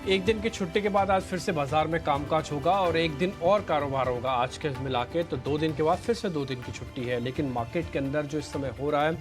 एक दिन की छुट्टी के बाद आज फिर से बाजार में कामकाज होगा और एक दिन और कारोबार होगा आज के मिला के, तो 2 दिन के बाद फिर से 2 दिन की छुट्टी है। लेकिन मार्केट के अंदर जो इस समय हो रहा है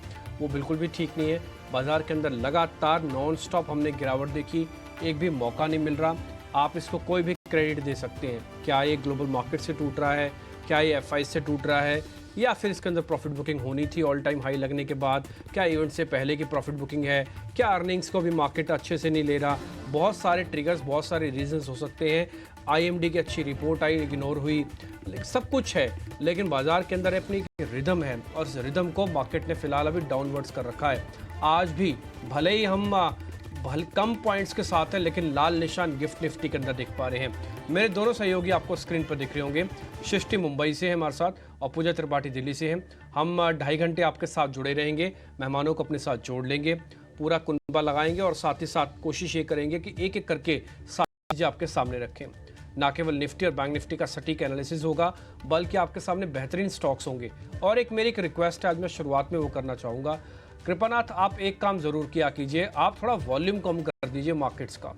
वो बिल्कुल भी ठीक नहीं है। बाजार के अंदर लगातार नॉन स्टॉप हमने गिरावट देखी, एक भी मौका नहीं मिल रहा। आप इसको कोई भी क्रेडिट दे सकते हैं, क्या ये ग्लोबल मार्केट से टूट रहा है, क्या ये एफआई से टूट रहा है, या फिर इसके अंदर प्रॉफिट बुकिंग होनी थी ऑल टाइम हाई लगने के बाद, क्या इवेंट से पहले की प्रॉफिट बुकिंग है, क्या अर्निंग्स को भी मार्केट अच्छे से नहीं ले रहा। बहुत सारे ट्रिगर्स, बहुत सारे रीजंस हो सकते हैं। आईएमडी की अच्छी रिपोर्ट आई, इग्नोर हुई, सब कुछ है, लेकिन बाजार के अंदर अपनी रिदम है और इस रिदम को मार्केट ने फिलहाल अभी डाउनवर्ड्स कर रखा है। आज भी भले ही हम कम पॉइंट्स के साथ है, लेकिन लाल निशान गिफ्ट निफ्टी के अंदर देख पा रहे हैं। मेरे दोनों सहयोगी आपको स्क्रीन पर दिख रहे होंगे। सृष्टि मुंबई से है हमारे साथ और पूजा त्रिपाठी दिल्ली से हैं। हम 2.5 घंटे आपके साथ जुड़े रहेंगे, मेहमानों को अपने साथ जोड़ लेंगे, पूरा कुनबा लगाएंगे और साथ ही साथ कोशिश ये करेंगे कि एक एक करके सारी चीज़ें आपके सामने रखें। ना केवल निफ्टी और बैंक निफ्टी का सटीक एनालिसिस होगा, बल्कि आपके सामने बेहतरीन स्टॉक्स होंगे। और एक मेरी रिक्वेस्ट है, आज मैं शुरुआत में वो करना चाहूँगा, कृपानाथ आप एक काम ज़रूर किया कीजिए, आप थोड़ा वॉल्यूम कम कर दीजिए मार्केट्स का।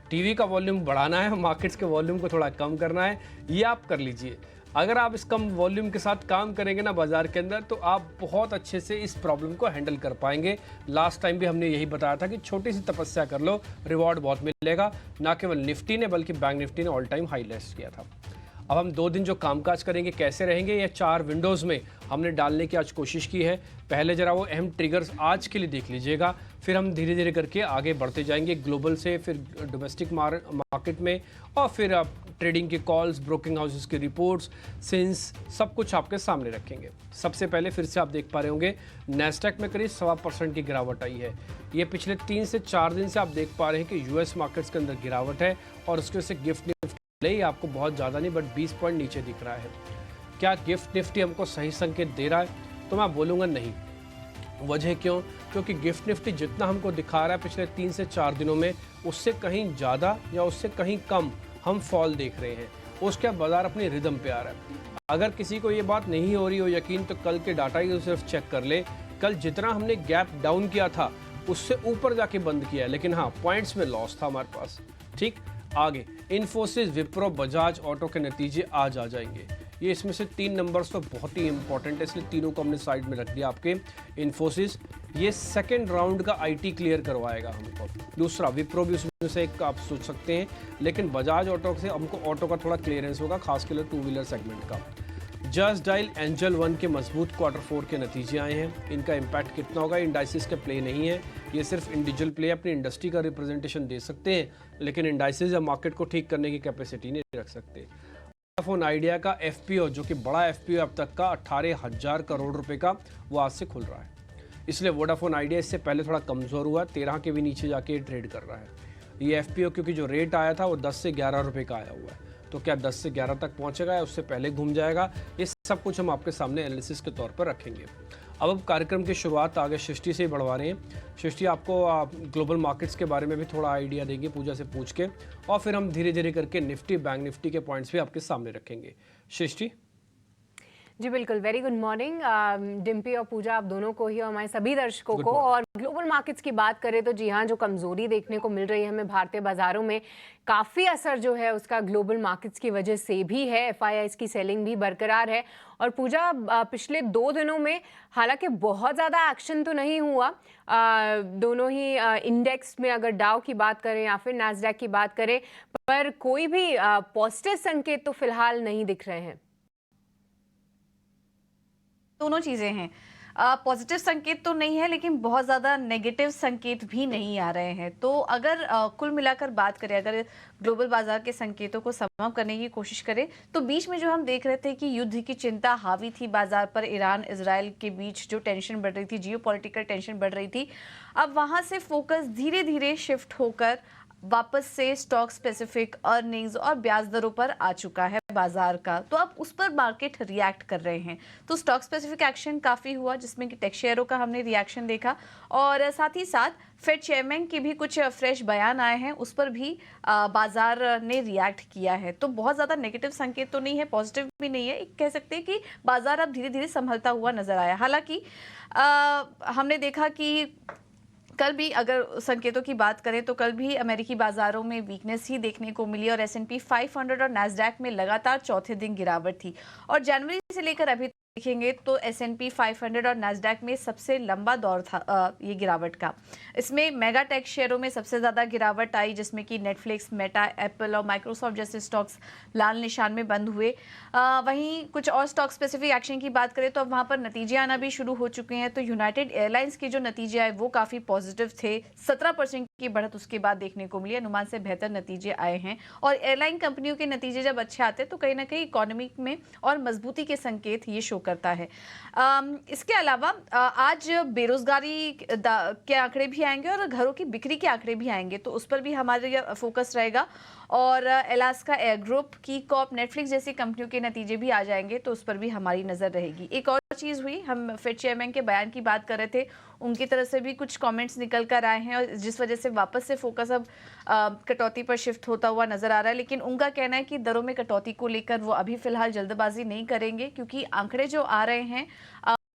टीवी का वॉल्यूम बढ़ाना है, मार्केट्स के वॉल्यूम को थोड़ा कम करना है, ये आप कर लीजिए। अगर आप इस कम वॉल्यूम के साथ काम करेंगे ना बाजार के अंदर, तो आप बहुत अच्छे से इस प्रॉब्लम को हैंडल कर पाएंगे। लास्ट टाइम भी हमने यही बताया था कि छोटी सी तपस्या कर लो, रिवॉर्ड बहुत मिलेगा। ना केवल निफ्टी ने बल्कि बैंक निफ्टी ने ऑल टाइम हाई लिस्ट किया था। अब हम 2 दिन जो कामकाज करेंगे कैसे रहेंगे, ये 4 विंडोज़ में हमने डालने की आज कोशिश की है। पहले जरा वो अहम ट्रिगर्स आज के लिए देख लीजिएगा, फिर हम धीरे धीरे करके आगे बढ़ते जाएंगे ग्लोबल से, फिर डोमेस्टिक मार्केट में, और फिर आप ट्रेडिंग के कॉल्स, ब्रोकिंग हाउसेस की रिपोर्ट्स, सिंस, सब कुछ आपके सामने रखेंगे। सबसे पहले फिर से आप देख पा रहे होंगे नेस्डैक में करीब 1.25% की गिरावट आई है। ये पिछले 3 से 4 दिन से आप देख पा रहे हैं कि यूएस मार्केट्स के अंदर गिरावट है और उसके से गिफ्ट निफ्टी ही आपको बहुत ज़्यादा नहीं, बट 20 पॉइंट नीचे दिख रहा है। क्या गिफ्ट निफ्टी हमको सही संकेत दे रहा है? तो मैं बोलूँगा नहीं। वजह क्यों? क्योंकि गिफ्ट निफ्टी जितना हमको दिखा रहा है पिछले 3 से 4 दिनों में, उससे कहीं ज़्यादा या उससे कहीं कम हम फॉल देख रहे हैं। उसके बाजार अपनी रिदम पे आ रहा है। अगर किसी को ये बात नहीं हो रही हो यकीन, तो कल के डाटा ही सिर्फ चेक कर ले। कल जितना हमने गैप डाउन किया था उससे ऊपर जाके बंद किया है, लेकिन हाँ, पॉइंट्स में लॉस था हमारे पास। ठीक, आगे इन्फोसिस, विप्रो, बजाज ऑटो के नतीजे आज आ जाएंगे। ये इसमें से 3 नंबर्स तो बहुत ही इंपॉर्टेंट है, इसलिए तीनों को हमने साइड में रख दिया। आपके इन्फोसिस ये सेकंड राउंड का आईटी क्लियर करवाएगा हमको। दूसरा विप्रो भी उसमें से एक आप सोच सकते हैं, लेकिन बजाज ऑटो से हमको ऑटो का थोड़ा क्लियरेंस होगा, खास कर 2 व्हीलर सेगमेंट का। जस्ट डायल, एंजल वन के मजबूत Q4 के नतीजे आए हैं। इनका इम्पैक्ट कितना होगा, इंडाइसिस के प्ले नहीं है, ये सिर्फ इंडिविजुअल प्ले, अपनी इंडस्ट्री का रिप्रेजेंटेशन दे सकते हैं, लेकिन इंडाइसिस या मार्केट को ठीक करने की कैपेसिटी नहीं रख सकते। वोडाफोन आइडिया का एफपीओ, जो कि बड़ा एफपीओ अब तक का 18,000 करोड़ रुपए का, वो आज से खुल रहा है। इसलिए वोडाफोन आइडिया इससे पहले थोड़ा कमज़ोर हुआ, 13 के भी नीचे जाके ट्रेड कर रहा है। ये एफपीओ क्योंकि जो रेट आया था वो 10 से 11 रुपये का आया हुआ है, तो क्या 10 से 11 तक पहुंचेगा या उससे पहले घूम जाएगा, ये सब कुछ हम आपके सामने एनालिसिस के तौर पर रखेंगे। अब कार्यक्रम की शुरुआत आगे सृष्टि से ही बढ़वा रहे हैं। सृष्टि आपको ग्लोबल मार्केट्स के बारे में भी थोड़ा आइडिया देंगे पूजा से पूछ के, और फिर हम धीरे धीरे करके निफ्टी, बैंक निफ्टी के पॉइंट्स भी आपके सामने रखेंगे। सृष्टि जी बिल्कुल, वेरी गुड मॉर्निंग डिम्पी और पूजा, आप दोनों को ही और हमारे सभी दर्शकों को। और ग्लोबल मार्केट्स की बात करें तो जी हाँ, जो कमजोरी देखने को मिल रही है हमें भारतीय बाजारों में, काफ़ी असर जो है उसका ग्लोबल मार्केट्स की वजह से भी है। एफआईआईज की सेलिंग भी बरकरार है। और पूजा, पिछले 2 दिनों में हालांकि बहुत ज़्यादा एक्शन तो नहीं हुआ, दोनों ही इंडेक्स में, अगर डाउ की बात करें या फिर नैस्डैक की बात करें, पर कोई भी पॉजिटिव संकेत तो फिलहाल नहीं दिख रहे हैं। दोनों चीज़ें हैं, पॉजिटिव संकेत तो नहीं है, लेकिन बहुत ज़्यादा नेगेटिव संकेत भी नहीं आ रहे हैं। तो अगर कुल मिलाकर बात करें, अगर ग्लोबल बाजार के संकेतों को सम अप करने की कोशिश करें, तो बीच में जो हम देख रहे थे कि युद्ध की चिंता हावी थी बाजार पर, ईरान इजराइल के बीच जो टेंशन बढ़ रही थी, जियोपॉलिटिकल टेंशन बढ़ रही थी, अब वहाँ से फोकस धीरे धीरे शिफ्ट होकर वापस से स्टॉक स्पेसिफिक अर्निंग्स और ब्याज दरों पर आ चुका है बाजार का। तो अब उस पर मार्केट रिएक्ट कर रहे हैं। तो स्टॉक स्पेसिफिक एक्शन काफ़ी हुआ, जिसमें कि टेक शेयरों का हमने रिएक्शन देखा, और साथ ही साथ फेड चेयरमैन के भी कुछ फ्रेश बयान आए हैं, उस पर भी बाजार ने रिएक्ट किया है। तो बहुत ज़्यादा नेगेटिव संकेत तो नहीं है, पॉजिटिव भी नहीं है, कह सकते हैं कि बाजार अब धीरे धीरे संभलता हुआ नजर आया। हालांकि हमने देखा कि कल भी अगर संकेतों की बात करें तो कल भी अमेरिकी बाजारों में वीकनेस ही देखने को मिली और S&P 500 और नैस्डैक में लगातार चौथे दिन गिरावट थी। और जनवरी से लेकर अभी देखेंगे तो S&P 500 और नैस्डैक में सबसे लंबा दौर था ये गिरावट का। इसमें मेगा टेक शेयरों में सबसे ज़्यादा गिरावट आई, जिसमें कि नेटफ्लिक्स, मेटा, एप्पल और माइक्रोसॉफ्ट जैसे स्टॉक्स लाल निशान में बंद हुए। वहीं कुछ और स्टॉक स्पेसिफिक एक्शन की बात करें तो अब वहाँ पर नतीजे आना भी शुरू हो चुके हैं। तो यूनाइटेड एयरलाइंस के जो नतीजे आए वो काफ़ी पॉजिटिव थे, 17% की बढ़त उसके बाद देखने को मिली। अनुमान से बेहतर नतीजे आए हैं और एयरलाइन कंपनियों के नतीजे जब अच्छे आते हैं तो कहीं ना कहीं इकोनॉमी में और मजबूती के संकेत ये शो करता है। इसके अलावा आज बेरोजगारी के आंकड़े भी आएंगे और घरों की बिक्री के आंकड़े भी आएंगे, तो उस पर भी हमारे फोकस रहेगा। और अलास्का एयर ग्रुप, की कॉप, नेटफ्लिक्स जैसी कंपनियों के नतीजे भी आ जाएंगे तो उस पर भी हमारी नज़र रहेगी। एक और चीज़ हुई, हम फेड चेयरमैन के बयान की बात कर रहे थे, उनकी तरफ से भी कुछ कमेंट्स निकल कर आए हैं और जिस वजह से वापस से फोकस अब कटौती पर शिफ्ट होता हुआ नजर आ रहा है। लेकिन उनका कहना है कि दरों में कटौती को लेकर वो अभी फिलहाल जल्दबाजी नहीं करेंगे, क्योंकि आंकड़े जो आ रहे हैं,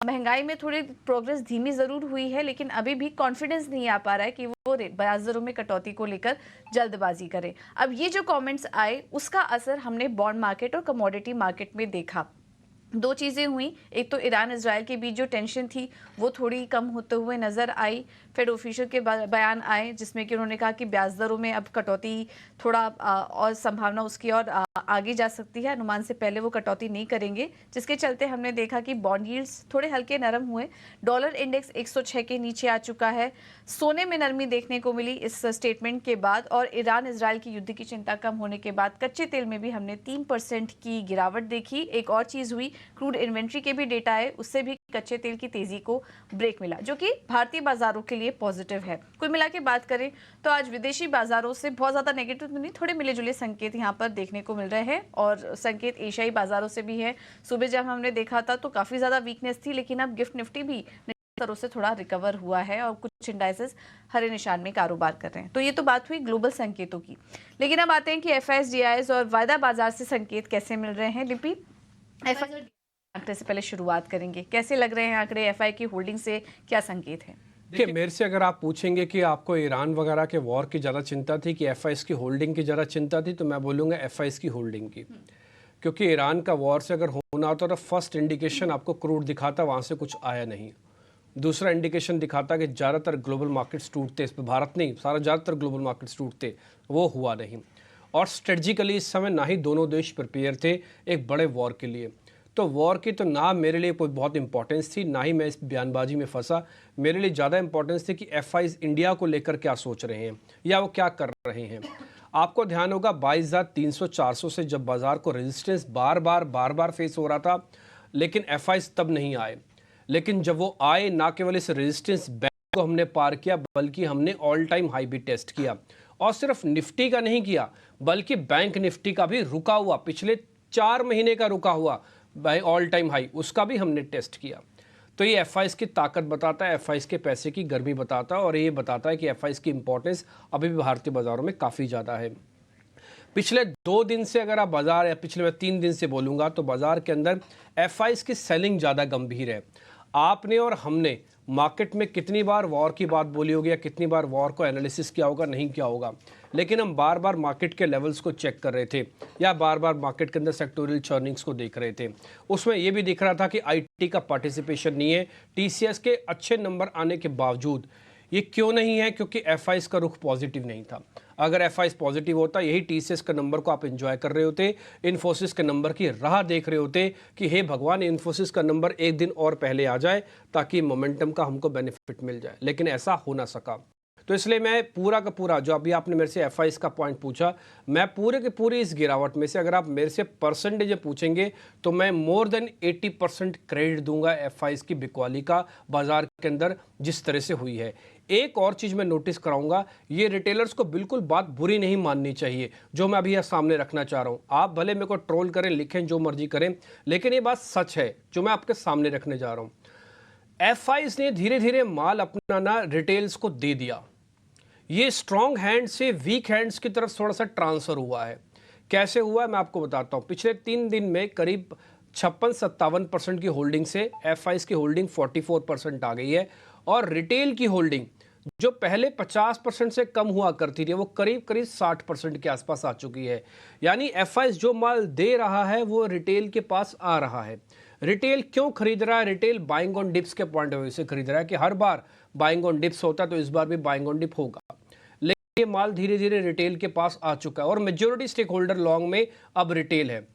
महंगाई में थोड़ी प्रोग्रेस धीमी जरूर हुई है लेकिन अभी भी कॉन्फिडेंस नहीं आ पा रहा है कि वो ब्याज दरों में कटौती को लेकर जल्दबाजी करें। अब ये जो कमेंट्स आए उसका असर हमने बॉन्ड मार्केट और कमोडिटी मार्केट में देखा। दो चीज़ें हुई, एक तो ईरान इजराइल के बीच जो टेंशन थी वो थोड़ी कम होते हुए नज़र आई। फेड ऑफिशियल के बयान आए जिसमें कि उन्होंने कहा कि ब्याज दरों में अब कटौती थोड़ा और संभावना उसकी और आगे जा सकती है, अनुमान से पहले वो कटौती नहीं करेंगे, जिसके चलते हमने देखा कि बॉन्ड यील्ड्स थोड़े हल्के नरम हुए। डॉलर इंडेक्स 106 के नीचे आ चुका है। सोने में नरमी देखने को मिली इस स्टेटमेंट के बाद और ईरान इजराइल की युद्ध की चिंता कम होने के बाद कच्चे तेल में भी हमने 3% की गिरावट देखी। एक और चीज़ हुई, क्रूड इन्वेंट्री के भी डेटा आए, उससे भी कच्चे तेल की तेजी को ब्रेक मिला, जो कि भारतीय बाजारों के लिए पॉजिटिव है। कुल मिला के बात करें तो आज विदेशी बाजारों से बहुत ज्यादा नेगेटिव तो नहीं, थोड़े मिले जुले संकेत यहाँ पर देखने को मिल रहे हैं और संकेत एशियाई बाजारों से भी है। सुबह जब हमने देखा था तो काफी ज्यादा वीकनेस थी, लेकिन अब गिफ्ट निफ्टी भी तरह से थोड़ा रिकवर हुआ है और कुछ इंडाइसेस हरे निशान में कारोबार कर रहे हैं। तो ये तो बात हुई ग्लोबल संकेतों की, लेकिन अब आते हैं कि FIs और वायदा बाजार से संकेत कैसे मिल रहे हैं। लिपि, FI आंकड़े से पहले शुरुआत करेंगे, कैसे लग रहे हैं आंकड़े? FI की होल्डिंग से क्या संकेत है? देखिए, मेरे से अगर आप पूछेंगे कि आपको ईरान वगैरह के वॉर की ज़्यादा चिंता थी कि FIs की होल्डिंग की ज़्यादा चिंता थी, तो मैं बोलूँगा FIs की होल्डिंग की, क्योंकि ईरान का वॉर से अगर होना होता तो फर्स्ट इंडिकेशन आपको क्रूड दिखाता, वहाँ से कुछ आया नहीं। दूसरा इंडिकेशन दिखाता कि ज़्यादातर ग्लोबल मार्केट्स टूटते, इस पर भारत नहीं, सारा ज़्यादातर ग्लोबल मार्केट्स टूटते, वो हुआ नहीं। और स्ट्रेटजिकली इस समय ना ही दोनों देश प्रिपेयर थे एक बड़े वॉर के लिए। तो वॉर की तो ना मेरे लिए कोई बहुत इंपॉर्टेंस थी, ना ही मैं इस बयानबाजी में फंसा। मेरे लिए ज़्यादा इंपॉर्टेंस थी कि FIs इंडिया को लेकर क्या सोच रहे हैं या वो क्या कर रहे हैं। आपको ध्यान होगा 22,300-400 से जब बाजार को रेजिस्टेंस बार बार फेस हो रहा था, लेकिन FIs तब नहीं आए। लेकिन जब वो आए, ना केवल इस रेजिस्टेंस बैंड को हमने पार किया, बल्कि हमने ऑल टाइम हाई भी टेस्ट किया। और सिर्फ निफ्टी का नहीं किया, बल्कि बैंक निफ्टी का भी रुका हुआ, पिछले 4 महीने का रुका हुआ ऑल टाइम हाई, उसका भी हमने टेस्ट किया। तो ये FIs की ताकत बताता है, FIs के पैसे की गर्मी बताता है और ये बताता है कि FIs की इंपॉर्टेंस अभी भी भारतीय बाजारों में काफ़ी ज़्यादा है। पिछले 2 दिन से अगर आप बाजार, या पिछले मैं 3 दिन से बोलूँगा, तो बाजार के अंदर FIs की सेलिंग ज़्यादा गंभीर है। आपने और हमने मार्केट में कितनी बार वॉर की बात बोली होगी या कितनी बार वॉर को एनालिसिस किया होगा, नहीं किया होगा, लेकिन हम बार बार मार्केट के लेवल्स को चेक कर रहे थे या बार बार मार्केट के अंदर सेक्टोरियल चर्निंग्स को देख रहे थे। उसमें ये भी दिख रहा था कि IT का पार्टिसिपेशन नहीं है, TCS के अच्छे नंबर आने के बावजूद। ये क्यों नहीं है? क्योंकि FIs का रुख पॉजिटिव नहीं था। अगर FIs पॉजिटिव होता, यही TCS के नंबर को आप एंजॉय कर रहे होते, इन्फोसिस के नंबर की राह देख रहे होते कि हे भगवान, इन्फोसिस का नंबर एक दिन और पहले आ जाए ताकि मोमेंटम का हमको बेनिफिट मिल जाए, लेकिन ऐसा हो ना सका। तो इसलिए मैं पूरा का पूरा, जो अभी आपने मेरे से FIs का पॉइंट पूछा, मैं पूरे के पूरे इस गिरावट में से अगर आप मेरे से परसेंटेज पूछेंगे तो मैं मोर देन 80% क्रेडिट दूंगा FIs की बिकवाली का बाजार के अंदर जिस तरह से हुई है। एक और चीज़ मैं नोटिस कराऊंगा, ये रिटेलर्स को बिल्कुल बात बुरी नहीं माननी चाहिए जो मैं अभी यहाँ सामने रखना चाह रहा हूँ। आप भले मेरे को ट्रोल करें, लिखें, जो मर्जी करें, लेकिन ये बात सच है जो मैं आपके सामने रखने जा रहा हूँ। FIs ने धीरे धीरे माल अपना ना रिटेल्स को दे दिया। ये स्ट्रॉन्ग हैंड से वीक हैंड्स की तरफ थोड़ा सा ट्रांसफर हुआ है। कैसे हुआ है मैं आपको बताता हूँ। पिछले 3 दिन में करीब 56-57% की होल्डिंग से FIs की होल्डिंग 44% आ गई है और रिटेल की होल्डिंग जो पहले 50% से कम हुआ करती थी वो करीब करीब 60% के आसपास आ चुकी है। यानी एफआईज जो माल दे रहा है वो रिटेल के पास आ रहा है। रिटेल क्यों खरीद रहा है? रिटेल बाइंग ऑन डिप्स के पॉइंट ऑफ व्यू से खरीद रहा है कि हर बार बाइंग ऑन डिप्स होता है तो इस बार भी बाइंग ऑन डिप होगा। लेकिन ये माल धीरे धीरे रिटेल के पास आ चुका है और मेजोरिटी स्टेक होल्डर लॉन्ग में अब रिटेल है।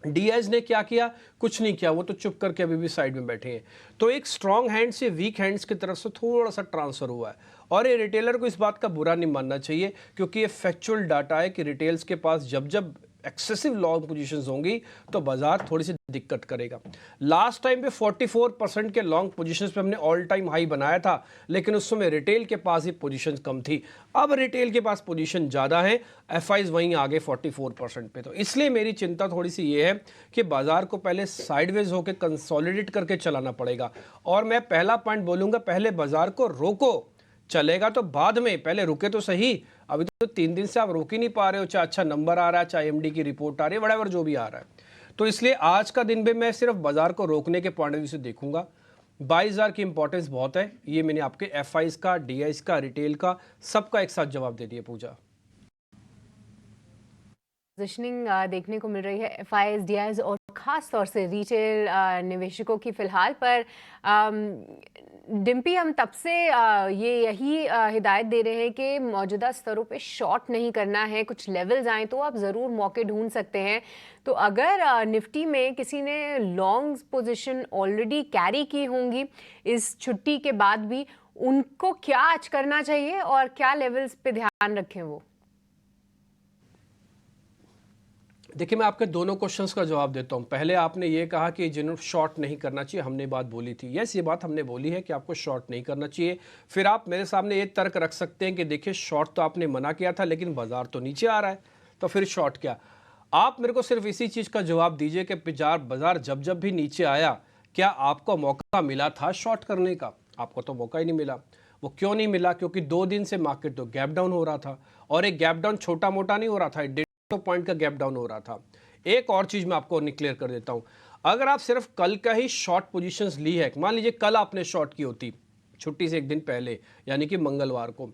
डीआईज ने क्या किया? कुछ नहीं किया, वो तो चुप करके अभी भी साइड में बैठे हैं। तो एक स्ट्रांग हैंड से वीक हैंड्स की तरफ से थोड़ा सा ट्रांसफर हुआ है और ये रिटेलर को इस बात का बुरा नहीं मानना चाहिए क्योंकि ये फैक्चुअल डाटा है कि रिटेल्स के पास जब जब एक्सेसिव लॉन्ग पोजीशंस होंगी तो बाजार थोड़ी सी दिक्कत करेगा। लास्ट टाइम पे 44% के लॉन्ग पोजीशंस पे हमने ऑल टाइम हाई बनाया था, लेकिन उस समय रिटेल के पास ही पोजीशंस कम थी। अब रिटेल के पास पोजीशन ज़्यादा है, एफआईज वहीं आगे 44% पे। तो इसलिए मेरी चिंता थोड़ी सी ये है कि बाजार को पहले साइडवेज होकर कंसोलिडेट करके चलाना पड़ेगा। और मैं पहला पॉइंट बोलूँगा, पहले बाजार को रोको, चलेगा तो बाद में, पहले रुके तो सही। अभी तो 3 दिन से आप रोक ही नहीं पा रहे हो, चाहे अच्छा नंबर आ रहा है, चाहे एमडी की रिपोर्ट आ रही है, व्हाटएवर जो भी आ रहा है। तो इसलिए आज का दिन भी मैं सिर्फ बाजार को रोकने के पॉइंट ऑफ व्यू से देखूंगा। 22,000 की इंपॉर्टेंस बहुत है। ये मैंने आपके एफआईज का, डीआईज का, रिटेल का, सबका एक साथ जवाब दे दिया पूजा। पोजिशनिंग देखने को मिल रही है एफआईज, डीआईज और ख़ास तौर से रिटेल निवेशकों की फ़िलहाल पर। डिम्पी, हम तब से यही हिदायत दे रहे हैं कि मौजूदा स्तरों पे शॉर्ट नहीं करना है, कुछ लेवल्स आए तो आप ज़रूर मौके ढूंढ सकते हैं। तो अगर निफ्टी में किसी ने लॉन्ग पोजीशन ऑलरेडी कैरी की होंगी इस छुट्टी के बाद भी, उनको क्या आज करना चाहिए और क्या लेवल्स पे ध्यान रखें वो? देखिए, मैं आपके दोनों क्वेश्चंस का जवाब देता हूं। पहले आपने ये कहा कि जिन्होंने शॉर्ट नहीं करना चाहिए, हमने बात बोली थी। यस, ये बात हमने बोली है कि आपको शॉर्ट नहीं करना चाहिए। फिर आप मेरे सामने ये तर्क रख सकते हैं कि देखिए, शॉर्ट तो आपने मना किया था लेकिन बाजार तो नीचे आ रहा है, तो फिर शॉर्ट क्या? आप मेरे को सिर्फ इसी चीज़ का जवाब दीजिए कि बाजार जब जब भी नीचे आया, क्या आपको मौका मिला था शॉर्ट करने का? आपको तो मौका ही नहीं मिला। वो क्यों नहीं मिला? क्योंकि 2 दिन से मार्केट तो गैप डाउन हो रहा था, और एक गैप डाउन छोटा मोटा नहीं हो रहा था, 150 पॉइंट का गैप डाउन हो रहा था। एक और चीज मैं आपको क्लियर कर देता हूं, अगर आप सिर्फ कल का ही शॉर्ट पोजीशंस ली है, मान लीजिए कल आपने शॉर्ट की होती छुट्टी से एक दिन पहले, यानी कि मंगलवार को,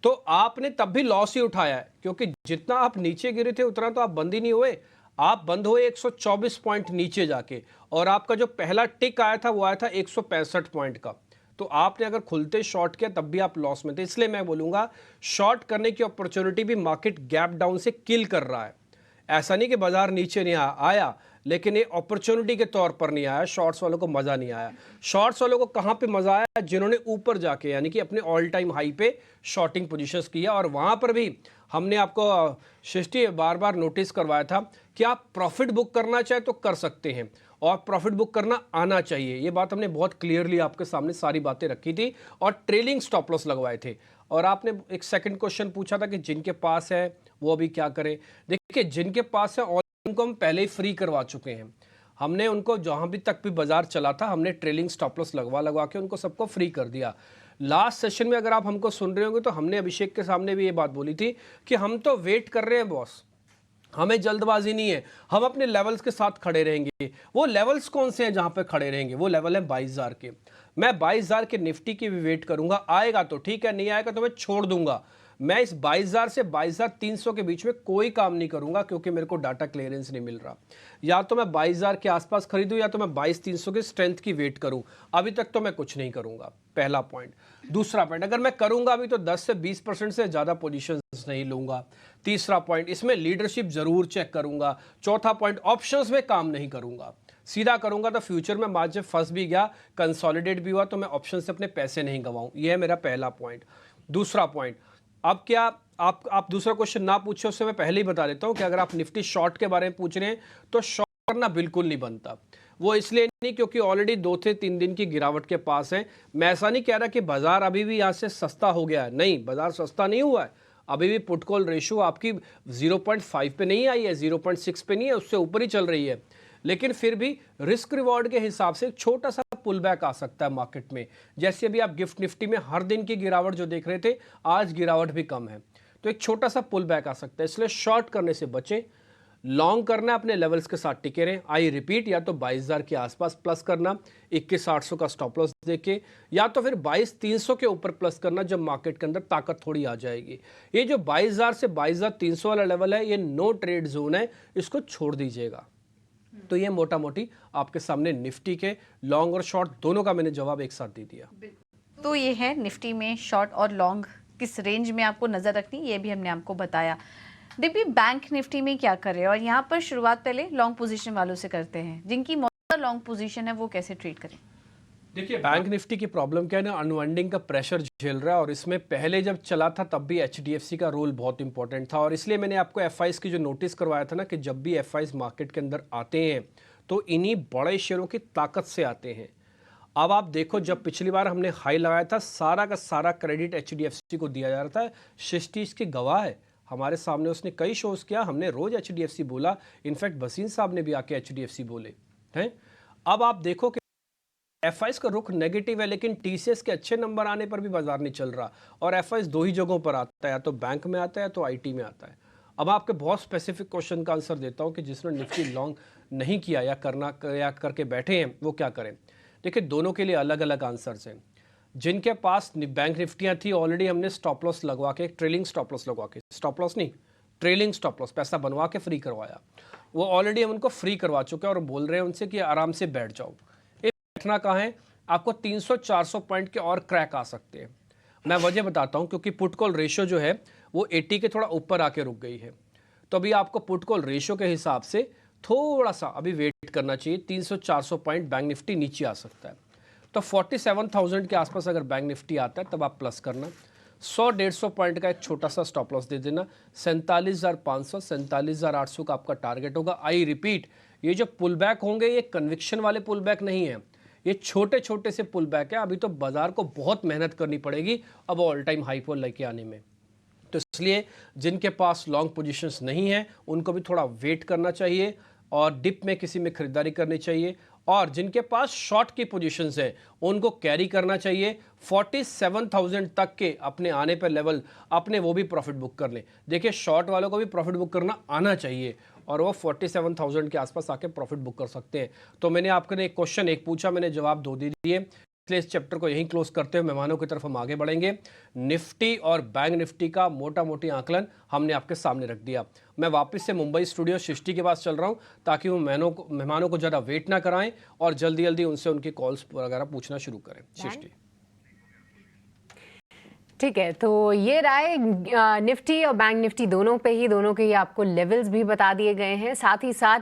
तो आपने तब भी लॉस ही उठाया है, क्योंकि जितना आप नीचे गिरे थे उतना तो आप बंद ही नहीं हुए। आप बंद हुए 124 पॉइंट नीचे जाके, और आपका जो पहला टिक आया था वो आया था 165 पॉइंट का। तो आपने अगर खुलते शॉर्ट किया तब भी आप लॉस में थे। इसलिए मैं बोलूंगा, शॉर्ट करने की अपॉर्चुनिटी भी मार्केट गैप डाउन से किल कर रहा है। ऐसा नहीं कि बाजार नीचे नहीं आया, लेकिन ये अपॉर्चुनिटी के तौर पर नहीं आया। शॉर्ट्स वालों को मजा नहीं आया। शॉर्ट्स वालों को कहां पे मजा आया? जिन्होंने ऊपर जाके, यानी कि अपने ऑल टाइम हाई पे शॉर्टिंग पोजीशंस किया, और वहां पर भी हमने आपको सृष्टि बार बार नोटिस करवाया था कि आप प्रॉफिट बुक करना चाहे तो कर सकते हैं, और प्रॉफिट बुक करना आना चाहिए। ये बात हमने बहुत क्लियरली आपके सामने सारी बातें रखी थी, और ट्रेलिंग स्टॉप लॉस लगवाए थे। और आपने एक सेकंड क्वेश्चन पूछा था कि जिनके पास है वो अभी क्या करें। देखिए, जिनके पास है उनको हम पहले ही फ्री करवा चुके हैं। हमने उनको जहां भी तक भी बाजार चला था, हमने ट्रेलिंग स्टॉप लॉस लगवा के उनको सबको फ्री कर दिया। लास्ट सेशन में अगर आप हमको सुन रहे होंगे तो हमने अभिषेक के सामने भी ये बात बोली थी कि हम तो वेट कर रहे हैं बॉस, हमें जल्दबाजी नहीं है, हम अपने लेवल्स के साथ खड़े रहेंगे। वो लेवल्स कौन से हैं जहां पे खड़े रहेंगे? वो लेवल है 22,000 के। मैं 22,000 के निफ्टी की भी वेट करूंगा, आएगा तो ठीक है, नहीं आएगा तो मैं छोड़ दूंगा। मैं इस 22,000 से 22,300 के बीच में कोई काम नहीं करूंगा, क्योंकि मेरे को डाटा क्लियरेंस नहीं मिल रहा। या तो मैं 22,000 के आसपास खरीदूं, या तो मैं 22,300 के स्ट्रेंथ की वेट करूं। अभी तक तो मैं कुछ नहीं करूंगा, पहला पॉइंट। दूसरा पॉइंट, अगर मैं करूंगा अभी तो 10 से 20% से ज्यादा पोजीशन नहीं लूंगा। तीसरा पॉइंट, इसमें लीडरशिप जरूर चेक करूंगा। चौथा पॉइंट, ऑप्शंस में काम नहीं करूंगा। सीधा करूंगा तो फ्यूचर में मार्जिन फंस भी गया, कंसोलिडेट भी हुआ, तो मैं ऑप्शन से अपने पैसे नहीं गवाऊं। यह है मेरा पहला पॉइंट। दूसरा पॉइंट, अब क्या आप दूसरा क्वेश्चन ना पूछे उससे मैं पहले ही बता देता हूं कि अगर आप निफ्टी शॉर्ट के बारे में पूछ रहे हैं तो शॉर्ट करना बिल्कुल नहीं बनता। वो इसलिए नहीं क्योंकि ऑलरेडी 2 से 3 दिन की गिरावट के पास है। मैं ऐसा नहीं कह रहा कि बाजार अभी भी यहां से सस्ता हो गया है, नहीं, बाजार सस्ता नहीं हुआ है। अभी भी पुट कॉल रेशियो आपकी 0.5 पे नहीं आई है, 0.6 पे नहीं है, उससे ऊपर ही चल रही है। लेकिन फिर भी रिस्क रिवॉर्ड के हिसाब से एक छोटा सा पुल बैक आ सकता है मार्केट में। जैसे अभी आप गिफ्ट निफ्टी में हर दिन की गिरावट जो देख रहे थे, आज गिरावट भी कम है, तो एक छोटा सा पुल बैक आ सकता है। इसलिए शॉर्ट करने से बचें। लॉन्ग करना है, अपने लेवल्स के साथ टिके रहें। आई रिपीट, या तो 22,000 के आसपास प्लस करना 21,800 का स्टॉप लॉस देके, या तो फिर 22,300 के ऊपर प्लस करना जब मार्केट के अंदर ताकत थोड़ी आ जाएगी। ये जो 22,000 से 22,300 वाला लेवल है, ये नो ट्रेड जोन है, इसको छोड़ दीजिएगा। तो ये मोटा मोटी आपके सामने निफ्टी के लॉन्ग और शॉर्ट दोनों का मैंने जवाब एक साथ दे दिया। तो ये है निफ्टी में शॉर्ट और लॉन्ग किस रेंज में आपको नजर रखनी, ये भी हमने आपको बताया। डिम्पी, बैंक निफ्टी में क्या करें, और यहाँ पर शुरुआत पहले लॉन्ग पोजीशन वालों से करते हैं। जिनकी मौजूदा लॉन्ग पोजीशन है वो कैसे ट्रीट करें? देखिए, बैंक निफ्टी की प्रॉब्लम क्या है ना, अनवाइंडिंग का प्रेशर झेल रहा है, और इसमें पहले जब चला था तब भी एचडीएफसी का रोल बहुत इंपॉर्टेंट था, और इसलिए मैंने आपको एफआईज की जो नोटिस करवाया था ना कि जब भी एफआईज मार्केट के अंदर आते हैं तो इन्हीं बड़े शेयरों की ताकत से आते हैं। अब आप देखो, जब पिछली बार हमने हाई लगाया था, सारा का सारा क्रेडिट एचडीएफसी को दिया जा रहा था। सृष्टि इसकी गवाह है, हमारे सामने उसने कई शोज किया, हमने रोज एचडीएफसी बोला, इनफैक्ट भसीन साहब ने भी आके एचडीएफसी बोले हैं। अब आप देखो कि एफआईज का रुख नेगेटिव है, लेकिन टीसीएस के अच्छे नंबर आने पर भी बाजार नहीं चल रहा, और एफआईज दो ही जगहों पर आता है, या तो बैंक में आता है तो आईटी में आता है। अब आपके बहुत स्पेसिफिक क्वेश्चन का आंसर देता हूं कि जिसने निफ्टी लॉन्ग नहीं किया या करके बैठे हैं वो क्या करें। देखिए, दोनों के लिए अलग अलग आंसर्स हैं। जिनके पास बैंक निफ्टियां थी, ऑलरेडी हमने स्टॉप लॉस लगवा के, ट्रेलिंग स्टॉप लॉस लगवा के, स्टॉप लॉस नहीं, ट्रेलिंग स्टॉप लॉस पैसा बनवा के फ्री करवाया, वो ऑलरेडी हम उनको फ्री करवा चुके हैं और बोल रहे हैं उनसे कि आराम से बैठ जाओ। बैठना कहाँ है, आपको 300-400 पॉइंट के और क्रैक आ सकते हैं। मैं वजह बताता हूँ, क्योंकि पुट कॉल रेशियो जो है वो 80 के थोड़ा ऊपर आके रुक गई है, तो अभी आपको पुट कॉल रेशियो के हिसाब से थोड़ा सा अभी वेट करना चाहिए। 300-400 पॉइंट बैंक निफ्टी नीचे आ सकता है, तो 47,000 के आसपास अगर बैंक निफ्टी आता है तब आप प्लस करना। 100-150 पॉइंट का एक छोटा सा स्टॉप लॉस दे देना। 47,500 47,800 का आपका टारगेट होगा। आई रिपीट, ये जो पुल बैक होंगे ये कन्विक्शन वाले पुल बैक नहीं है, ये छोटे छोटे से पुल बैक है। अभी तो बाजार को बहुत मेहनत करनी पड़ेगी अब ऑल टाइम हाई पर लेके आने में। तो इसलिए जिनके पास लॉन्ग पोजीशंस नहीं है उनको भी थोड़ा वेट करना चाहिए, और डिप में किसी में खरीदारी करनी चाहिए, और जिनके पास शॉर्ट की पोजीशंस है उनको कैरी करना चाहिए। 47,000 तक के अपने आने पर लेवल अपने वो भी प्रॉफिट बुक कर लें। देखिए, शॉर्ट वालों को भी प्रॉफिट बुक करना आना चाहिए, और वो 47,000 के आसपास आके प्रॉफिट बुक कर सकते हैं। तो मैंने आपको एक क्वेश्चन एक पूछा, मैंने जवाब दो दे दिए, इसलिए इस चैप्टर को यहीं क्लोज करते हुए मेहमानों की तरफ हम आगे बढ़ेंगे। निफ्टी और बैंक निफ्टी का मोटा मोटी आंकलन हमने आपके सामने रख दिया। मैं वापस से मुंबई स्टूडियो सृष्टि के पास चल रहा हूं, ताकि वो मेहमानों को ज़्यादा वेट ना कराएं और जल्दी जल्दी उनसे उनकी कॉल्स वगैरह पूछना शुरू करें। सृष्टि, ठीक है, तो ये राय निफ्टी और बैंक निफ्टी दोनों के ही आपको लेवल्स भी बता दिए गए हैं। साथ ही साथ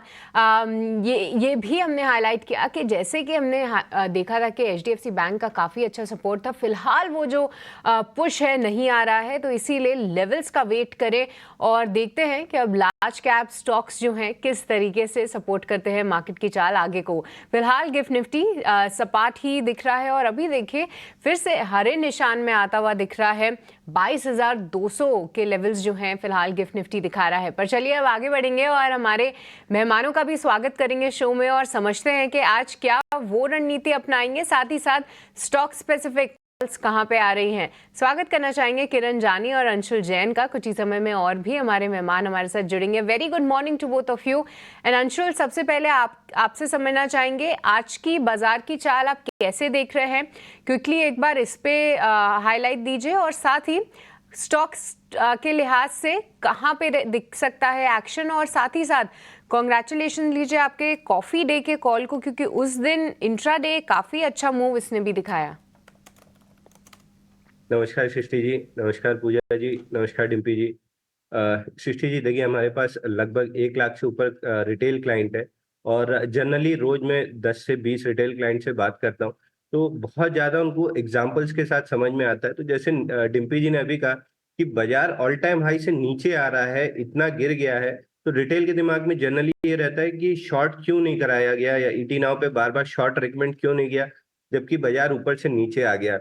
ये भी हमने हाईलाइट किया कि जैसे कि हमने देखा था कि एचडीएफसी बैंक का काफ़ी अच्छा सपोर्ट था, फिलहाल वो जो पुश है नहीं आ रहा है, तो इसीलिए लेवल्स का वेट करें और देखते हैं कि अब लार्ज कैप स्टॉक्स जो हैं किस तरीके से सपोर्ट करते हैं मार्केट की चाल आगे को। फिलहाल गिफ्ट निफ्टी सपाट ही दिख रहा है, और अभी देखिए फिर से हरे निशान में आता हुआ दिख रहा है। 22,200 के लेवल्स जो हैं फिलहाल गिफ्ट निफ्टी दिखा रहा है। पर चलिए अब आगे बढ़ेंगे और हमारे मेहमानों का भी स्वागत करेंगे शो में, और समझते हैं कि आज क्या वो रणनीति अपनाएंगे, साथ ही साथ स्टॉक स्पेसिफिक कहां पे आ रही हैं। स्वागत करना चाहेंगे किरण जानी और अंशुल जैन का। कुछ ही समय में और भी हमारे मेहमान हमारे साथ जुड़ेंगे। Very good morning to both of you. And Anshul, सबसे पहले आपसे समझना चाहेंगे आज की बाजार की चाल आप कैसे देख रहे हैं, क्विकली एक बार इस पे हाईलाइट दीजिए, और साथ ही स्टॉक्स के लिहाज से कहां पे दिख सकता है एक्शन, और साथ ही साथ कॉन्ग्रेचुलेशन लीजिए आपके कॉफी डे के कॉल को, क्योंकि उस दिन इंट्रा डे काफी अच्छा मूव इसने भी दिखाया। नमस्कार सृष्टि जी, नमस्कार पूजा जी, नमस्कार डिम्पी जी। सृष्टि जी, देखिए हमारे पास लगभग 1 लाख से ऊपर रिटेल क्लाइंट है, और जनरली रोज मैं 10 से 20 रिटेल क्लाइंट से बात करता हूँ, तो बहुत ज़्यादा उनको एग्जाम्पल्स के साथ समझ में आता है। तो जैसे डिम्पी जी ने अभी कहा कि बाजार ऑल टाइम हाई से नीचे आ रहा है, इतना गिर गया है, तो रिटेल के दिमाग में जनरली ये रहता है कि शॉर्ट क्यों नहीं कराया गया, या ईटी नाउ पे बार बार शॉर्ट रिकमेंड क्यों नहीं किया, जबकि बाजार ऊपर से नीचे आ गया।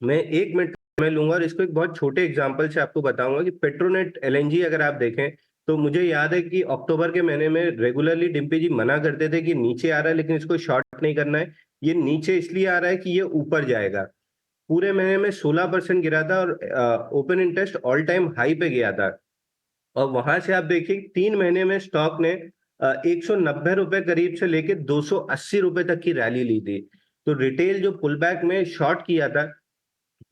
मैं 1 मिनट समय लूंगा और इसको एक बहुत छोटे एग्जांपल से आपको बताऊंगा कि पेट्रोनेट एलएनजी अगर आप देखें, तो मुझे याद है कि अक्टूबर के महीने में रेगुलरली डिम्पी जी मना करते थे कि नीचे आ रहा है लेकिन इसको शॉर्ट नहीं करना है। ये नीचे इसलिए आ रहा है कि ये ऊपर जाएगा। पूरे महीने में 16% गिरा था, और open interest all time high पे गया था। और वहां से आप देखिए 3 महीने में स्टॉक ने 190 रुपए करीब से लेके 280 रुपए तक की रैली ली थी। तो रिटेल जो पुल बैक में शॉर्ट किया था,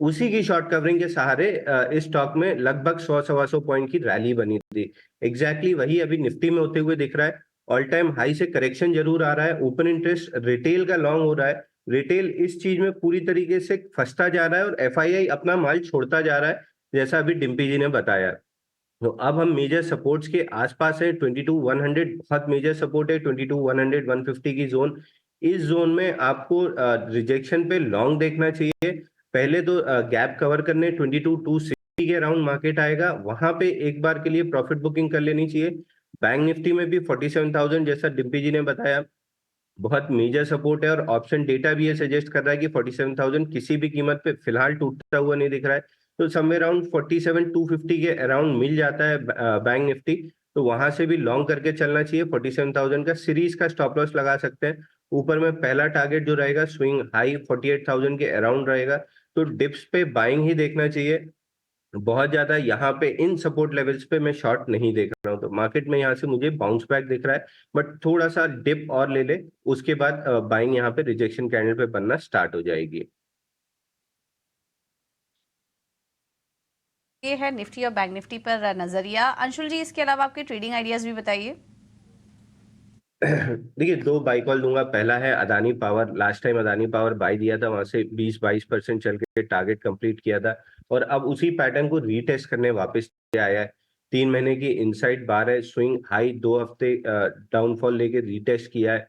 उसी की शॉर्ट कवरिंग के सहारे इस स्टॉक में लगभग 100-125 पॉइंट की रैली बनी थी। एग्जैक्टली वही अभी निफ्टी में होते हुए दिख रहा है। ऑल टाइम हाई से करेक्शन जरूर आ रहा है। ओपन इंटरेस्ट रिटेल का लॉन्ग हो रहा है। रिटेल इस चीज में पूरी तरीके से फंसता जा रहा है और एफआईआई अपना माल छोड़ता जा रहा है, जैसा अभी डिम्पी जी ने बताया। तो अब हम मेजर सपोर्ट्स के आसपास है। 22,100 बहुत मेजर सपोर्ट है। 22,100 150 की जोन, इस जोन में आपको रिजेक्शन पे लॉन्ग देखना चाहिए। पहले तो गैप कवर करने 22,260 के अराउंड मार्केट आएगा, वहां पे एक बार के लिए प्रॉफिट बुकिंग कर लेनी चाहिए। बैंक निफ्टी में भी 47,000 जैसा डिम्पी जी ने बताया बहुत मेजर सपोर्ट है, और ऑप्शन डेटा भी ये सजेस्ट कर रहा है कि 47,000 किसी भी कीमत पे फिलहाल टूटता हुआ नहीं दिख रहा है। तो समवेयर अराउंड 47,250 के अराउंड मिल जाता है बैंक निफ्टी, तो वहां से भी लॉन्ग करके चलना चाहिए। 47,000 का सीरीज का स्टॉप लॉस लगा सकते हैं। ऊपर में पहला टारगेट जो रहेगा स्विंग हाई 48,000 के अराउंड रहेगा। तो डिप्स पे बाइंग ही देखना चाहिए। बहुत ज्यादा यहाँ पे इन सपोर्ट लेवल्स पे मैं शॉर्ट नहीं देख रहा हूँ। तो मार्केट में यहाँ से मुझे बाउंस बैक दिख रहा है, बट थोड़ा सा डिप और ले ले, उसके बाद बाइंग यहाँ पे रिजेक्शन कैंडल पे बनना स्टार्ट हो जाएगी। ये है निफ्टी और बैंक निफ्टी पर नजरिया। अंशुल जी, इसके अलावा आपके ट्रेडिंग आइडियाज भी बताइए। देखिए, दो बाई कॉल दूंगा। पहला है Adani power. Last time Adani power by दिया था, वहां से 20-22% चल के टारगेट कंप्लीट किया था, और अब उसी पैटर्न को रीटेस्ट करने वापस आया है। 3 महीने की इनसाइड बार है। स्विंग हाई 2 हफ्ते डाउनफॉल लेके रीटेस्ट किया है।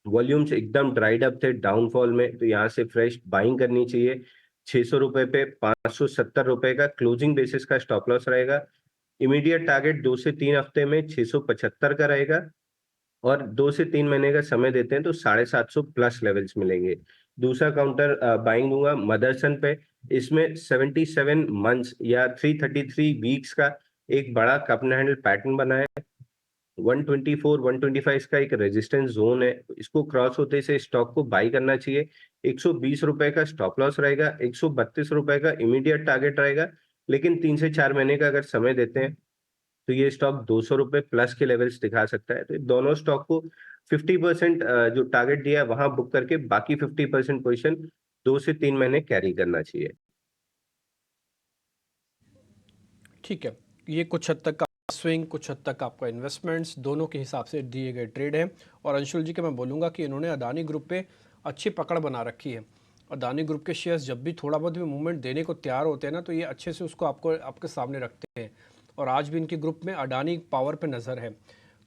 वॉल्यूम्स एकदम ड्राइड अप थे डाउनफॉल में, तो यहाँ से फ्रेश बाइंग करनी चाहिए। 600 रुपए पे 570 रुपए का क्लोजिंग बेसिस का स्टॉप लॉस रहेगा। इमीडिएट टारगेट 2 से 3 हफ्ते में 675 का रहेगा, और 2 से 3 महीने का समय देते हैं तो 750 प्लस लेवल्स मिलेंगे। दूसरा काउंटर बाइंग दूंगा मदरसन पे। इसमें 77 मंथ्स या 333 वीक्स का एक बड़ा कप एंड हैंडल पैटर्न बना है। 124 125 का एक रेजिस्टेंस जोन है, इसको क्रॉस होते से स्टॉक को बाई करना चाहिए। 120 रुपए का स्टॉप लॉस रहेगा। 132 रुपए का इमीडिएट टारगेट रहेगा। लेकिन 3 से 4 महीने का अगर समय देते हैं तो ये स्टॉक 200 रुपए प्लस के लेवल्स दिखा सकता है। तो दोनों स्टॉक को 50% जो टारगेट दिया है वहां बुक करके बाकी 50% पोजिशन 2 से 3 महीने कैरी करना चाहिए। ठीक है, ये कुछ हद तक का स्विंग, कुछ हद तक आपका इन्वेस्टमेंट्स, दोनों के हिसाब से दिए गए ट्रेड हैं। और अंशुल जी के मैं बोलूँगा कि इन्होंने अदानी ग्रुप पे अच्छी पकड़ बना रखी है। अदानी ग्रुप के शेयर्स जब भी थोड़ा बहुत भी मूवमेंट देने को तैयार होते हैं ना, तो ये अच्छे से उसको आपके सामने रखते हैं। और आज भी इनके ग्रुप में अडानी पावर पे नज़र है।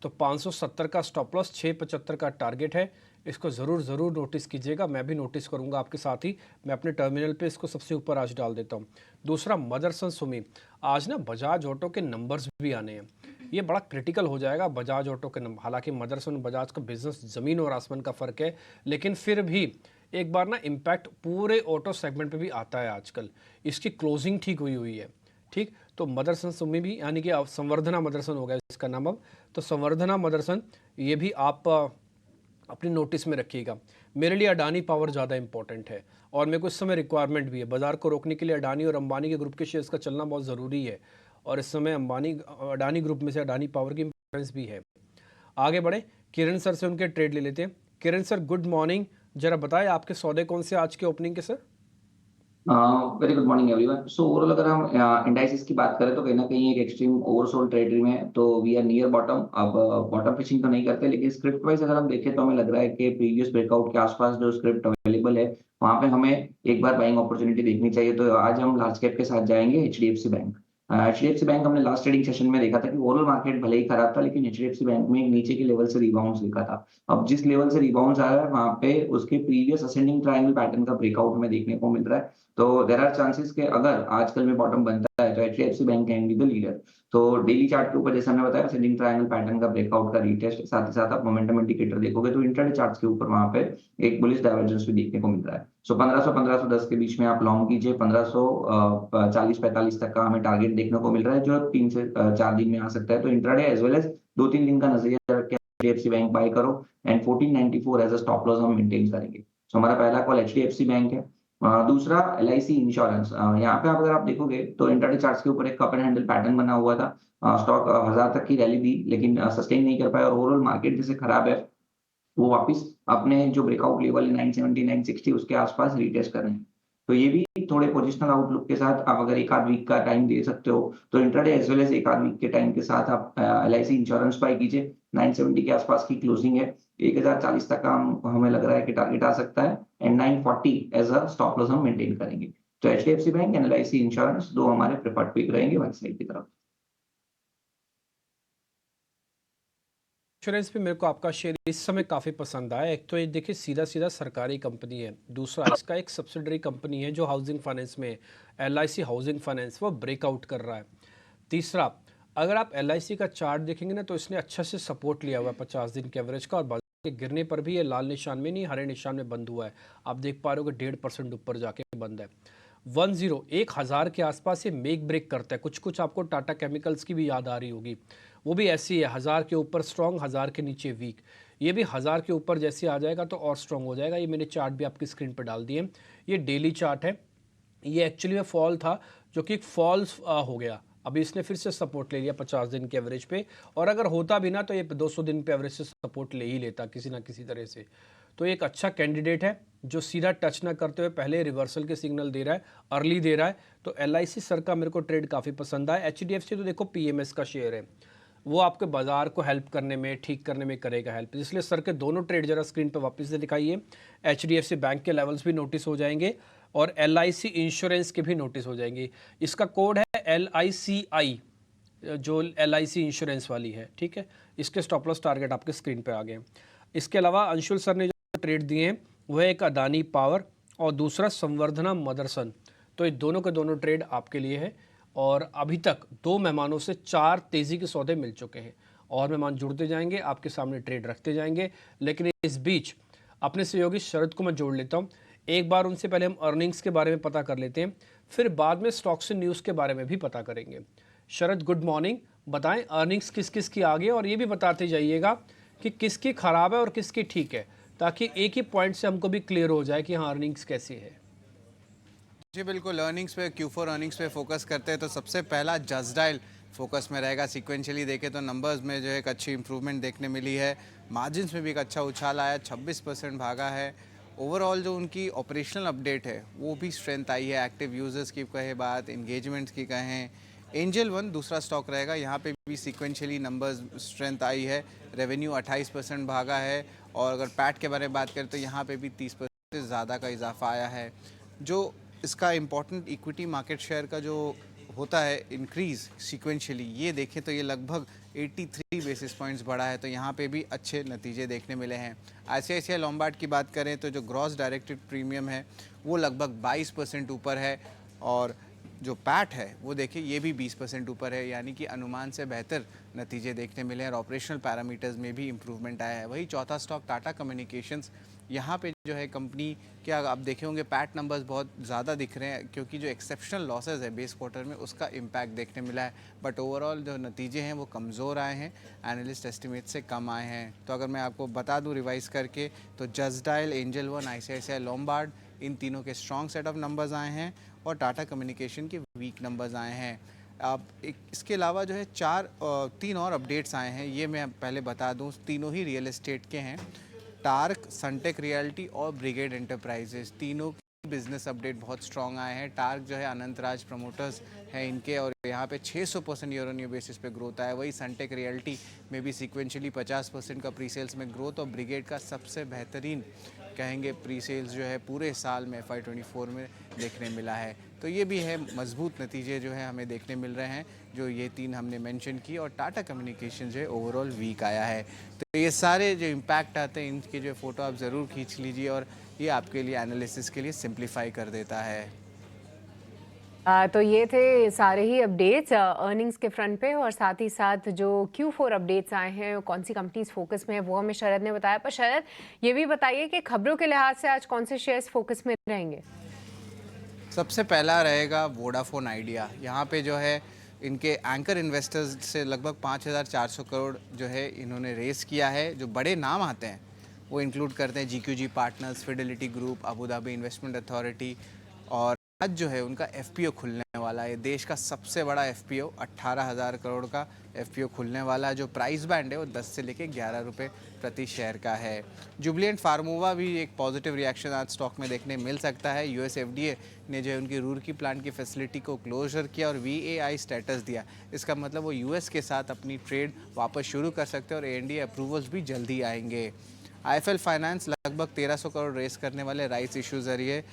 तो 570 का स्टॉप लॉस, 675 का टारगेट है। इसको ज़रूर नोटिस कीजिएगा, मैं भी नोटिस करूंगा आपके साथ ही। मैं अपने टर्मिनल पे इसको सबसे ऊपर आज डाल देता हूँ। दूसरा मदरसन सुमी, आज ना बजाज ऑटो के नंबर्स भी आने हैं, ये बड़ा क्रिटिकल हो जाएगा बजाज ऑटो के नंबर। हालांकि मदरसन और बजाज का बिजनेस ज़मीन और आसमान का फ़र्क है, लेकिन फिर भी एक बार ना इम्पैक्ट पूरे ऑटो सेगमेंट पे भी आता है आजकल। इसकी क्लोजिंग ठीक हुई है, ठीक। तो मदरसन सुमी भी, यानी कि संवर्धना मदरसन हो गया इसका नाम अब। तो संवर्धना मदरसन, ये भी आप अपनी नोटिस में रखिएगा। मेरे लिए अडानी पावर ज़्यादा इंपॉर्टेंट है, और मेरे को इस समय रिक्वायरमेंट भी है। बाजार को रोकने के लिए अडानी और अंबानी के ग्रुप के शेयर्स का चलना बहुत ज़रूरी है, और इस समय अडानी ग्रुप में से अडानी पावर की इंपॉर्टेंस भी है। आगे बढ़े, किरण सर से उनके ट्रेड ले लेते हैं। किरण सर, गुड मॉर्निंग। जरा बताएं आपके सौदे कौन से आज के ओपनिंग के sir? Very good morning everyone. So overall अगर हम इंडाइसेस की बात करें तो कहीं ना कहीं एक एक्सट्रीम ओवरसोल्ड टेरिटरी में है, तो वी आर नियर बॉटम। अब बॉटम फिशिंग तो नहीं करते, लेकिन स्क्रिप्ट वाइज अगर हम देखें तो हमें लग रहा है कि प्रीवियस ब्रेकआउट के आसपास जो स्क्रिप्ट अवेलेबल है वहां पे हमें एक बार बाइंग अपॉर्चुनिटी देखनी चाहिए। तो आज हम लार्ज कैप के साथ जाएंगे एचडीएफसी बैंक। एचडीएफसी बैंक हमने लास्ट ट्रेडिंग सेशन में देखा था कि ओवरऑल मार्केट भले ही खराब था, लेकिन एचडीएफसी बैंक में एक नीचे के लेवल से रिबाउंड दिखा था। अब जिस लेवल से रिबाउंड आ रहा है वहां पे उसके प्रीवियस असेंडिंग ट्रायंगल पैटर्न का ब्रेकआउट हमें देखने को मिल रहा है। तो देयर आर चांसेस कि अगर आजकल में बॉटम बनता है तो HDFC bank can be the leader. तो डेली चार्ट के ऊपर जैसे हमने बताया असेंडिंग ट्रायंगल पैटर्न का ब्रेकआउट का रीटेस्ट, साथ ही साथ आप मोमेंटम इंडिकेटर देखोगे तो इंट्राडे चार्ट्स के ऊपर वहां पे एक बुलिश डाइवर्जेंस भी देखने को मिल रहा है। सो 1500-1510 के बीच में आप लॉन्ग कीजिए। 1540-45 तक का हमें टारगेट देखने को मिल रहा है, जो 3 से 4 दिन में आ सकता है। तो इंट्राडे एज वेल एज 2-3 दिन का नजरिया रख के एचडीएफसी बैंक बाय करो, and 1494 as a stop loss हम मेंटेन करेंगे। सो हमारा पहला कॉल एचडीएफसी बैंक है। दूसरा LIC इंश्योरेंस, यहाँ पे अगर आप देखोगे तो इंट्राडे चार्ट्स के ऊपर एक कप एंड हैंडल पैटर्न बना हुआ था। स्टॉक 1000 तक की रैली दी, लेकिन सस्टेन नहीं कर पाया और ओवरऑल मार्केट जैसे खराब है, वो वापस अपने जो ब्रेकआउट लेवल है 970 960 उसके आसपास रीटेस्ट कर रहे हैं। तो ये भी थोड़े पोजिशनल आउटलुक के साथ आप अगर एक आध वीक का टाइम दे सकते हो तो इंट्राडे एज वेल एज एक आध वीक के टाइम के साथ आप LIC इंश्योरेंस बाय कीजिए। 970 के आसपास की क्लोजिंग है, 1040 तक का हमें लग रहा है कि टारगेट आ सकता है and 940 as a stop loss हम मेंटेन करेंगे। तो HDFC bank and LIC insurance दो हमारे प्रेफर्ड पिक रहेंगे बाई साइड की तरफ। इंश्योरेंस पे मेरे को आपका शेयर इस समय काफ़ी पसंद आया। एक तो ये देखिए सीधा सीधा सरकारी कंपनी है, दूसरा इसका एक सब्सिडरी कंपनी है जो हाउसिंग फाइनेंस में है, LIC हाउसिंग फाइनेंस, वो ब्रेकआउट कर रहा है। तीसरा, अगर आप LIC का चार्ट देखेंगे ना तो इसने अच्छा से सपोर्ट लिया हुआ है 50 दिन के एवरेज का, और बाजार के गिरने पर भी ये लाल निशान में नहीं हरे निशान में बंद हुआ है। आप देख पा रहे हो कि 1.5% ऊपर जाके बंद है। 10 के आसपास ये मेक ब्रेक करता है। कुछ कुछ आपको टाटा केमिकल्स की भी याद आ रही होगी, वो भी ऐसी है, 1000 के ऊपर स्ट्रॉन्ग, 1000 के नीचे वीक। ये भी 1000 के ऊपर जैसे आ जाएगा तो और स्ट्रॉन्ग हो जाएगा। ये मैंने चार्ट भी आपकी स्क्रीन पर डाल दिए। ये डेली चार्ट है, ये एक्चुअली में फॉल था जो कि फॉल्स हो गया। अभी इसने फिर से सपोर्ट ले लिया 50 दिन के एवरेज पे, और अगर होता भी ना तो ये 200 दिन पे एवरेज से सपोर्ट ले ही लेता किसी ना किसी तरह से। तो एक अच्छा कैंडिडेट है जो सीधा टच ना करते हुए पहले रिवर्सल के सिग्नल दे रहा है, अर्ली दे रहा है। तो LIC सर का मेरे को ट्रेड काफ़ी पसंद आया। HDFC तो देखो PMS का शेयर है, वो आपके बाजार को हेल्प करने में, ठीक करने में करेगा हेल्प, इसलिए सर के दोनों ट्रेड जरा स्क्रीन पर वापस से दिखाइए। HDFC बैंक के लेवल्स भी नोटिस हो जाएंगे और LIC इंश्योरेंस के भी नोटिस हो जाएंगे। इसका कोड है LICI, जो LIC इंश्योरेंस वाली है, ठीक है। इसके स्टॉप लॉस टारगेट आपके स्क्रीन पे आ गए। इसके अलावा अंशुल सर ने जो ट्रेड दिए हैं वह एक अदानी पावर और दूसरा संवर्धना मदरसन। तो ये दोनों के दोनों ट्रेड आपके लिए है, और अभी तक 2 मेहमानों से 4 तेज़ी के सौदे मिल चुके हैं, और मेहमान जुड़ते जाएंगे, आपके सामने ट्रेड रखते जाएंगे। लेकिन इस बीच अपने सहयोगी शरद को मैं जोड़ लेता हूँ। एक बार उनसे पहले हम अर्निंग्स के बारे में पता कर लेते हैं, फिर बाद में स्टॉक्स एंड न्यूज़ के बारे में भी पता करेंगे। शरद, गुड मॉर्निंग। बताएं अर्निंग्स किस किस की आ गई, और ये भी बताते जाइएगा कि किसकी ख़राब है और किसकी ठीक है, ताकि एक ही पॉइंट से हमको भी क्लियर हो जाए कि हाँ अर्निंग्स कैसी है। जी बिल्कुल, अर्निंग्स पे Q4 अर्निंग्स पे फोकस करते हैं तो सबसे पहला जस्ट डायल फोकस में रहेगा। सीक्वेंशियली देखें तो नंबर्स में जो है एक अच्छी इंप्रूवमेंट देखने मिली है, मार्जिन्स में भी एक अच्छा उछाल आया, 26% भागा है। ओवरऑल जो उनकी ऑपरेशनल अपडेट है वो भी स्ट्रेंथ आई है। एक्टिव यूजर्स की कहे बात, इंगेजमेंट्स की कहें, एंजल वन दूसरा स्टॉक रहेगा, यहाँ पे भी सीक्वेंशियली नंबर्स स्ट्रेंथ आई है। रेवेन्यू 28% भागा है, और अगर पैट के बारे में बात करें तो यहाँ पे भी 30% से ज़्यादा का इजाफा आया है। जो इसका इम्पॉर्टेंट इक्विटी मार्केट शेयर का जो होता है इंक्रीज़ सीक्वेंशियली, ये देखें तो ये लगभग 83 बेसिस पॉइंट्स बढ़ा है, तो यहाँ पे भी अच्छे नतीजे देखने मिले हैं। ICICI लॉम्बार्ड की बात करें तो जो ग्रॉस डायरेक्टेड प्रीमियम है वो लगभग 22% ऊपर है, और जो पैट है वो देखिए ये भी 20% ऊपर है, यानी कि अनुमान से बेहतर नतीजे देखने मिले हैं, और ऑपरेशनल पैरामीटर्स में भी इम्प्रूवमेंट आया है। वही चौथा स्टॉक टाटा कम्युनिकेशंस, यहाँ पे जो है कंपनी के आप देखे होंगे पैट नंबर्स बहुत ज़्यादा दिख रहे हैं, क्योंकि जो एक्सेप्शनल लॉसेज है बेस क्वार्टर में उसका इम्पैक्ट देखने मिला है, बट ओवरऑल जो नतीजे हैं वो कमज़ोर आए हैं, एनालिस्ट एस्टिमेट से कम आए हैं। तो अगर मैं आपको बता दूं रिवाइज़ करके तो just dial, Angel one, ICICI Lombard, इन तीनों के स्ट्रॉन्ग सेट ऑफ नंबर्स आए हैं, और टाटा कम्युनिकेशन के वीक नंबर्स आए हैं। अब इसके अलावा जो है 3 और अपडेट्स आए हैं, ये मैं पहले बता दूं, तीनों ही रियल एस्टेट के हैं। टार्क, सनटेक रियल्टी और ब्रिगेड एंटरप्राइजेस, तीनों की बिजनेस अपडेट बहुत स्ट्रॉन्ग आए हैं। टार्क जो है अनंत राज प्रमोटर्स हैं इनके, और यहाँ पे 600% ईयर ऑन ईयर बेसिस पे ग्रोथ आया। वही सनटेक रियल्टी में भी सीक्वेंशियली 50% का प्री सेल्स में ग्रोथ, और ब्रिगेड का सबसे बेहतरीन कहेंगे प्री सेल्स जो है पूरे साल में FY24 में देखने मिला है। तो ये भी है मजबूत नतीजे जो है हमें देखने मिल रहे हैं, जो ये 3 हमने मेंशन की, और टाटा कम्युनिकेशन जो है ओवरऑल वीक आया है। तो ये सारे जो इम्पैक्ट आते हैं इनकी जो फ़ोटो आप ज़रूर खींच लीजिए, और ये आपके लिए एनालिसिस के लिए सिंप्लीफाई कर देता है। तो ये थे सारे ही अपडेट्स अर्निंग्स के फ्रंट पे, और साथ ही साथ जो Q4 अपडेट्स आए हैं कौन सी कंपनीज फोकस में है वो हमें शरद ने बताया। पर शरद, ये भी बताइए कि खबरों के लिहाज से आज कौन से शेयर्स फोकस में रहेंगे? सबसे पहला रहेगा वोडाफोन आइडिया। यहाँ पे जो है इनके एंकर इन्वेस्टर्स से लगभग 5,400 करोड़ जो है इन्होंने रेस किया है। जो बड़े नाम आते हैं वो इंक्लूड करते हैं GQG partners, Fidelity group, Abu Dhabi investment authority. और आज जो है उनका FPO खुलने वाला है, देश का सबसे बड़ा FPO 18,000 करोड़ का FPO खुलने वाला है। जो प्राइस बैंड है वो 10 से लेके 11 रुपये प्रति शेयर का है। जुबिलेंट फार्मोवा भी एक पॉजिटिव रिएक्शन आज स्टॉक में देखने मिल सकता है। US FDA ने जो है उनकी रूरकी प्लांट की फैसिलिटी को क्लोजर किया और VAI स्टेटस दिया। इसका मतलब वो US के साथ अपनी ट्रेड वापस शुरू कर सकते हैं और ANDA अप्रूवल्स भी जल्दी आएंगे। IIFL फाइनेंस लगभग 1300 करोड़ रेस करने वाले राइट्स इशू जरिए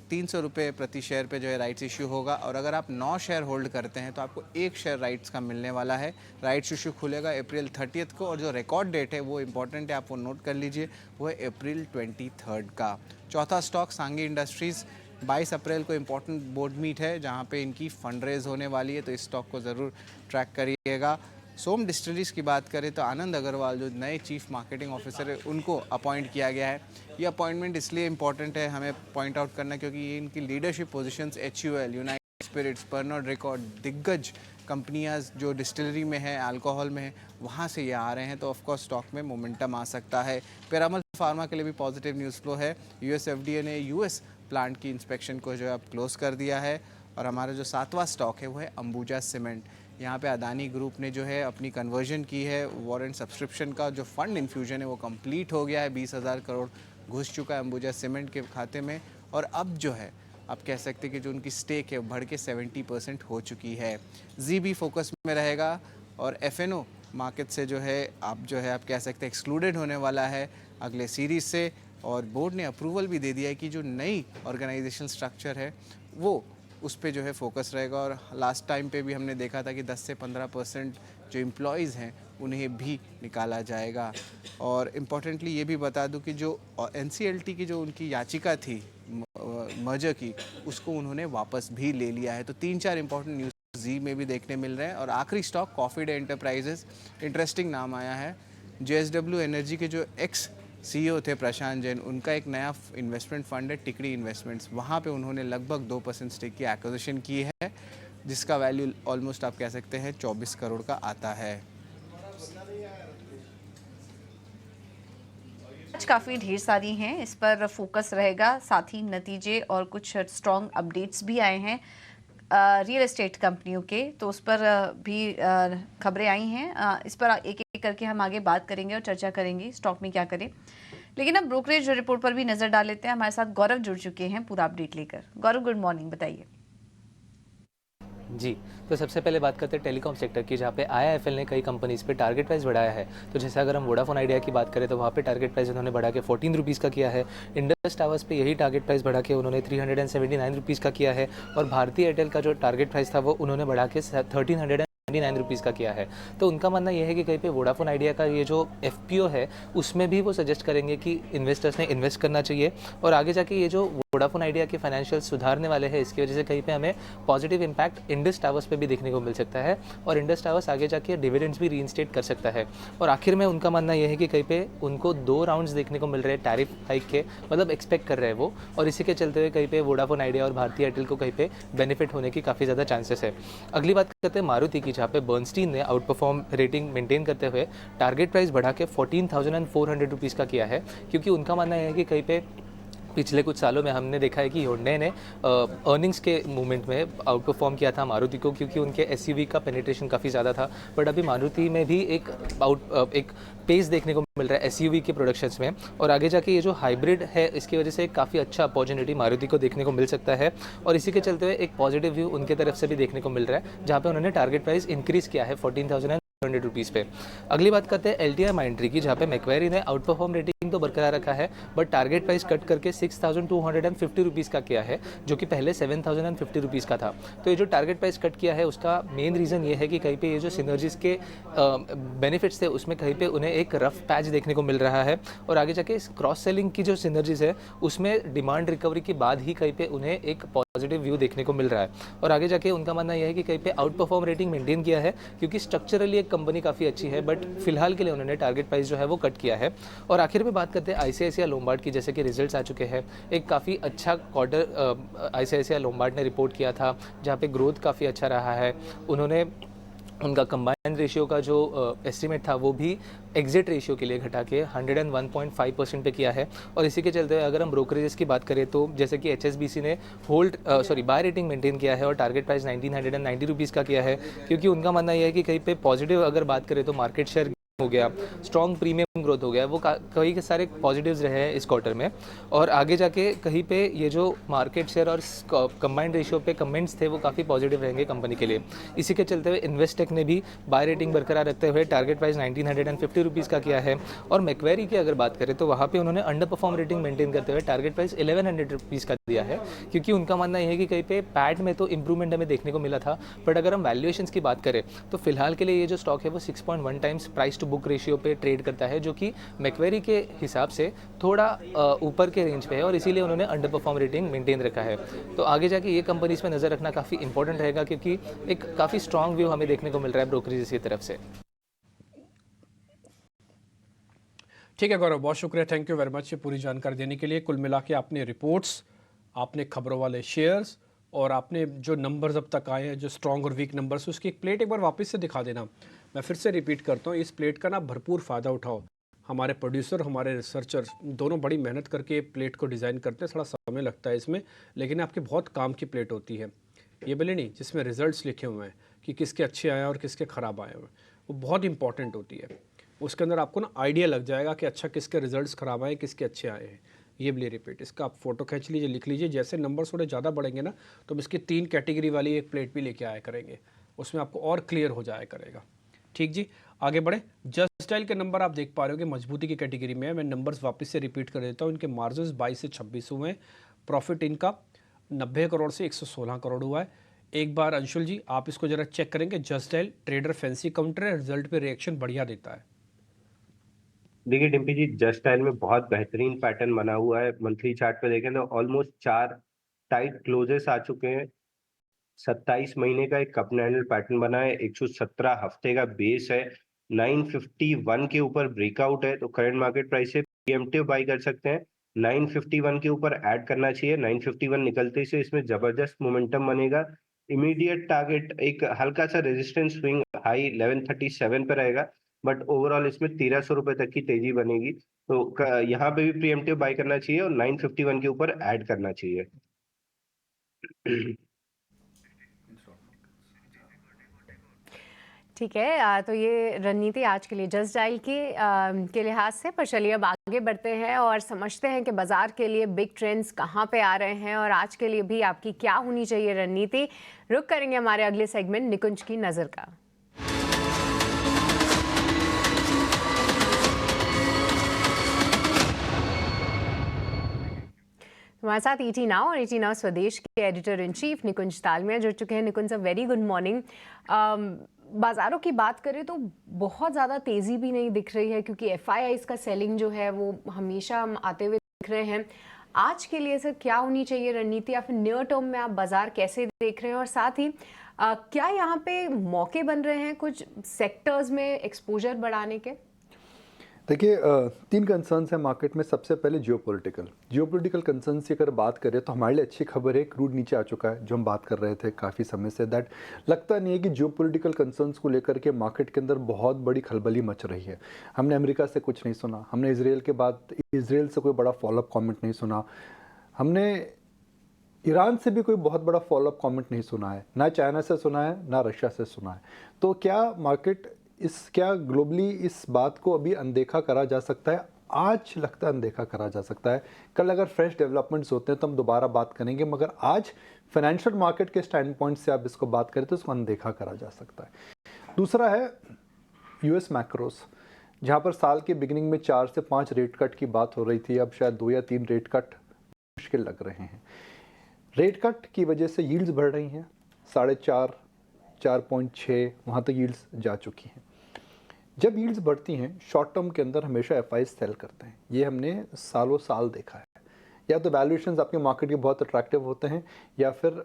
300 रुपये प्रति शेयर पे जो है राइट्स इशू होगा। और अगर आप 9 शेयर होल्ड करते हैं तो आपको 1 शेयर राइट्स का मिलने वाला है। राइट्स इशू खुलेगा अप्रैल 30 को और जो रिकॉर्ड डेट है वो इम्पॉर्टेंट है, आप वो नोट कर लीजिए, वो है अप्रैल 23 का। चौथा स्टॉक सांगी इंडस्ट्रीज़, 22 अप्रैल को इम्पॉर्टेंट बोर्ड मीट है जहाँ पे इनकी फंड रेज होने वाली है, तो इस स्टॉक को ज़रूर ट्रैक करिएगा। सोम डिस्टिलरीज की बात करें तो आनंद अग्रवाल जो नए चीफ मार्केटिंग ऑफिसर है उनको अपॉइंट किया गया है। ये अपॉइंटमेंट इसलिए इम्पॉर्टेंट है हमें पॉइंट आउट करना क्योंकि ये इनकी leadership positions HUL, United Spirits, Pernod Ricard, दिग्गज कंपनियां जो डिस्टिलरी में है, अल्कोहल में है, वहाँ से ये आ रहे हैं, तो ऑफकोर्स स्टॉक में मोमेंटम आ सकता है। पिरामल फार्मा के लिए भी पॉजिटिव न्यूज़ फ्लो है। US FDA ने US प्लांट की इंस्पेक्शन को जो है अब क्लोज कर दिया है। और हमारा जो 7वां स्टॉक है वो है अंबुजा सीमेंट। यहाँ पे अदानी ग्रुप ने जो है अपनी कन्वर्जन की है, वारंट सब्सक्रिप्शन का जो फंड इन्फ्यूजन है वो कंप्लीट हो गया है, 20,000 करोड़ घुस चुका है अंबुजा सीमेंट के खाते में। और अब जो है आप कह सकते हैं कि जो उनकी स्टेक है वो बढ़ के 70% हो चुकी है। ZB फोकस में रहेगा और FNO मार्केट से जो है आप कह सकते हैं एक्सक्लूडेड होने वाला है अगले सीरीज से। और बोर्ड ने अप्रूवल भी दे दिया है कि जो नई ऑर्गेनाइजेशन स्ट्रक्चर है वो उस पे जो है फोकस रहेगा। और लास्ट टाइम पे भी हमने देखा था कि 10 से 15% जो एम्प्लॉयज़ हैं उन्हें भी निकाला जाएगा। और इम्पॉर्टेंटली ये भी बता दूं कि जो NCLT की जो उनकी याचिका थी मर्जर की, उसको उन्होंने वापस भी ले लिया है। तो 3-4 इंपॉर्टेंट न्यूज़ जी में भी देखने मिल रहे हैं। और आखिरी stock coffee day enterprises, interesting नाम आया है। JSW एनर्जी के जो CEO थे प्रशांत जैन, उनका एक नया इन्वेस्टमेंट फंड है टिकड़ी इन्वेस्टमेंट्स, वहाँ पे उन्होंने लगभग 2% स्टेक की एक्विजिशन की है जिसका वैल्यू ऑलमोस्ट आप कह सकते हैं 24 करोड़ का आता है। काफ़ी ढेर सारी हैं, इस पर फोकस रहेगा। साथ ही नतीजे और कुछ स्ट्रॉन्ग अपडेट्स भी आए हैं रियल एस्टेट कंपनियों के, तो उस पर भी खबरें आई हैं। इस पर एक एक करके हम आगे बात करेंगे और चर्चा करेंगे स्टॉक में क्या करें। लेकिन अब ब्रोकरेज रिपोर्ट पर भी नज़र डाल लेते हैं। हमारे साथ गौरव जुड़ चुके हैं पूरा अपडेट लेकर। गौरव, गुड मॉर्निंग, बताइए। जी, तो सबसे पहले बात करते हैं टेलीकॉम सेक्टर की, जहाँ पे IIFL ने कई कंपनीज़ पे टारगेट प्राइस बढ़ाया है। तो जैसे अगर हम वोडाफोन आइडिया की बात करें तो वहाँ पे टारगेट प्राइस उन्होंने बढ़ा के 14 रुपीज़ का किया है। इंडस टावर्स पे यही टारगेट प्राइस बढ़ा के उन्होंने 379 रुपीज़ का किया है। और भारती एयरटेल का जो टारगेट प्राइस था वो उन्होंने बढ़ा के 1399 रुपीज़ का किया है। तो उनका मानना यह है कि कहीं पे वोडाफोन आइडिया का ये जो FPO है उसमें भी वो सजेस्ट करेंगे कि इन्वेस्टर्स ने इन्वेस्ट करना चाहिए। और आगे जाके ये जो वोडाफोन आइडिया के फाइनेंशियल सुधारने वाले हैं, इसकी वजह से कहीं पे हमें पॉजिटिव इम्पैक्ट इंडस टावर्स पे भी देखने को मिल सकता है। और इंडस टावर्स आगे जाके डिविडेंड्स भी रीइंस्टेट कर सकता है। और आखिर में उनका मानना यह है कि कहीं पे उनको 2 राउंड्स देखने को मिल रहे हैं टैरिफ हाइक के, मतलब एक्सपेक्ट कर रहे हैं वो। और इसी के चलते हुए कहीं पे वोडाफोन आइडिया और भारती एयरटेल को कहीं पे बेनिफिट होने की काफ़ी ज़्यादा चांसेस है। अगली बात करते हैं मारुति की, जहाँ पे बर्नस्टीन ने आउट परफॉर्म रेटिंग मेंटेन करते हुए टारगेट प्राइस बढ़ा के 14,400 रुपीज़ का किया है। क्योंकि उनका मानना है कि कहीं पे पिछले कुछ सालों में हमने देखा है कि होंडा ने अर्निंग्स के मूवमेंट में आउट परफॉर्म किया था मारुति को, क्योंकि उनके SUV का पेनिट्रेशन काफ़ी ज़्यादा था। बट अभी मारुति में भी एक पेस देखने को मिल रहा है SUV के प्रोडक्शंस में। और आगे जाके ये जो हाइब्रिड है इसकी वजह से एक काफ़ी अच्छा अपॉर्चुनिटी मारुति को देखने को मिल सकता है। और इसी के चलते हुए एक पॉजिटिव व्यू उनके तरफ से भी देखने को मिल रहा है, जहाँ पे उन्होंने टारगेट प्राइस इंक्रीज़ किया है 14,100 रुपीज़ पे। अगली बात करते हैं LTI माइंट्री की, जहाँ पे मैक्वेरी ने आउट परफॉर्म रेटिंग तो बरकरार रखा है बट टारगेट प्राइस कट करके 6,250 रुपीज़ का किया है, जो कि पहले 7,050 रुपीज़ का था। तो ये जो टारगेट प्राइस कट किया है उसका मेन रीज़न ये है कि कहीं पे ये जो सिनर्जीज़ के बेनिफिट्स थे उसमें कहीं पे उन्हें एक रफ पैच देखने को मिल रहा है। और आगे जाके क्रॉस सेलिंग की जो सिनर्जीज़ है उसमें डिमांड रिकवरी के बाद ही कहीं पे उन्हें एक पॉजिटिव व्यू देखने को मिल रहा है। और आगे जाके उनका मानना यह है कि कहीं पे आउट परफॉर्म रेटिंग मेंटेन किया है, क्योंकि स्ट्रक्चरली एक कंपनी काफ़ी अच्छी है, बट फिलहाल के लिए उन्होंने टारगेट प्राइस जो है वो कट किया है। और आखिर में बात करते हैं ICICI लोम्बार्ड की, जैसे कि रिजल्ट्स आ चुके हैं। एक काफ़ी अच्छा क्वार्टर ICICI लोम्बार्ड ने रिपोर्ट किया था, जहाँ पे ग्रोथ काफ़ी अच्छा रहा है। उन्होंने उनका कंबाइंड रेशियो का जो एस्टिमेट था वो भी एग्जिट रेशियो के लिए घटा के 101.5% पे किया है। और इसी के चलते हुए अगर हम ब्रोकरेजेस की बात करें तो जैसे कि HSBC ने बाय रेटिंग मेंटेन किया है और टारगेट प्राइस 1990 रुपीज़ का किया है, क्योंकि उनका मानना यह है कि कहीं पे पॉजिटिव अगर बात करें तो मार्केट शेयर हो गया, स्ट्रॉन्ग प्रीमियम ग्रोथ हो गया, वो कई सारे पॉजिटिव्स रहे हैं इस क्वार्टर में। और आगे जाके कहीं पे ये जो मार्केट शेयर और कंबाइंड रेशियो पे कमेंट्स थे वो काफ़ी पॉजिटिव रहेंगे कंपनी के लिए। इसी के चलते हुए इन्वेस्टेक ने भी बाय रेटिंग बरकरार रखते हुए टारगेट प्राइस 1950 रुपीज़ का किया है। और मैक्वेरी की अगर बात करें तो वहाँ पर उन्होंने अंडर परफॉर्म रेटिंग मेंटेन करते हुए टारगेट प्राइस 1100 रुपीज़ का दिया है, क्योंकि उनका मानना यह है कि कहीं पे पैट में तो इंप्रूवमेंट हमें देखने को मिला था, बट अगर हम वैल्यूएशंस की बात करें तो फिलहाल के लिए ये जो स्टॉक है वो 6.1 times price to book ratio पे ट्रेड करता है, जो कि मैक्वेरी के हिसाब से थोड़ा ऊपर के रेंज पे है और इसीलिए उन्होंने अंडर परफॉर्म रेटिंग मेंटेन रखा है। तो आगे जाके ये कंपनीज पे नज़र रखना काफ़ी इंपॉर्टेंट रहेगा, क्योंकि एक काफ़ी स्ट्रॉन्ग व्यू हमें देखने को मिल रहा है ब्रोकरेजेस की तरफ से। ठीक है गौरव, बहुत शुक्रिया, थैंक यू वेरी मच ये पूरी जानकारी देने के लिए। कुल मिला के आपने रिपोर्ट्स, आपने खबरों वाले शेयर्स और आपने जो नंबर्स अब तक आए हैं, जो स्ट्रॉन्ग और वीक नंबर्स, उसकी एक प्लेट एक बार वापस से दिखा देना। मैं फिर से रिपीट करता हूँ, इस प्लेट का ना भरपूर फ़ायदा उठाओ। हमारे प्रोड्यूसर, हमारे रिसर्चर दोनों बड़ी मेहनत करके प्लेट को डिज़ाइन करते हैं, थोड़ा समय लगता है इसमें, लेकिन आपके बहुत काम की प्लेट होती है। ये बोले नहीं जिसमें रिजल्ट्स लिखे हुए हैं कि किसके अच्छे आए और किसके ख़राब आए हुए हैं, वो बहुत इंपॉर्टेंट होती है। उसके अंदर आपको ना आइडिया लग जाएगा कि अच्छा किसके रिजल्ट्स ख़राब आए, किसके अच्छे आए हैं। ये भी रिपीट, इसका आप फोटो खींच लीजिए, लिख लीजिए। जैसे नंबर थोड़े ज़्यादा बढ़ेंगे ना तो हम इसकी 3 कैटेगरी वाली एक प्लेट भी लेके आया करेंगे, उसमें आपको और क्लियर हो जाया करेगा। ठीक जी, आगे बढ़े। जस्ट डायल के नंबर आप देख पा रहे हो कि मजबूती की कैटेगरी में है। मैं नंबर्स वापस से रिपीट कर देता हूँ। इनके मार्जिन 22 से 26 हुए हैं। प्रॉफिट इनका 90 करोड़ से 116 करोड़ हुआ है। एक बार अंशुल जी आप इसको जरा चेक करेंगे। Just dial trader fancy counter है, रिजल्ट पे रिएक्शन बढ़िया देता है। देखिए डिम्पी जी, जस्ट डायल में बहुत बेहतरीन पैटर्न बना हुआ है। मंथली चार्ट पे देखें तो ऑलमोस्ट 4 टाइट क्लोजेस आ चुके हैं। 27 महीने का एक कप एंड हैंडल पैटर्न बना है। 117 हफ्ते का बेस है। 951 के ऊपर ब्रेकआउट है, तो करंट मार्केट प्राइस से प्रीएम्प्टिव बाई कर सकते हैं। 951 के ऊपर ऐड करना चाहिए। 951 निकलते से इसमें जबरदस्त मोमेंटम बनेगा। इमीडिएट टारगेट एक हल्का सा रेजिस्टेंस स्विंग हाई 1137 पे रहेगा, बट ओवरऑल इसमें 1300 रुपए तक की तेजी बनेगी। तो यहाँ पे भी प्रीएम्प्टिव बाई करना चाहिए और 951 के ऊपर ऐड करना चाहिए। ठीक है, तो ये रणनीति आज के लिए जस्ट डायल के लिहाज से। पर चलिए अब आगे बढ़ते हैं और समझते हैं कि बाजार के लिए बिग ट्रेंड्स कहाँ पे आ रहे हैं और आज के लिए भी आपकी क्या होनी चाहिए रणनीति। रुक करेंगे हमारे अगले सेगमेंट निकुंज की नज़र का। हमारे साथ ईटी नाउ और ईटी नाउ स्वदेश के एडिटर इन चीफ निकुंज तालमिया जुड़ चुके हैं। निकुंज, अ वेरी गुड मॉर्निंग। बाज़ारों की बात करें तो बहुत ज़्यादा तेज़ी भी नहीं दिख रही है, क्योंकि FIIs का सेलिंग जो है वो हमेशा हम आते हुए दिख रहे हैं। आज के लिए सर क्या होनी चाहिए रणनीति, या फिर नियर टर्म में आप बाज़ार कैसे देख रहे हैं, और साथ ही क्या यहाँ पे मौके बन रहे हैं कुछ सेक्टर्स में एक्सपोजर बढ़ाने के? देखिए, 3 कंसर्न्स हैं मार्केट में। सबसे पहले जियोपॉलिटिकल कंसर्न्स की अगर बात करें तो हमारे लिए अच्छी खबर है, क्रूड नीचे आ चुका है, जो हम बात कर रहे थे काफ़ी समय से। दैट लगता नहीं है कि जियोपॉलिटिकल कंसर्न्स को लेकर के मार्केट के अंदर बहुत बड़ी खलबली मच रही है। हमने अमेरिका से कुछ नहीं सुना, हमने इजराइल के बाद इजराइल से कोई बड़ा फॉलोअप कॉमेंट नहीं सुना, हमने ईरान से भी कोई बहुत बड़ा फॉलोअप कॉमेंट नहीं सुना है, ना चाइना से सुना है ना रशिया से सुना है। तो क्या मार्केट क्या ग्लोबली इस बात को अभी अनदेखा करा जा सकता है? आज लगता है अनदेखा करा जा सकता है। कल अगर फ्रेश डेवलपमेंट्स होते हैं तो हम दोबारा बात करेंगे, मगर आज फाइनेंशियल मार्केट के स्टैंड पॉइंट से आप इसको बात करें तो इसको अनदेखा करा जा सकता है। दूसरा है US मैक्रोस, जहाँ पर साल के बिगिनिंग में 4 से 5 रेट कट की बात हो रही थी, अब शायद 2 या 3 रेट कट मुश्किल लग रहे हैं। रेट कट की वजह से यील्ड्स बढ़ रही हैं, 4.5 4.6 वहाँ तक यील्ड्स जा चुकी हैं। जब यील्ड्स बढ़ती हैं शॉर्ट टर्म के अंदर हमेशा FIs सेल करते हैं, ये हमने सालों साल देखा है। या तो वैल्यूएशंस आपके मार्केट के बहुत अट्रैक्टिव होते हैं, या फिर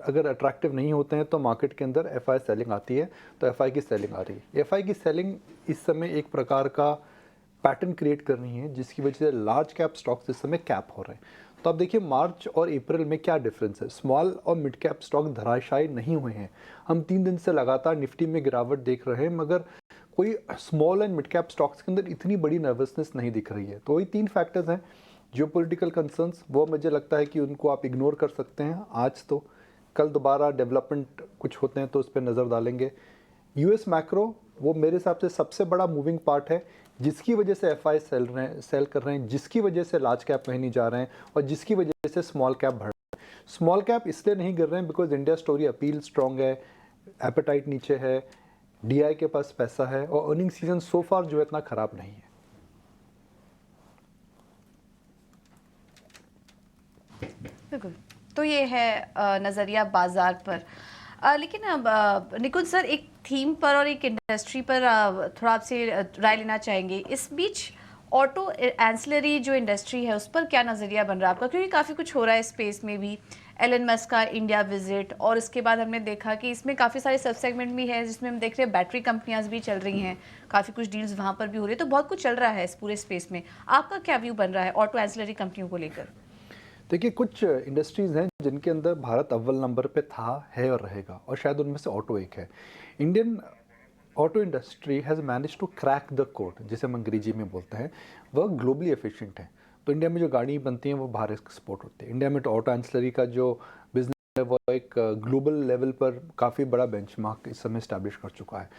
अगर अट्रैक्टिव नहीं होते हैं तो मार्केट के अंदर FI सेलिंग आती है, तो FI की सेलिंग आ रही है। FI की सेलिंग इस समय एक प्रकार का पैटर्न क्रिएट कर रही है, जिसकी वजह से लार्ज कैप स्टॉक्स इस समय कैप हो रहे हैं। तो आप देखिए मार्च और अप्रैल में क्या डिफरेंस है। स्मॉल और मिड कैप स्टॉक धराशायी नहीं हुए हैं। हम 3 दिन से लगातार निफ्टी में गिरावट देख रहे हैं, मगर कोई small and mid cap stocks के अंदर इतनी बड़ी नर्वसनेस नहीं दिख रही है। तो वही 3 फैक्टर्स हैं। जियोपॉलिटिकल कंसर्न्स, वो मुझे लगता है कि उनको आप इग्नोर कर सकते हैं आज तो। कल दोबारा डेवलपमेंट कुछ होते हैं तो उस पर नज़र डालेंगे। यूएस मैक्रो, वो मेरे हिसाब से सबसे बड़ा मूविंग पार्ट है, जिसकी वजह से एफआई सेल कर रहे हैं, जिसकी वजह से लार्ज कैप कहीं नहीं जा रहे हैं और जिसकी वजह से स्मॉल कैप बढ़ रहे हैं। स्मॉल कैप इसलिए नहीं गिर रहे हैं because India story appeal strong है, एपेटाइट नीचे है, डीआई के पास पैसा है और अर्निंग सीजन सो फार जो है इतना खराब नहीं है। बिल्कुल, तो ये है नज़रिया बाजार पर। लेकिन अब निकुंज सर, एक थीम पर और एक इंडस्ट्री पर थोड़ा आपसे राय लेना चाहेंगे। इस बीच ऑटो एंसिलरी जो इंडस्ट्री है उस पर क्या नज़रिया बन रहा है आपका, क्योंकि काफ़ी कुछ हो रहा है स्पेस में भी। एलन मस्क का इंडिया विजिट, और इसके बाद हमने देखा कि इसमें काफ़ी सारे सब सेगमेंट भी हैं जिसमें हम देख रहे हैं बैटरी कंपनियां भी चल रही हैं, काफ़ी कुछ डील्स वहाँ पर भी हो रही है। तो बहुत कुछ चल रहा है इस पूरे स्पेस में। आपका क्या व्यू बन रहा है ऑटो एंसिलरी कंपनियों को लेकर? देखिए, कुछ इंडस्ट्रीज़ हैं जिनके अंदर भारत अव्वल नंबर पे था, है और रहेगा, और शायद उनमें से ऑटो एक है। Indian auto industry has manage to crack the code, जिसे हम अंग्रेजी में बोलते हैं। वह ग्लोबली एफिशिएंट है। तो इंडिया में जो गाड़ी बनती हैं वो बाहर एक्सपोर्ट होती है। इंडिया में तो ऑटो एंसिलरी का जो बिजनेस है वो एक ग्लोबल लेवल पर काफ़ी बड़ा बेंचमार्क इस समय इस्टेब्लिश कर चुका है।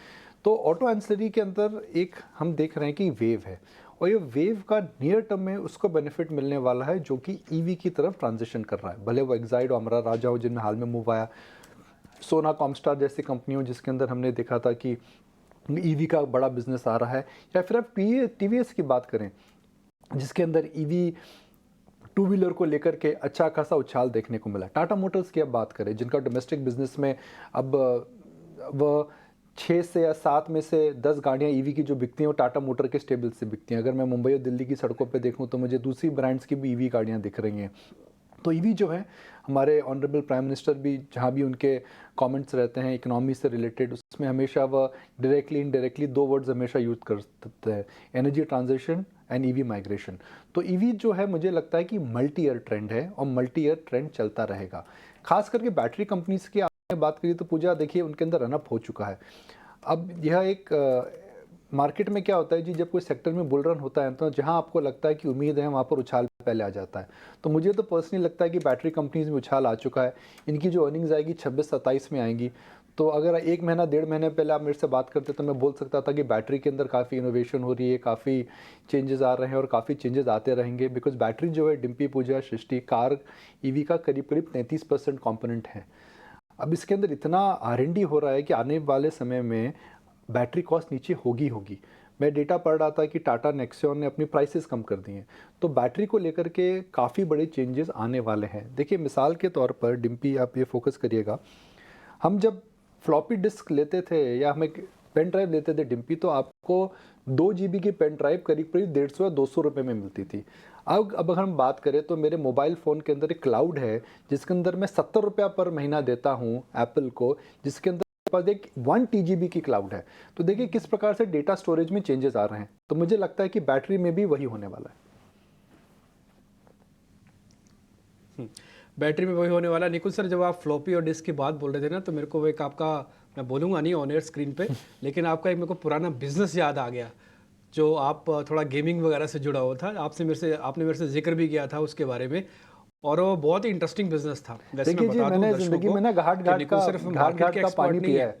तो ऑटो एंसिलरी के अंदर एक हम देख रहे हैं कि वेव है, और ये वेव का नियर टर्म में उसको बेनिफिट मिलने वाला है जो कि ईवी की तरफ ट्रांजिशन कर रहा है। भले वो एक्साइड और अमरा राजा हो जिनमें हाल में मूव आया, सोना कॉमस्टार जैसी कंपनियों जिसके अंदर हमने देखा था कि ईवी का बड़ा बिजनेस आ रहा है, या फिर आप टीवीएस की बात करें जिसके अंदर ईवी टू व्हीलर को लेकर के अच्छा खासा उछाल देखने को मिला। टाटा मोटर्स की अब बात करें जिनका डोमेस्टिक बिजनेस में अब वह 6 से या 7 में से 10 गाड़ियाँ ईवी की जो बिकती हैं वो टाटा मोटर के स्टेबल से बिकती हैं। अगर मैं मुंबई और दिल्ली की सड़कों पे देखूं तो मुझे दूसरी ब्रांड्स की भी ईवी गाड़ियाँ दिख रही हैं। तो ईवी जो है, हमारे ऑनरेबल प्राइम मिनिस्टर भी जहाँ भी उनके कमेंट्स रहते हैं इकोनॉमी से रिलेटेड, उसमें हमेशा वह डायरेक्टली इनडायरेक्टली 2 वर्ड्स हमेशा यूज़ करते हैं, energy transition and EV migration. तो ईवी जो है मुझे लगता है कि मल्टी ईयर ट्रेंड है और मल्टी ईयर ट्रेंड चलता रहेगा। खास करके बैटरी कंपनीज की बात करिए तो पूजा देखिए उनके अंदर रनअप हो चुका है। अब यह एक मार्केट में क्या होता है जी, जब कोई सेक्टर में बुल रन होता है तो जहां आपको लगता है कि उम्मीद है वहां पर उछाल पहले आ जाता है। तो मुझे तो पर्सनली लगता है कि बैटरी कंपनीज में उछाल आ चुका है। इनकी जो अर्निंग्स आएगी 26-27 में आएंगी। तो अगर 1 महीना 1.5 महीने पहले आप मेरे से बात करते तो मैं बोल सकता था कि बैटरी के अंदर काफ़ी इनोवेशन हो रही है, काफ़ी चेंजेस आ रहे हैं और काफ़ी चेंजेस आते रहेंगे। बिकॉज बैटरी जो है, डिम्पी, पूजा, सृष्टि, कार ईवी का करीब 33% कॉम्पोनेंट है। अब इसके अंदर इतना R&D हो रहा है कि आने वाले समय में बैटरी कॉस्ट नीचे होगी। मैं डेटा पढ़ रहा था कि टाटा नेक्सॉन ने अपनी प्राइसेस कम कर दी हैं। तो बैटरी को लेकर के काफ़ी बड़े चेंजेस आने वाले हैं। देखिए, मिसाल के तौर पर डिम्पी, आप ये फोकस करिएगा, हम जब फ्लॉपी डिस्क लेते थे या हम एक पेन ड्राइव लेते थे डिम्पी, तो आपको 2 GB की पेन ड्राइव करीब 150 या 200 रुपये में मिलती थी। अब अगर हम बात करें तो मेरे मोबाइल फ़ोन के अंदर एक क्लाउड है जिसके अंदर मैं 70 रुपया पर महीना देता हूँ एप्पल को, जिसके अंदर पास एक 1 TGB की क्लाउड है। तो देखिए किस प्रकार से डेटा स्टोरेज में चेंजेस आ रहे हैं। तो मुझे लगता है कि बैटरी में भी वही होने वाला है। बैटरी में वही होने वाला है। निकुल सर, जब आप फ्लॉपी और डिस्क की बात बोल रहे थे ना, तो मेरे को एक आपका, मैं बोलूँगा नहीं ऑन एयर स्क्रीन पे, लेकिन आपका एक मेरे को पुराना बिजनेस याद आ गया जो आप थोड़ा गेमिंग वगैरह से जुड़ा हुआ था। आपने मेरे से जिक्र भी किया था उसके बारे में, और वो बहुत ही इंटरेस्टिंग बिजनेस था। देखिए जी, मैंने जिंदगी में ना घाट घाट का पानी पिया है,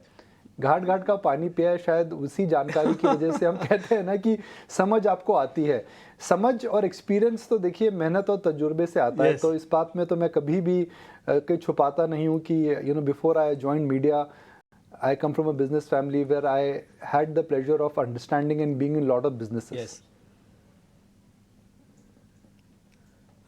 घाट का पानी पिया है। शायद उसी जानकारी की वजह से हम कहते हैं ना कि समझ आपको आती है। समझ और एक्सपीरियंस तो देखिए मेहनत और तजुर्बे से आता है। तो इस बात में तो मैं कभी भी कहीं छुपाता नहीं हूँ कि before I join media, I come from a business family where I had the pleasure of understanding and being in a lot of businesses. Yes.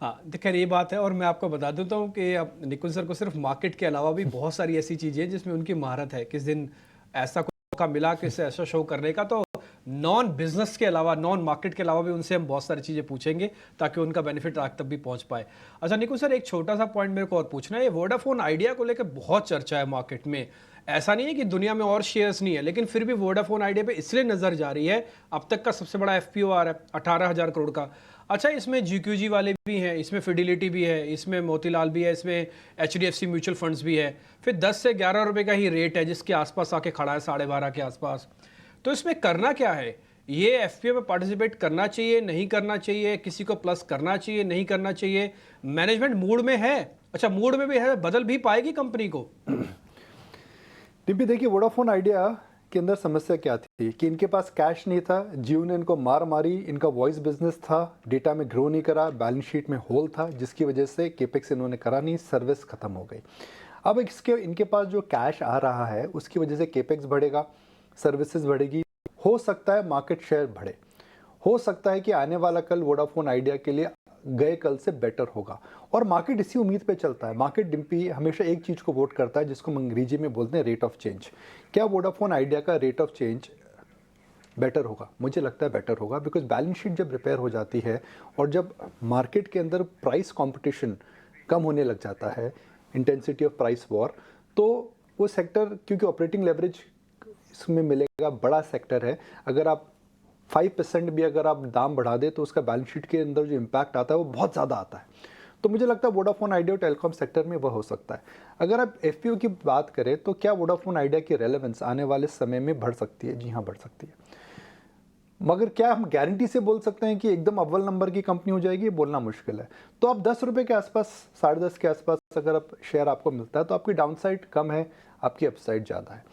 हाँ, देखिए ये बात है। और मैं आपको बता देता हूँ कि अब निकुल सर को सिर्फ मार्केट के अलावा भी बहुत सारी ऐसी चीज़ें हैं जिसमें उनकी महारत है। किस दिन ऐसा मौका मिला कि ऐसा शो करने का, तो नॉन बिजनेस के अलावा, नॉन मार्केट के अलावा भी उनसे हम बहुत सारी चीज़ें पूछेंगे ताकि उनका बेनिफिट आज तक भी पहुंच पाए। अच्छा निकुल सर, एक छोटा सा पॉइंट मेरे को और पूछना है। ये वोडाफोन आइडिया को लेकर बहुत चर्चा है मार्केट में। ऐसा नहीं है कि दुनिया में और शेयर्स नहीं है, लेकिन फिर भी वोडाफोन आइडिया पे इसलिए नजर जा रही है। अब तक का सबसे बड़ा FPO आ रहा है 18,000 करोड़ का। अच्छा, इसमें GQG वाले भी हैं, इसमें फिडिलिटी भी है, इसमें मोतीलाल भी है, इसमें HDFC म्यूचुअल फंड्स भी है, फिर 10 से 11 रुपए का ही रेट है जिसके आसपास आके खड़ा है 12.5 के आसपास। तो इसमें करना क्या है? ये FPO में पार्टिसिपेट करना चाहिए, नहीं करना चाहिए, किसी को प्लस करना चाहिए, नहीं करना चाहिए? मैनेजमेंट मूड में है? अच्छा, मूड में भी है, बदल भी पाएगी कंपनी को? टिम्पी देखिए, वोडाफोन आइडिया के अंदर समस्या क्या थी कि इनके पास कैश नहीं था, जियो ने इनको मार मारी, इनका वॉइस बिजनेस था, डेटा में ग्रो नहीं करा, बैलेंस शीट में होल था, जिसकी वजह से केपेक्स इन्होंने करा नहीं, सर्विस खत्म हो गई। अब इनके पास जो कैश आ रहा है उसकी वजह से केपेक्स बढ़ेगा, सर्विसेज बढ़ेगी, हो सकता है मार्केट शेयर बढ़े, हो सकता है कि आने वाला कल वोडाफोन आइडिया के लिए गए कल से बेटर होगा, और मार्केट इसी उम्मीद पे चलता है। मार्केट डिम्पी हमेशा एक चीज़ को वोट करता है जिसको हम अंग्रेजी में बोलते हैं रेट ऑफ चेंज। क्या वोडाफोन आइडिया का रेट ऑफ चेंज बेटर होगा? मुझे लगता है बेटर होगा, बिकॉज बैलेंस शीट जब रिपेयर हो जाती है और जब मार्केट के अंदर प्राइस कॉम्पिटिशन कम होने लग जाता है, इंटेंसिटी ऑफ प्राइस वॉर, तो वो सेक्टर, क्योंकि ऑपरेटिंग लेवरेज इसमें मिलेगा, बड़ा सेक्टर है, अगर आप 5% भी अगर आप दाम बढ़ा दे तो उसका बैलेंस शीट के अंदर जो इम्पैक्ट आता है वो बहुत ज़्यादा आता है। तो मुझे लगता है वोडाफोन आइडिया और टेलीकॉम सेक्टर में वह हो सकता है। अगर आप FPO की बात करें तो क्या वोडाफोन आइडिया की रेलेवेंस आने वाले समय में बढ़ सकती है? जी हाँ, बढ़ सकती है। मगर क्या हम गारंटी से बोल सकते हैं कि एकदम अव्वल नंबर की कंपनी हो जाएगी? बोलना मुश्किल है। तो आप 10 रुपये के आसपास, 10.5 के आसपास अगर आप शेयर आपको मिलता है तो आपकी डाउनसाइड कम है, आपकी अपसाइड ज़्यादा है,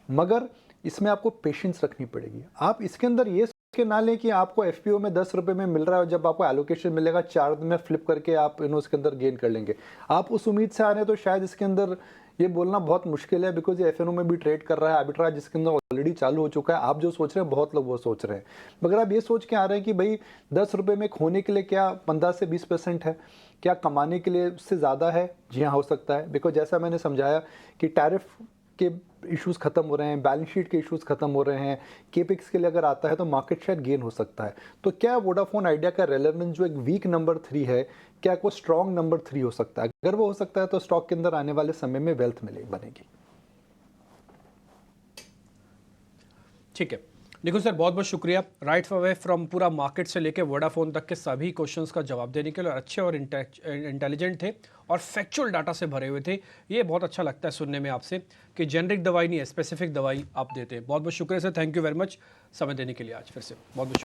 मगर इसमें आपको पेशेंस रखनी पड़ेगी। आप इसके अंदर ये के ना लें कि आपको FPO में 10 रुपये में मिल रहा है और जब आपको एलोकेशन मिलेगा 4 दिन में फ्लिप करके आप इसके अंदर गेन कर लेंगे। आप उस उम्मीद से आ रहे हैं तो शायद इसके अंदर ये बोलना बहुत मुश्किल है, बिकॉज ये FNO में भी ट्रेड कर रहा है, आर्बिट्राज जिसके अंदर ऑलरेडी चालू हो चुका है। आप जो सोच रहे हैं बहुत लोग वो सोच रहे हैं, मगर आप ये सोच के आ रहे हैं कि भाई 10 रुपये में खोने के लिए क्या 15 से 20% है, क्या कमाने के लिए उससे ज़्यादा है? जी हाँ, हो सकता है, बिकॉज जैसा मैंने समझाया कि टैरिफ के इश्यूज़ खत्म हो रहे हैं, बैलेंस शीट के इश्यूज़ खत्म हो रहे हैं, केपेक्स के लिए अगर आता है तो मार्केट शेयर गेन हो सकता है। तो क्या वोडाफोन आइडिया का रेलेवेंस जो एक वीक नंबर 3 है, क्या कोई स्ट्रॉन्ग नंबर 3 हो सकता है? अगर वो हो सकता है तो स्टॉक के अंदर आने वाले समय में वेल्थ बनेगी। ठीक है, देखो सर, बहुत बहुत शुक्रिया राइट अवे फ्रॉम पूरा मार्केट से लेके वोडाफोन तक के सभी क्वेश्चंस का जवाब देने के लिए। और अच्छे और इंटेलिजेंट थे और फैक्चुअल डाटा से भरे हुए थे। ये बहुत अच्छा लगता है सुनने में आपसे कि जेनरिक दवाई नहीं है, स्पेसिफिक दवाई आप देते हैं। बहुत बहुत शुक्रिया sir, thank you very much समय देने के लिए आज फिर से, बहुत बहुत शुक्रिया।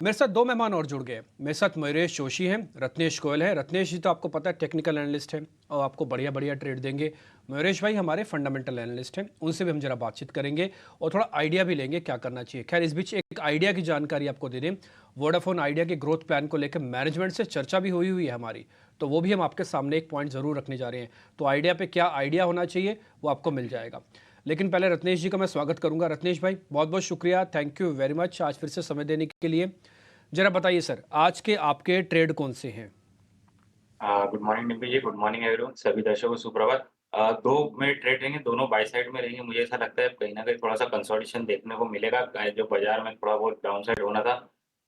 मेरे साथ 2 मेहमान और जुड़ गए। मेरे साथ मयूरेश जोशी हैं, रत्नेश गोयल है। रत्नेश जी तो आपको पता है टेक्निकल एनालिस्ट हैं और आपको बढ़िया बढ़िया ट्रेड देंगे। मयूरेश भाई हमारे फंडामेंटल एनालिस्ट हैं, उनसे भी हम जरा बातचीत करेंगे और थोड़ा आइडिया भी लेंगे क्या करना चाहिए। खैर, इस बीच एक आइडिया की जानकारी आपको दे दें। वोडाफोन आइडिया के ग्रोथ प्लान को लेकर मैनेजमेंट से चर्चा भी हुई है हमारी, तो वो भी हम आपके सामने एक पॉइंट ज़रूर रखने जा रहे हैं। तो आइडिया पे क्या आइडिया होना चाहिए वो आपको मिल जाएगा। लेकिन पहले रत्नेश जी का मैं स्वागत करूंगा। रत्नेश भाई बहुत बहुत शुक्रिया, थैंक यू वेरी मच आज फिर से समय देने के लिए। जरा बताइए सर, आज के आपके ट्रेड कौन से हैं? गुड मॉर्निंग डिम्पी जी, गुड मॉर्निंग एवरीवन, सभी दर्शकों को सुप्रभात। 2 में ट्रेड रहेंगे, दोनों बाय साइड में रहेंगे। मुझे ऐसा लगता है कहीं ना कहीं थोड़ा सा कंसोलिडेशन देखने को मिलेगा। जो बाजार में थोड़ा बहुत डाउन साइड होना था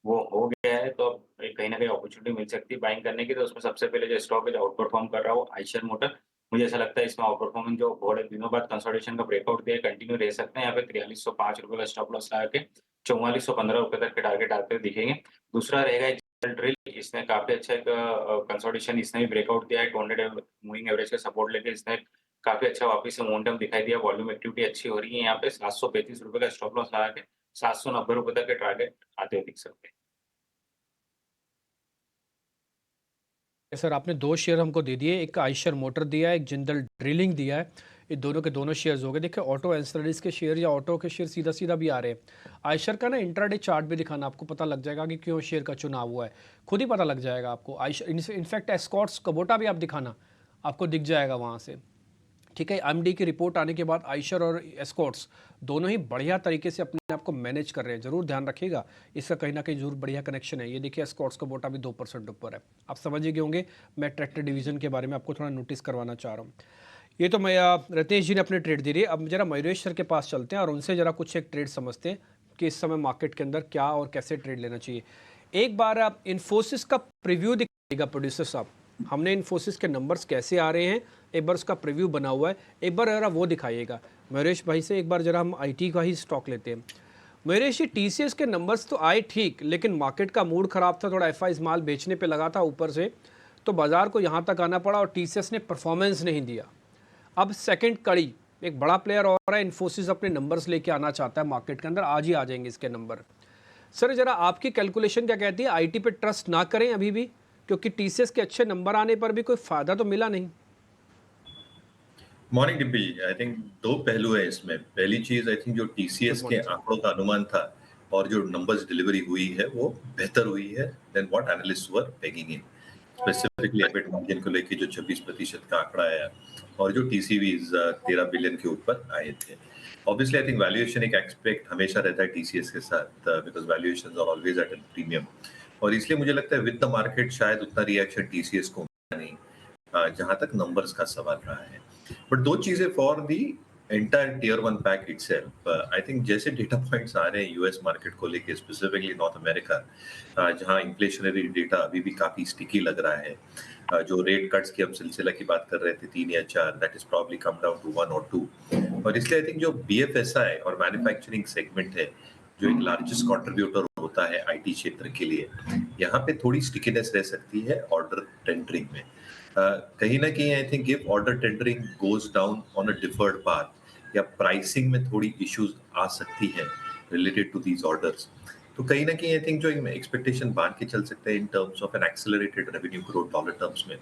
वो हो गया है, तो कहीं ना कहीं अपॉर्चुनिटी मिल सकती है बाइंग करने की। तो उसमें सबसे पहले जो स्टॉक है जो आउट परफॉर्म कर रहा है वो आइशर मोटर। मुझे ऐसा लगता है इसमें आउट परफॉर्मेंस जो बड़े दिनों बाद कंसोलिडेशन का ब्रेकआउट दिया कंटिन्यू रह सकते हैं। यहाँ पे 4305 रुपये का स्टॉप लॉस लगा के 4415 रुपये तक के टारगेट आते हुए दिखेंगे। दूसरा रहेगा ड्रिल, इसने काफी अच्छा एक कंसोलिडेशन इसने भी ब्रेकआउट दिया है। 200 मूविंग एवरेज का सपोर्ट लेके इसने काफी अच्छा वापस से मोमेंटम दिखाई दिया। वॉल्यूम एक्टिविटी अच्छी हो रही है। यहाँ पे 735 रुपये का स्टॉप लॉस लगा के 790 रुपये तक के टारगेट आते हुए दिख सकते हैं। सर, आपने 2 शेयर हमको दे दिए, एक आइशर मोटर दिया है, एक जिंदल ड्रिलिंग दिया है। ये दोनों के दोनों शेयर्स हो गए। देखिए, ऑटो एंसलरीज के शेयर या ऑटो के शेयर सीधा सीधा भी आ रहे हैं। आइशर का ना इंट्राडे चार्ट भी दिखाना, आपको पता लग जाएगा कि क्यों शेयर का चुनाव हुआ है, खुद ही पता लग जाएगा आपको। आइशर इनफैक्ट एस्कॉर्ट्स कबोटा भी आप दिखाना, आपको दिख जाएगा वहाँ से। ठीक है, एमडी की रिपोर्ट आने के बाद आइशर और एस्कॉर्ट्स दोनों ही बढ़िया तरीके से अपने आप को मैनेज कर रहे हैं। जरूर ध्यान रखिएगा, इसका कहीं ना कहीं जरूर बढ़िया कनेक्शन है। ये देखिए, एस्कॉर्ट्स का बोटा भी 2% ऊपर है। आप समझ ही गए होंगे, मैं ट्रैक्टर डिवीजन के बारे में आपको थोड़ा नोटिस करवाना चाह रहा हूँ। ये तो मैं रत्नेश जी ने अपने ट्रेड दे रही है। अब जरा मयूरेश सर के पास चलते हैं और उनसे जरा कुछ एक ट्रेड समझते हैं कि इस समय मार्केट के अंदर क्या और कैसे ट्रेड लेना चाहिए। एक बार आप इन्फोसिस का प्रीव्यू दिखाइएगा प्रोड्यूसर साहब। हमने इन्फोसिस के नंबर्स कैसे आ रहे हैं, एक बार उसका प्रीव्यू बना हुआ है, एक बार जरा वो दिखाइएगा। मयूरेश भाई से एक बार जरा हम IT का ही स्टॉक लेते हैं। मयूरेश, टीसीएस के नंबर्स तो आए ठीक, लेकिन मार्केट का मूड खराब था, थोड़ा एफआईज माल बेचने पे लगा था ऊपर से, तो बाजार को यहाँ तक आना पड़ा और टीसीएस ने परफॉर्मेंस नहीं दिया। अब सेकंड कड़ी, एक बड़ा प्लेयर और है, इन्फोसिस अपने नंबर्स लेके आना चाहता है मार्केट के अंदर, आज ही आ जाएंगे इसके नंबर। सर जरा आपकी कैलकुलेशन क्या कहती है, आईटी पे ट्रस्ट ना करें अभी भी, क्योंकि टीसीएस के अच्छे नंबर आने पर भी कोई फायदा तो मिला नहीं। Morning Dimpy ji, I think दो पहलू है इसमें। पहली चीज आई थिंक जो टीसीएस के आंकड़ों का अनुमान था और जो नंबर्स डिलीवरी हुई है वो बेहतर हुई है than what analyst were pegging in. Specifically EBIT margin को लेके जो 26% का आंकड़ा आया और जो टीसीवीज 13 बिलियन के ऊपर आए थे। ऑब्वियसली आई थिंक वैल्यूएशन एक एस्पेक्ट हमेशा रहता है टीसीएस के साथ, because valuations are always at a premium, और इसलिए मुझे लगता है विद द मार्केट शायद उतना रिएक्शन टीसीएस को मिला नहीं जहां तक नंबर्स का सवाल रहा है। बट दो चीजें for the entire tier 1 pack itself, I think जैसे डेटा पॉइंट्स आ रहे हैं यूएस मार्केट को लेके, स्पेसिफिकली नॉर्थ अमेरिका, जहां इन्फ्लेशनरी डेटा अभी भी काफी स्टिकी लग रहा है, जो रेट कट्स की हम सिलसिला की बात कर रहे थे 3 या 4, that is probably come down to 1 और 2, और इसलिए आई थिंक जो बीएफएसआई और मैन्युफैक्चरिंग सेगमेंट है जो एक लार्जेस्ट कंट्रीब्यूटर होता है आईटी क्षेत्र के लिए, यहाँ पे थोड़ी स्टिकीनेस रह सकती है ऑर्डर टेंडरिंग में। कहीं ना कहीं I think if order tendering goes down on a deferred path या प्राइसिंग में थोड़ी इश्यूज आ सकती है रिलेटेड टू दीज ऑर्डर्स, तो कहीं ना कहीं आई थिंक जो एक्सपेक्टेशन बांध के चल सकते हैं in terms of N accelerated revenue growth dollar terms में,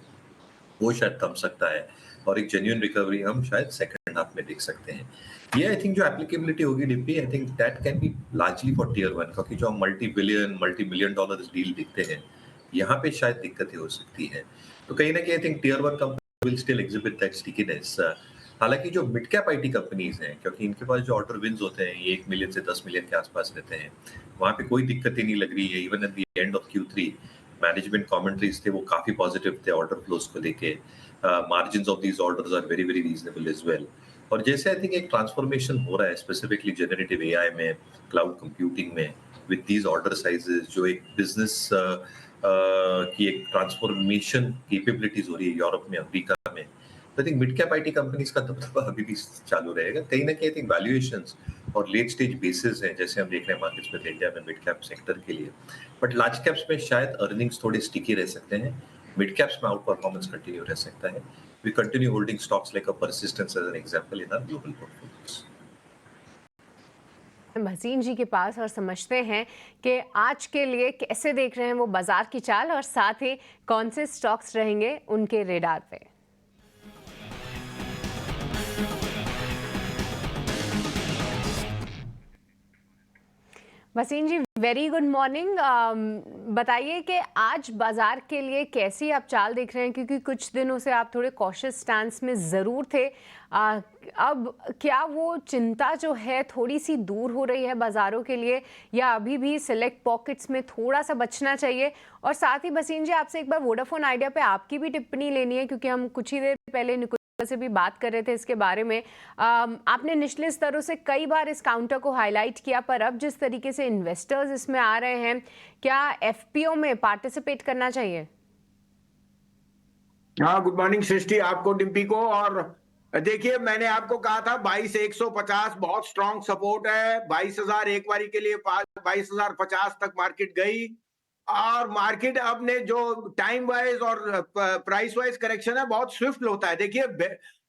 वो शायद थम सकता है और एक जेन्युइन रिकवरी हम शायद सेकंड हाफ में देख सकते हैं। ये आई थिंक जो एप्लीकेबिलिटी होगी Dippy, I think that can be largely for tier 1, क्योंकि जो हम मल्टी मिलियन डॉलर डील देखते हैं यहाँ पे शायद दिक्कतें हो सकती है। तो कहीं ना कहीं I think tier 1 company will still exhibit that stickiness. हालांकि जो मिड कैप आईटी कंपनीज हैं, क्योंकि इनके पास जो ऑर्डर विंस होते हैं ये 1 मिलियन से 10 मिलियन के आसपास रहते हैं, वहां पे कोई दिक्कत ही नहीं लग रही है। Even at the end of Q3 management commentaries थे वो काफी पॉजिटिव थे ऑर्डर फ्लोज को लेके, margins of these orders are very very reasonable as well. और जैसे आई थिंक एक ट्रांसफॉर्मेशन हो रहा है स्पेसिफिकली जनरेटिव एआई में, क्लाउड कंप्यूटिंग में, विद दीज ऑर्डर साइजेस, जो एक बिजनेस की एक ट्रांसफॉर्मेशन कैपेबिलिटीज हो रही है यूरोप में, अमेरिका में, तो आई think mid cap IT companies का दबदबा अभी भी चालू रहेगा। कहीं ना कहीं आई थिंक वैल्यूएशंस और लेट स्टेज बेसिस हैं जैसे हम देख रहे हैं मार्केट्स में इंडिया में मिड कैप सेक्टर के लिए, बट लार्ज कैप्स में शायद अर्निंग्स थोड़े स्टिकी रह सकते हैं, मिड कैप्स में आउट परफॉर्मेंस कंटिन्यू रह सकता है। We continue holding stocks like a persistence as an example in our global portfolios. Bhasin ji के पास और समझते हैं कि आज के लिए कैसे देख रहे हैं वो बाजार की चाल, और साथ ही कौन से स्टॉक्स रहेंगे उनके रेडार पे। वसीम जी वेरी गुड मॉर्निंग। बताइए कि आज बाजार के लिए कैसी आप चाल देख रहे हैं, क्योंकि कुछ दिनों से आप थोड़े कॉशियस स्टांस में ज़रूर थे। अब क्या वो चिंता जो है थोड़ी सी दूर हो रही है बाज़ारों के लिए, या अभी भी सिलेक्ट पॉकेट्स में थोड़ा सा बचना चाहिए? और साथ ही वसीम जी आपसे एक बार वोडाफोन आइडिया पे आपकी भी टिप्पणी लेनी है, क्योंकि हम कुछ ही देर पहले से भी बात कर रहे थे इसके बारे में। आपने निचले स्तरों से कई बार इस काउंटर को हाईलाइट किया, पर अब जिस तरीके से इन्वेस्टर्स इसमें आ रहे हैं, क्या एफपीओ में पार्टिसिपेट करना चाहिए? हाँ, गुड मॉर्निंग सृष्टि, आपको, डिम्पी को। और देखिए, मैंने आपको कहा था 22,150 बहुत स्ट्रॉन्ग सपोर्ट है। 22,000 एक बारी के लिए 22,050 तक मार्केट गई, और मार्केट अब ने जो टाइम वाइज और प्राइस वाइज करेक्शन है बहुत स्विफ्ट होता है। देखिए,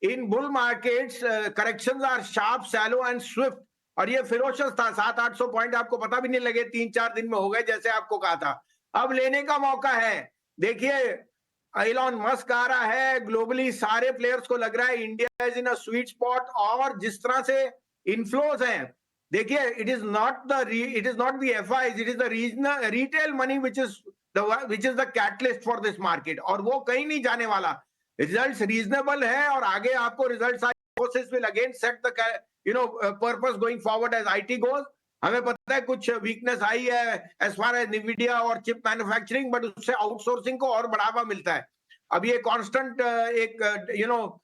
in bull markets corrections are sharp, shallow and swift, और ये फिरोशस था। 700-800 पॉइंट आपको पता भी नहीं लगे, 3-4 दिन में हो गए, जैसे आपको कहा था। अब लेने का मौका है। देखिए, एलन मस्क आ रहा है, ग्लोबली सारे प्लेयर्स को लग रहा है India is in a sweet spot, और जिस तरह से इनफ्लोज हैं, देखिए, it is not the FIs, it is the regional retail money which is the catalyst for this market, और वो कहीं नहीं जाने वाला। रिजल्ट्स रीजनेबल है, और आगे आपको results process will again set the purpose going forward as IT goes. हमें पता है कुछ वीकनेस आई है एज फार एज निविडिया और चिप मैन्युफैक्चरिंग, बट उससे आउटसोर्सिंग को और बढ़ावा मिलता है। अब ये कांस्टेंट एक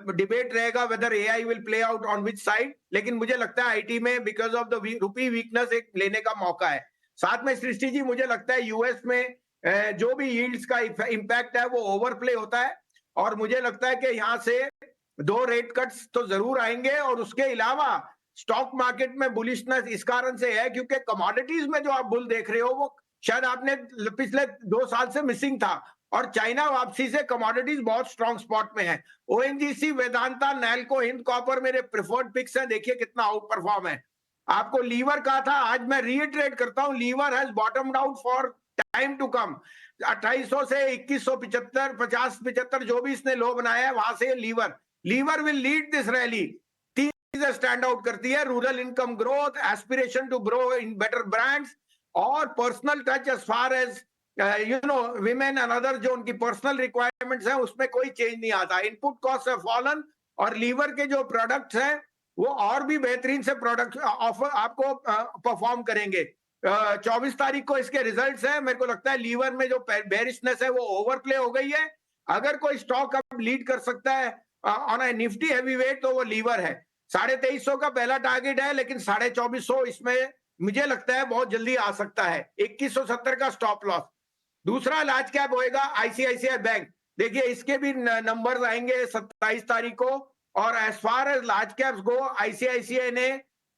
डिबेट रहेगा whether AI will play out on which side, लेकिन मुझे लगता है आईटी में because of the rupee weakness एक लेने का मौका है। साथ में सृष्टि जी, मुझे लगता है यूएस में जो भी यील्ड्स का इम्पैक्ट है वो ओवरप्ले होता है, और मुझे लगता है कि यहाँ से 2 रेट कट्स तो जरूर आएंगे, और उसके अलावा स्टॉक मार्केट में बुलिशनेस इस कारण से है क्योंकि कमोडिटीज में जो आप बुल देख रहे हो वो शायद आपने पिछले 2 साल से मिसिंग था, और चाइना वापसी से कमोडिटीज बहुत स्ट्रॉन्ग स्पॉट में है। ओएनजीसी, वेदांता, नैल्को, हिंद कॉपर मेरे प्रेफर्ड पिक्स हैं। देखिए कितना आउट परफॉर्म है। आपको लीवर कहा था, आज मैं रीइटरेट करता हूं, Lever has bottomed out for time to come. 2800 से 2175, 50-75 जो भी इसने लो बनाया है वहां से Lever will lead this rally. तीन चीजें स्टैंड आउट करती है: rural income growth, aspiration to grow in better brands, और personal touch as far as women and other, जो उनकी पर्सनल रिक्वायरमेंट्स हैं उसमें कोई चेंज नहीं आता। इनपुट कॉस्ट है फॉलन, और लीवर के जो प्रोडक्ट्स हैं वो और भी बेहतरीन से प्रोडक्ट ऑफर आपको परफॉर्म करेंगे। 24 तारीख को इसके रिजल्ट्स हैं। मेरे को लगता है लीवर में जो बेरिशनेस है वो ओवरप्ले हो गई है। अगर कोई स्टॉक अब लीड कर सकता है ऑन ए निफ्टी हैवीवेट तो वो लीवर है। 2350 का पहला टारगेट है, लेकिन 2450 इसमें मुझे लगता है बहुत जल्दी आ सकता है। 2170 का स्टॉप लॉस। दूसरा लार्ज कैप होएगा आईसीआईसीआई बैंक। देखिए इसके भी नंबर्स आएंगे 27 तारीख को, और as far as large caps go ICICI ने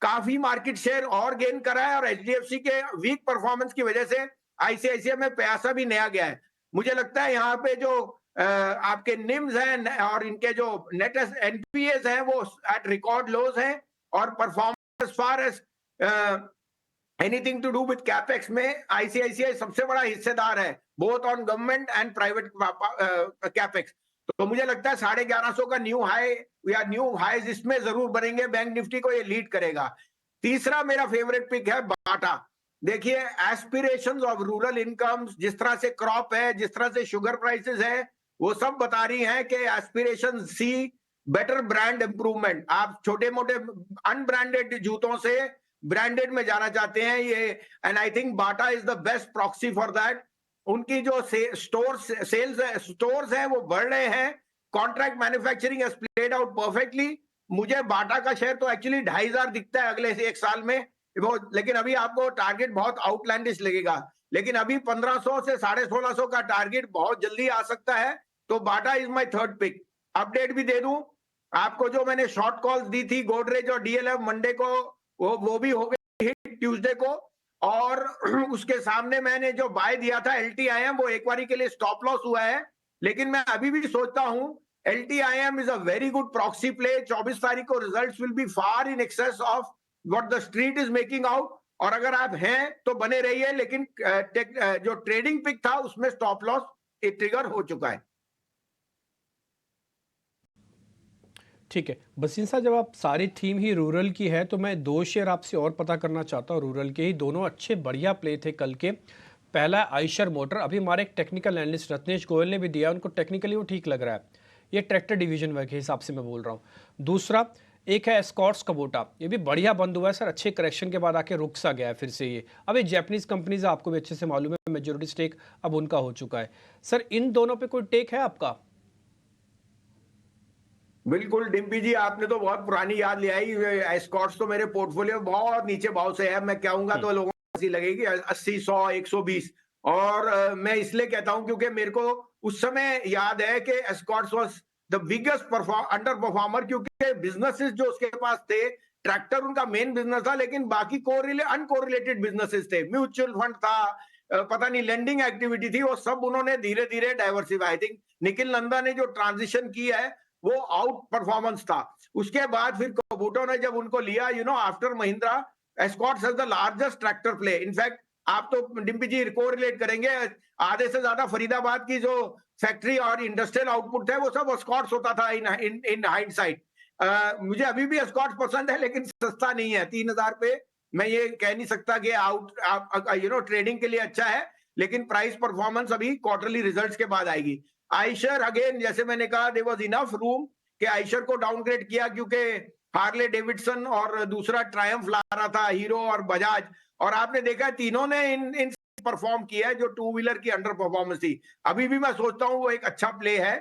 काफी मार्केट शेयर और गेन करा है, और एचडीएफसी के वीक परफॉर्मेंस की वजह से आईसीआईसीआई में पैसा भी नया गया है। मुझे लगता है यहाँ पे जो आपके निम्स हैं और इनके जो नेट एनपीएस हैं वो एट रिकॉर्ड लोज हैं, और performance as far as anything to do with capex में आईसीआईसीआई सबसे बड़ा हिस्सेदार है, both on government and private capex. तो मुझे लगता है 1150 का न्यू हाई या न्यू हाईज इसमें जरूर बनेंगे। बैंक निफ्टी को ये लीड करेगा। तीसरा मेरा फेवरेट पिक है बाटा। देखिए एस्पिरेशंस ऑफ रूरल इनकम्स, जिस तरह से क्रॉप है, जिस तरह से शुगर प्राइसेस है, वो सब बता रही हैं कि एस्पिरेशन सी बेटर ब्रांड इंप्रूवमेंट। आप छोटे मोटे अनब्रांडेड जूतों से ब्रांडेड में जाना चाहते हैं ये, and I think Bata is the best proxy for that. उनकी जो स्टोर्स हैं वो बढ़ रहे हैं। Contract manufacturing has played out perfectly. मुझे बाटा का शेयर तो एक्चुअली 2500 दिखता है अगले से 1 साल में वो, लेकिन अभी आपको टारगेट बहुत आउटलैंडिश लगेगा। लेकिन अभी 1500 से 1650 का टारगेट बहुत जल्दी आ सकता है। तो Bata is my third pick. Update भी दे दूं आपको, जो मैंने शॉर्ट कॉल्स दी थी गोदरेज और डीएलएफ मंडे को, वो भी हो गई हिट ट्यूसडे को, और उसके सामने मैंने जो बाय दिया था एलटीआईएम वो एक बारी के लिए स्टॉप लॉस हुआ है। लेकिन मैं अभी भी सोचता हूं एलटीआईएम is a very good proxy play. 24 तारीख को results will be far in excess of what the street is making out, और अगर आप हैं तो बने रहिए। लेकिन जो ट्रेडिंग पिक था उसमें स्टॉप लॉस ट्रिगर हो चुका है। ठीक है बसीन साहब, जब आप सारी थीम ही रूरल की है तो मैं 2 शेयर आपसे और पता करना चाहता हूँ रूरल के ही। दोनों अच्छे बढ़िया प्ले थे कल के। पहला आयशर मोटर, अभी हमारे एक टेक्निकल एनालिस्ट रत्नेश गोयल ने भी दिया, उनको टेक्निकली वो ठीक लग रहा है, ये ट्रैक्टर डिवीजन के हिसाब से मैं बोल रहा हूँ। दूसरा एक है एस्कॉर्ट्स कबोटा, ये भी बढ़िया बंद हुआ है सर, अच्छे करेक्शन के बाद आके रुक सा गया है फिर से ये। अब ये जैपनीज कंपनीज आपको भी अच्छे से मालूम है, मेजोरिटी स्टेक अब उनका हो चुका है। सर इन दोनों पे कोई टेक है आपका? बिल्कुल डिम्पी जी, आपने तो बहुत पुरानी याद ले आई। एस्कॉर्ट्स तो मेरे पोर्टफोलियो बहुत नीचे भाव से है। मैं कहूंगा तो लोगों को ऐसी लगेगी 80, 100, 120, और मैं इसलिए कहता हूं क्योंकि मेरे को उस समय याद है कि Escorts was the biggest under performer, क्योंकि बिजनेसेस जो उसके पास थे, ट्रैक्टर उनका मेन बिजनेस था, लेकिन बाकी अनकोरिलेटेड बिजनेसेस थे, म्यूचुअल फंड था, पता नहीं लेंडिंग एक्टिविटी थी, वो सब उन्होंने धीरे धीरे diversify. I think Nikhil Nanda ने जो ट्रांजिशन किया है वो आउट परफॉर्मेंस था। उसके बाद फिर कबूटो ने जब उनको लिया, after Mahindra, Escorts has the largest tractor play. In fact आप तो डिम्पी जी कोरिलेट करेंगे, आधे से ज्यादा फरीदाबाद की जो फैक्ट्री और इंडस्ट्रियल आउटपुट है वो सब एस्कॉर्ट्स होता था इन हाइंडसाइट। मुझे अभी भी एस्कॉर्ट्स पसंद है, लेकिन सस्ता नहीं है। 3000 पे मैं ये कह नहीं सकता कि ट्रेडिंग के लिए अच्छा है, लेकिन प्राइस परफॉर्मेंस अभी क्वार्टरली रिजल्ट्स के बाद आएगी। आयशर अगेन, जैसे मैंने कहा, देयर वाज इनफ रूम कि आयशर को डाउनग्रेड किया, क्योंकि हार्ले डेविडसन और दूसरा ट्रायम्फ ला रहा था, हीरो और बजाज, और आपने देखा तीनों ने इन परफॉर्म किया है जो 2 व्हीलर की अंडर परफॉर्मेंस थी। अभी भी मैं सोचता हूं वो एक अच्छा प्ले है।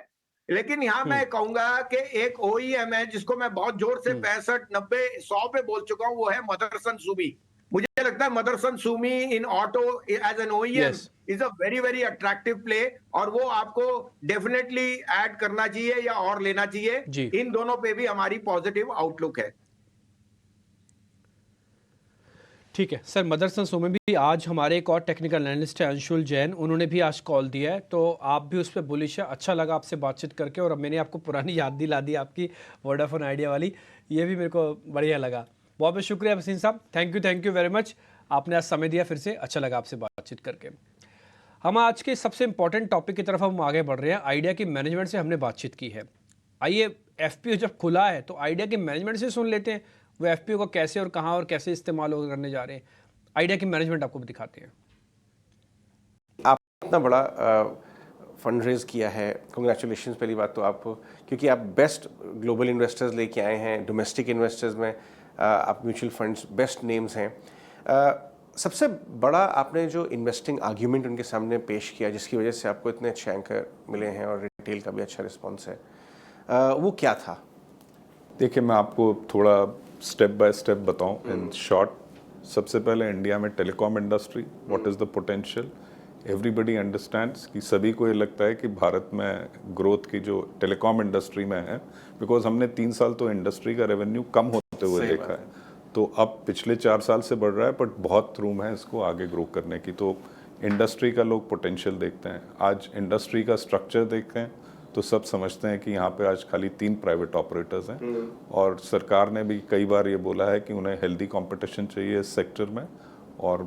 लेकिन यहां मैं कहूंगा कि एक ओईएम है जिसको मैं बहुत जोर से 65, 90, 100 पे बोल चुका हूं, वो है मदरसन सुमी। मुझे लगता है Motherson Sumi in auto as an OEM is a very very attractive play, और वो आपको डेफिनेटली ऐड करना चाहिए या और लेना चाहिए। इन दोनों पे भी हमारी पॉजिटिव आउटलुक है। ठीक है सर, मदरसन शो में भी आज हमारे एक और टेक्निकल एनालिस्ट है अंशुल जैन, उन्होंने भी आज कॉल दिया है, तो आप भी उस पर बुलिश है। अच्छा लगा आपसे बातचीत करके, और अब मैंने आपको पुरानी याद दिला दी आपकी वोडाफोन आइडिया वाली, ये भी मेरे को बढ़िया लगा। बहुत बहुत शुक्रिया वसीम साहब, थैंक यू वेरी मच, आपने आज समय दिया फिर से, अच्छा लगा आपसे बातचीत करके। हम आज के सबसे इंपॉर्टेंट टॉपिक की तरफ हम आगे बढ़ रहे हैं। आइडिया की मैनेजमेंट से हमने बातचीत की है, आइए एफपीओ जब खुला है तो आइडिया के मैनेजमेंट से सुन लेते हैं वो एफपीओ को कैसे और कहां और कैसे इस्तेमाल करने जा रहे हैं। आइडिया की मैनेजमेंट आपको भी दिखाते हैं। आप इतना बड़ा फंड रेज किया है, कंग्रेचुलेशन पहली बात तो आपको, क्योंकि आप बेस्ट ग्लोबल इन्वेस्टर्स लेके आए हैं। डोमेस्टिक इन्वेस्टर्स में आप म्यूचुअल फंड्स बेस्ट नेम्स हैं। सबसे बड़ा आपने जो इन्वेस्टिंग आर्ग्यूमेंट उनके सामने पेश किया जिसकी वजह से आपको इतने अच्छे एंकर मिले हैं और रिटेल का भी अच्छा रिस्पॉन्स है, वो क्या था? देखिए, मैं आपको थोड़ा स्टेप बाय स्टेप बताऊं इन शॉर्ट। सबसे पहले इंडिया में telecom industry, what is the potential. Everybody understands कि सभी को ये लगता है कि भारत में ग्रोथ की जो टेलीकॉम इंडस्ट्री में है, बिकॉज हमने 3 साल तो इंडस्ट्री का रेवेन्यू कम होते हुए देखा है, तो अब पिछले 4 साल से बढ़ रहा है, बट बहुत रूम है इसको आगे ग्रो करने की। तो इंडस्ट्री का लोग पोटेंशियल देखते हैं। आज इंडस्ट्री का स्ट्रक्चर देखते हैं तो सब समझते हैं कि यहाँ पे आज खाली 3 प्राइवेट ऑपरेटर्स हैं, और सरकार ने भी कई बार ये बोला है कि उन्हें हेल्दी कंपटीशन चाहिए इस सेक्टर में, और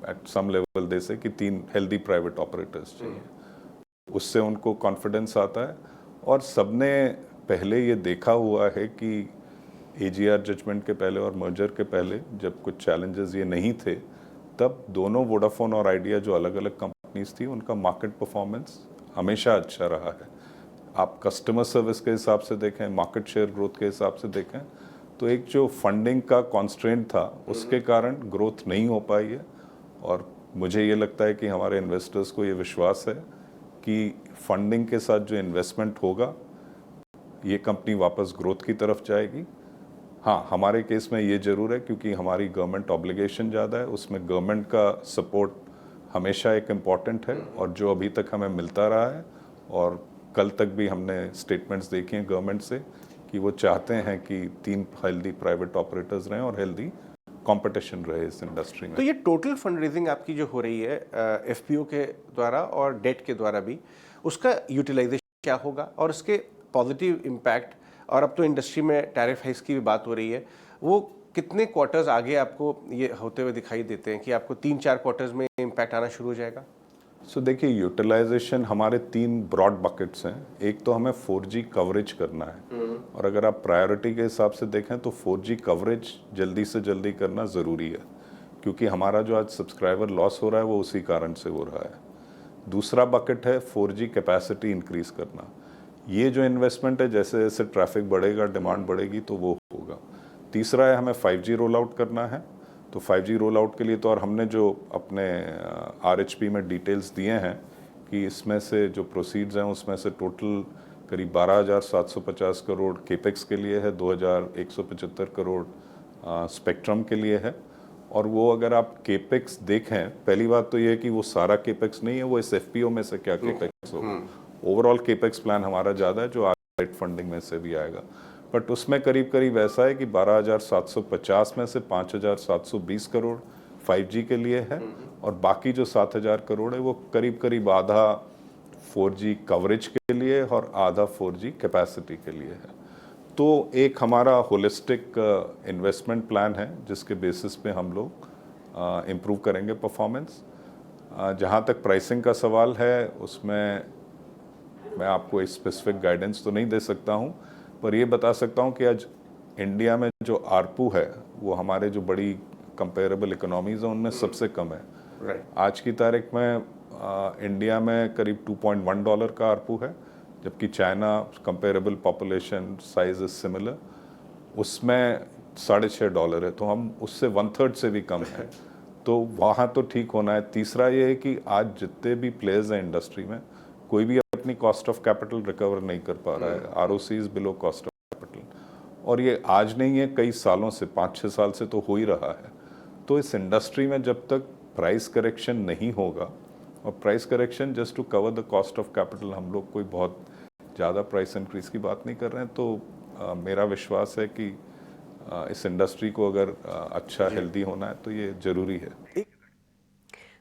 एट सम लेवल दे से कि 3 हेल्दी प्राइवेट ऑपरेटर्स चाहिए। उससे उनको कॉन्फिडेंस आता है। और सबने पहले ये देखा हुआ है कि एजीआर जजमेंट के पहले और मर्जर के पहले जब कुछ चैलेंजेस ये नहीं थे, तब दोनों वोडाफोन और आइडिया जो अलग अलग कंपनीज थी उनका मार्केट परफॉर्मेंस हमेशा अच्छा रहा है। आप कस्टमर सर्विस के हिसाब से देखें, मार्केट शेयर ग्रोथ के हिसाब से देखें, तो एक जो फंडिंग का कॉन्स्ट्रेंट था उसके कारण ग्रोथ नहीं हो पाई है। और मुझे ये लगता है कि हमारे इन्वेस्टर्स को ये विश्वास है कि फंडिंग के साथ जो इन्वेस्टमेंट होगा ये कंपनी वापस ग्रोथ की तरफ जाएगी। हाँ, हमारे केस में ये ज़रूर है क्योंकि हमारी गवर्नमेंट ऑब्लिगेशन ज़्यादा है, उसमें गवर्नमेंट का सपोर्ट हमेशा एक इम्पॉर्टेंट है और जो अभी तक हमें मिलता रहा है। और कल तक भी हमने स्टेटमेंट्स देखी हैं गवर्नमेंट से कि वो चाहते हैं कि 3 हेल्दी प्राइवेट ऑपरेटर्स रहें और हेल्दी कंपटीशन रहे इस इंडस्ट्री में। तो ये टोटल फंड रेजिंग आपकी जो हो रही है एफपीओ के द्वारा और डेट के द्वारा भी, उसका यूटिलाइजेशन क्या होगा और उसके पॉजिटिव इम्पैक्ट, और अब तो इंडस्ट्री में टैरिफ हाइक्स की भी बात हो रही है, वो कितने क्वार्टर्स आगे आपको ये होते हुए दिखाई देते हैं कि आपको 3-4 क्वार्टर्स में इम्पैक्ट आना शुरू हो जाएगा? सो देखिए, यूटिलाइजेशन हमारे 3 ब्रॉड बकेट्स हैं। एक तो हमें 4G कवरेज करना है, और अगर आप प्रायोरिटी के हिसाब से देखें तो 4G कवरेज जल्दी से जल्दी करना ज़रूरी है, क्योंकि हमारा जो आज सब्सक्राइबर लॉस हो रहा है वो उसी कारण से हो रहा है। दूसरा बकेट है 4G कैपेसिटी इंक्रीज़ करना। ये जो इन्वेस्टमेंट है, जैसे जैसे ट्रैफिक बढ़ेगा, डिमांड बढ़ेगी, तो वो होगा। तीसरा है हमें 5G रोल आउट करना है। तो 5G रोल आउट के लिए तो, और हमने जो अपने RHP में डिटेल्स दिए हैं कि इसमें से जो प्रोसीड्स हैं उसमें से टोटल करीब 12,750 करोड़ केपेक्स के लिए है, 2,175 करोड़ स्पेक्ट्रम के लिए है। और वो अगर आप केपेक्स देखें, पहली बात तो ये है कि वो सारा केपेक्स नहीं है, वो इस एफपीओ में से क्या केपेक्स होगा। ओवरऑल केपेक्स प्लान हमारा ज़्यादा है जो आर्ट फंडिंग में से भी आएगा, बट उसमें करीब करीब ऐसा है कि 12,750 में से 5,720 करोड़ 5G के लिए है, और बाकी जो 7,000 करोड़ है वो करीब करीब आधा 4G कवरेज के लिए और आधा 4G कैपेसिटी के लिए है। तो एक हमारा होलिस्टिक इन्वेस्टमेंट प्लान है जिसके बेसिस पे हम लोग इम्प्रूव करेंगे परफॉर्मेंस। जहाँ तक प्राइसिंग का सवाल है, उसमें मैं आपको एक स्पेसिफिक गाइडेंस तो नहीं दे सकता हूँ, पर ये बता सकता हूँ कि आज इंडिया में जो आरपू है वो हमारे जो बड़ी कंपेरेबल इकोनॉमीज़ हैं उनमें सबसे कम है। आज की तारीख में इंडिया में करीब $2.1 का आरपू है, जबकि China comparable population size is similar, उसमें $6.5 है, तो हम उससे 1/3 से भी कम है। तो वहाँ तो ठीक होना है। तीसरा ये है कि आज जितने भी प्लेयर्स हैं इंडस्ट्री में, कोई भी अपनी कॉस्ट ऑफ कैपिटल रिकवर नहीं कर पा रहा है। ROC is below cost of capital, और ये आज नहीं है, कई सालों से, 5-6 साल से तो हो ही रहा है। तो इस इंडस्ट्री में जब तक प्राइस करेक्शन नहीं होगा, और price correction just to cover the cost of capital, हम लोग कोई बहुत ज़्यादा प्राइस इंक्रीज की बात नहीं कर रहे हैं, तो मेरा विश्वास है कि इस इंडस्ट्री को अगर अच्छा हेल्दी होना है तो ये ज़रूरी है।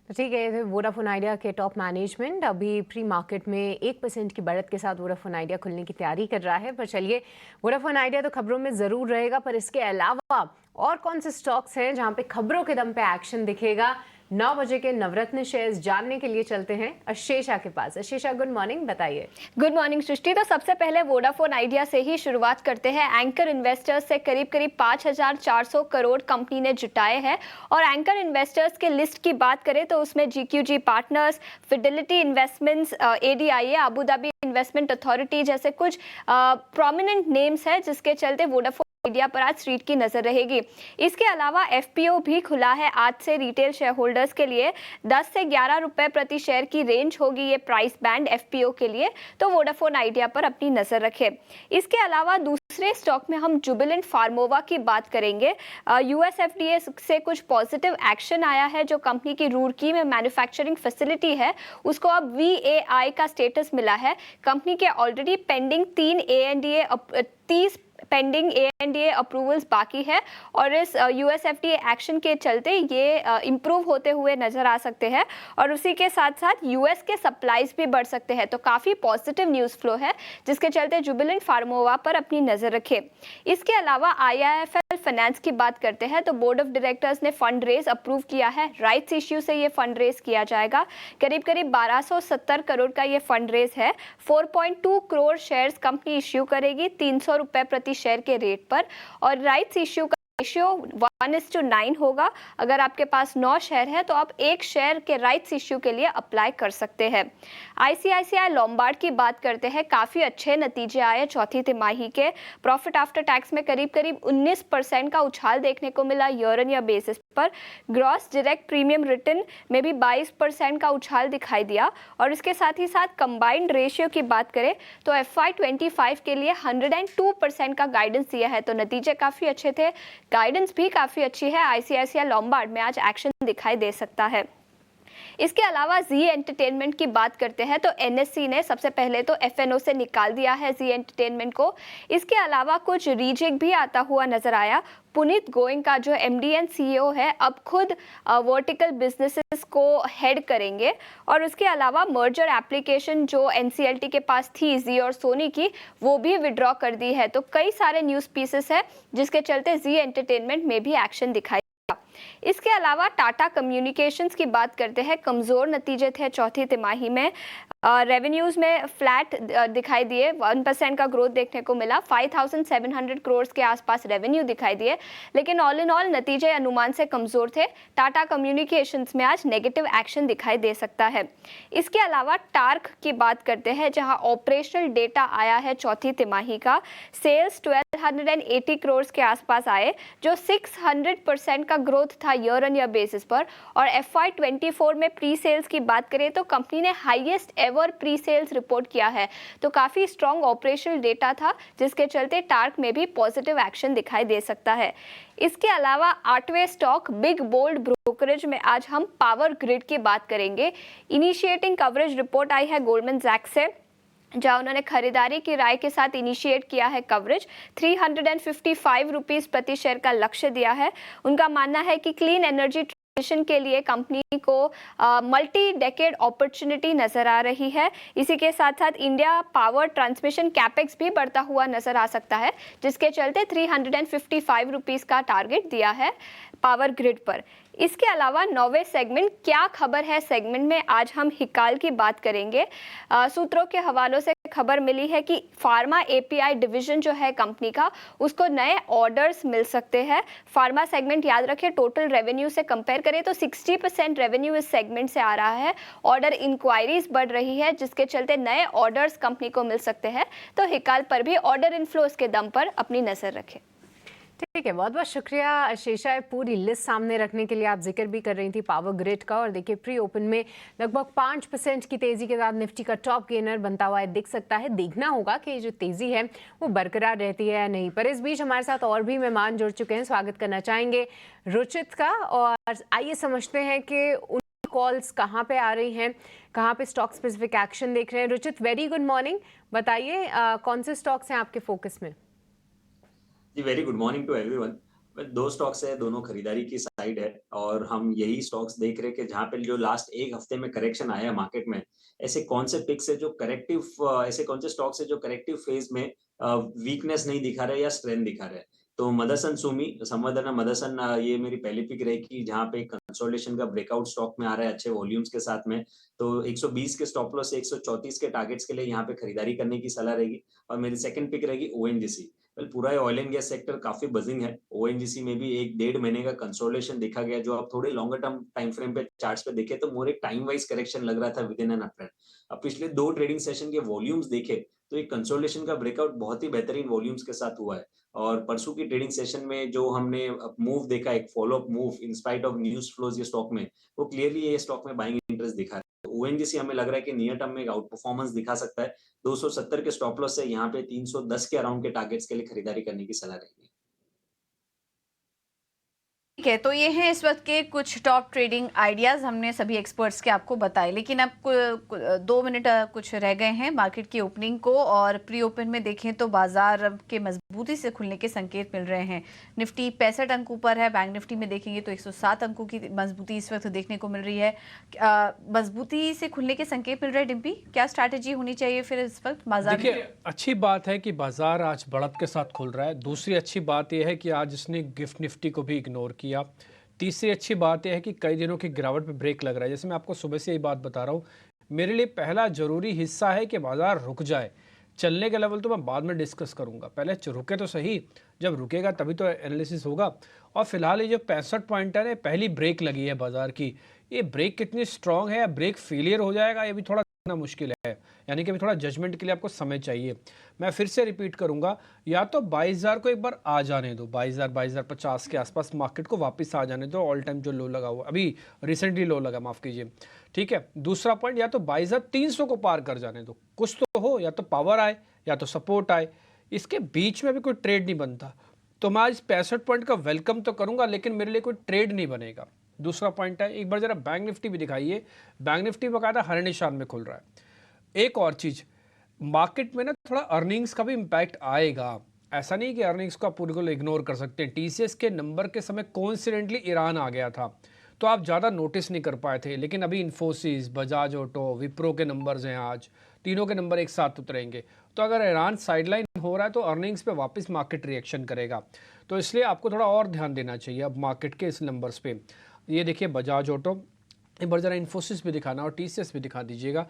तो ठीक है, वोडाफोन आइडिया के टॉप मैनेजमेंट अभी प्री मार्केट में 1% की बढ़त के साथ वोडाफोन आइडिया खुलने की तैयारी कर रहा है। पर चलिए, वोडाफोन आइडिया तो खबरों में ज़रूर रहेगा, पर इसके अलावा और कौन से स्टॉक्स हैं जहां पे खबरों के दम पे एक्शन दिखेगा? 9 बजे के नवरत्न शेयर्स जानने के लिए चलते हैं अशेषा के पास। अशेषा, गुड मॉर्निंग, बताइए। गुड मॉर्निंग सृष्टि। तो सबसे पहले वोडाफोन आइडिया से ही शुरुआत करते हैं। एंकर इन्वेस्टर्स से करीब 5400 करोड़ कंपनी ने जुटाए हैं। और एंकर इन्वेस्टर्स के लिस्ट की बात करें तो उसमें GQG partners, Fidelity investments, ADIA, Abu Dhabi investment authority जैसे कुछ प्रोमिनेंट नेम्स हैं, जिसके चलते वोडाफोन आइडिया पर आज स्ट्रीट की नजर रहेगी। इसके अलावा FPO भी खुला है आज से रिटेल शेयर होल्डर्स के लिए। 10 से 11 रुपए प्रति शेयर की रेंज होगी ये प्राइस बैंड FPO के लिए, तो वोडाफोन आइडिया पर अपनी नजर रखें। इसके अलावा दूसरे स्टॉक में हम जुबिलेंट फार्मोवा की बात करेंगे। US FDA से कुछ पॉजिटिव एक्शन आया है। जो कंपनी की रुड़की में मैन्युफैक्चरिंग फैसिलिटी है उसको अब VAI का स्टेटस मिला है। कंपनी के already pending 30 pending ANDA approvals बाकी है और इस US FDA एक्शन के चलते ये इम्प्रूव होते हुए नजर आ सकते हैं और उसी के साथ साथ US के सप्लाईज भी बढ़ सकते हैं। तो काफ़ी पॉजिटिव न्यूज़ फ्लो है, जिसके चलते जुबिलेंट फार्मोवा पर अपनी नज़र रखें। इसके अलावा IIFL फाइनेंस की बात करते हैं तो बोर्ड ऑफ डायरेक्टर्स ने फंड रेज अप्रूव किया है। राइट्स इश्यू से ये फंड रेज किया जाएगा। करीब 1270 करोड़ का ये फंड रेज है। 4.2 करोड़ शेयर्स कंपनी इश्यू करेगी 300 रुपए प्रति शेयर के रेट पर और राइट्स इश्यू का रेशियो 1:9 होगा। अगर आपके पास 9 शेयर है तो आप 1 शेयर के राइट्स इश्यू के लिए अप्लाई कर सकते हैं। ICICI लोम्बार्ड की बात करते हैं। काफ़ी अच्छे नतीजे आए चौथी तिमाही के। प्रॉफिट आफ्टर टैक्स में करीब 19% का उछाल देखने को मिला ईयर ऑन ईयर बेसिस पर। ग्रॉस डायरेक्ट प्रीमियम रिटर्न में भी 22% का उछाल दिखाई दिया और इसके साथ ही साथ कंबाइंड रेशियो की बात करें तो FY25 के लिए 102% का गाइडेंस दिया है। तो नतीजे काफ़ी अच्छे थे, गाइडेंस भी काफ़ी अच्छी है। ICICI लोम्बार्ड में आज एक्शन दिखाई दे सकता है। इसके अलावा जी एंटरटेनमेंट की बात करते हैं तो NSE ने सबसे पहले तो FNO से निकाल दिया है जी एंटरटेनमेंट को। इसके अलावा कुछ रीजेक्ट भी आता हुआ नजर आया। पुनीत गोयंका का जो MD एंड CEO है अब खुद वर्टिकल बिजनेसेस को हेड करेंगे और उसके अलावा मर्जर एप्लीकेशन जो NCLT के पास थी जी और सोनी की, वो भी विड्रॉ कर दी है। तो कई सारे न्यूज़ पीसेस है जिसके चलते जी एंटरटेनमेंट में भी एक्शन दिखाई। इसके अलावा टाटा कम्युनिकेशंस की बात करते हैं। कमज़ोर नतीजे थे चौथी तिमाही में। रेवेन्यूज़ में फ्लैट दिखाई दिए, 1% का ग्रोथ देखने को मिला। 5700 करोड़ के आसपास रेवेन्यू दिखाई दिए, लेकिन ऑल इन ऑल नतीजे अनुमान से कमज़ोर थे। टाटा कम्युनिकेशंस में आज नेगेटिव एक्शन दिखाई दे सकता है। इसके अलावा टार्क की बात करते हैं, जहां ऑपरेशनल डेटा आया है चौथी तिमाही का। सेल्स 1280 करोड़ के आसपास आए, जो 600% का ग्रोथ था ईयर ऑन ईयर बेसिस पर। और FY24 में प्री सेल्स की बात करें तो कंपनी ने highest ever pre sales report किया है। तो काफ़ी स्ट्रॉन्ग ऑपरेशनल डेटा था, जिसके चलते टार्क में भी पॉजिटिव एक्शन दिखाई दे सकता है। इसके अलावा 8वें स्टॉक बिग बोल्ड ब्रोकरेज में आज हम पावर ग्रिड की बात करेंगे। इनिशिएटिंग कवरेज रिपोर्ट आई है गोल्डमैन सैक्स से, जहां उन्होंने खरीदारी की राय के साथ इनिशिएट किया है कवरेज। 355 रुपीज़ प्रति शेयर का लक्ष्य दिया है। उनका मानना है कि क्लीन एनर्जी ट्रांजिशन के लिए कंपनी को मल्टी डेकेड अपॉर्चुनिटी नजर आ रही है। इसी के साथ साथ इंडिया पावर ट्रांसमिशन कैपेक्स भी बढ़ता हुआ नजर आ सकता है, जिसके चलते 355 रुपीज़ का टारगेट दिया है पावर ग्रिड पर। इसके अलावा 9वें सेगमेंट क्या खबर है सेगमेंट में आज हम हिकाल की बात करेंगे। सूत्रों के हवालों से खबर मिली है कि फार्मा API डिवीजन जो है कंपनी का, उसको नए ऑर्डर्स मिल सकते हैं। फार्मा सेगमेंट याद रखें, टोटल रेवेन्यू से कंपेयर करें तो 60% रेवेन्यू इस सेगमेंट से आ रहा है। ऑर्डर इंक्वायरीज बढ़ रही है, जिसके चलते नए ऑर्डर्स कंपनी को मिल सकते हैं। तो हिकाल पर भी ऑर्डर इनफ्लोज के दम पर अपनी नजर रखें। ठीक है, बहुत बहुत शुक्रिया अशेषा। पूरी लिस्ट सामने रखने के लिए आप जिक्र भी कर रही थी पावर ग्रिड का। और देखिए, प्री ओपन में लगभग 5% की तेजी के साथ निफ्टी का टॉप गेनर बनता हुआ दिख सकता है। देखना होगा कि जो तेजी है वो बरकरार रहती है या नहीं। पर इस बीच हमारे साथ और भी मेहमान जुड़ चुके हैं। स्वागत करना चाहेंगे रुचित का, और आइए समझते हैं कि उनकी कॉल्स कहाँ पे आ रही हैं, कहाँ पे स्टॉक स्पेसिफिक एक्शन देख रहे हैं। Ruchit, very good morning. बताइए कौन से स्टॉक्स हैं आपके फोकस में? जी very good morning to everyone. दो स्टॉक्स है, दोनों खरीदारी की साइड है और हम यही स्टॉक्स देख रहे हैं कि जहाँ पे जो लास्ट एक हफ्ते में करेक्शन आया है मार्केट में, ऐसे कौन से पिक्स है जो ऐसे कौन से स्टॉक्स है जो करेक्टिव फेज में वीकनेस नहीं दिखा रहे या स्ट्रेंथ दिखा रहे हैं। तो मदरसन सुमी संवर्धना मदरसन ये मेरी पहली पिक रहेगी जहाँ पे कंसोलिडेशन का ब्रेकआउट स्टॉक में आ रहा है अच्छे वॉल्यूम्स के साथ में। तो 120 के स्टॉप लॉस से 134 के टारगेट्स के लिए यहाँ पे खरीदारी करने की सलाह रहेगी। और मेरी सेकंड पिक रहेगी ओएनजीसी। वेल पूरा ऑयल एंड गैस सेक्टर काफी बजिंग है। ओएनजीसी में भी 1-1.5 महीने का कंसोलिडेशन देखा गया, जो आप थोड़े लॉन्गर टर्म टाइम फ्रेम पे चार्ट्स पे देखे तो मोर एक टाइम वाइज करेक्शन लग रहा था विद इन एन अपट्रेंड। अब पिछले 2 ट्रेडिंग सेशन के वॉल्यूम्स देखे तो एक कंसोलिडेशन का ब्रेकआउट बहुत ही बेहतरीन वॉल्यूम्स के साथ हुआ है। और परसों की ट्रेडिंग सेशन में जो हमने मूव देखा, एक follow up move in spite of news flows ये स्टॉक में, वो क्लियरली ये स्टॉक में बाइंग इंटरेस्ट दिखा है। ओएनजीसी हमें लग रहा है कि नियर टर्म में एक आउट परफॉर्मेंस दिखा सकता है। 270 के स्टॉप लॉस से यहाँ पे 310 के अराउंड के टारगेट्स के लिए खरीदारी करने की सलाह रहेगी। ठीक है, तो ये हैं इस वक्त के कुछ टॉप ट्रेडिंग आइडियाज़ हमने सभी एक्सपर्ट्स के आपको बताए, लेकिन अब 2 मिनट कुछ रह गए हैं मार्केट की ओपनिंग को। और प्री ओपन में देखें तो बाजार के मजबूती से खुलने के संकेत मिल रहे हैं। निफ्टी 65 अंक ऊपर है, बैंक निफ्टी में देखेंगे तो 107 अंकों की मजबूती इस वक्त देखने को मिल रही है। मजबूती से खुलने के संकेत मिल रहे हैं। डिम्पी, क्या स्ट्रैटेजी होनी चाहिए फिर इस वक्त बाजार में? देखिए, अच्छी बात है कि बाजार आज बढ़त के साथ खुल रहा है। दूसरी अच्छी बात यह है कि आज इसने गिफ्ट निफ्टी को भी इग्नोर किया। तीसरी अच्छी बात यह है कि कई दिनों की गिरावट पे ब्रेक लग रहा है। जैसे मैं आपको सुबह से यही बात बता रहा हूँ, मेरे लिए पहला जरूरी हिस्सा है कि बाजार रुक जाए। चलने के लेवल तो मैं बाद में डिस्कस करूंगा, पहले रुके तो सही। जब रुकेगा तभी तो एनालिसिस होगा। और फिलहाल ये जो 65 पॉइंट है, पहली ब्रेक लगी है बाजार की। ये ब्रेक कितनी स्ट्रांग है या ब्रेक फेलियर हो जाएगा, ये भी थोड़ा मुश्किल है। यानी कि अभी थोड़ा जजमेंट के लिए आपको समय चाहिए। मैं फिर से रिपीट करूंगा, या तो 22,000 को एक बार आ जाने दो, 22,000 22,050 के आसपास मार्केट को वापस आ जाने दो। ऑल टाइम जो लो लगा हुआ, अभी रिसेंटली लो लगा, माफ कीजिए, ठीक है। दूसरा पॉइंट, या तो 22,300 को पार कर जाने दो, कुछ तो हो, या तो पावर आए या तो सपोर्ट आए। इसके बीच में भी कोई ट्रेड नहीं बनता। तो मैं आज 65 पॉइंट का वेलकम तो करूंगा, लेकिन मेरे लिए कोई ट्रेड नहीं बनेगा। दूसरा पॉइंट है, एक बार जरा बैंक निफ्टी भी दिखाइए। बैंक निफ्टी बकायदा हर निशान में खुल रहा है। एक और चीज़, मार्केट में ना थोड़ा अर्निंग्स का भी इम्पैक्ट आएगा। ऐसा नहीं कि अर्निंग्स को आप पूरे को इग्नोर कर सकते हैं। टीसीएस के नंबर के समय कोइंसिडेंटली ईरान आ गया था, तो आप ज़्यादा नोटिस नहीं कर पाए थे। लेकिन अभी इन्फोसिस, बजाज ऑटो, विप्रो के नंबर्स हैं, आज तीनों के नंबर एक साथ उतरेंगे। तो अगर ईरान साइडलाइन हो रहा है तो अर्निंग्स पे वापस मार्केट रिएक्शन करेगा। तो इसलिए आपको थोड़ा और ध्यान देना चाहिए अब मार्केट के इस नंबर्स पे। ये देखिए बजाज ऑटो, एक बार जरा इन्फोसिस भी दिखाना और टीसीएस भी दिखा दीजिएगा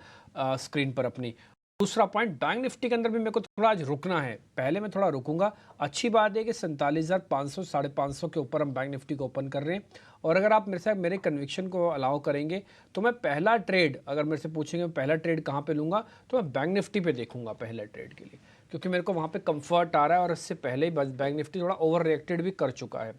स्क्रीन पर अपनी। दूसरा पॉइंट, बैंक निफ्टी के अंदर भी मेरे को थोड़ा आज रुकना है। पहले मैं थोड़ा रुकूंगा। अच्छी बात है कि 47,500 550 के ऊपर हम बैंक निफ्टी को ओपन कर रहे हैं। और अगर आप मेरे से मेरे कन्विक्शन को अलाउ करेंगे तो मैं पहला ट्रेड, अगर मेरे से पूछेंगे मैं पहला ट्रेड कहाँ पे लूँगा, तो मैं बैंक निफ्टी पे देखूंगा पहले ट्रेड के लिए, क्योंकि मेरे को वहाँ पे कंफर्ट आ रहा है। और इससे पहले ही बैंक निफ्टी थोड़ा ओवर रिएक्टेड भी कर चुका है।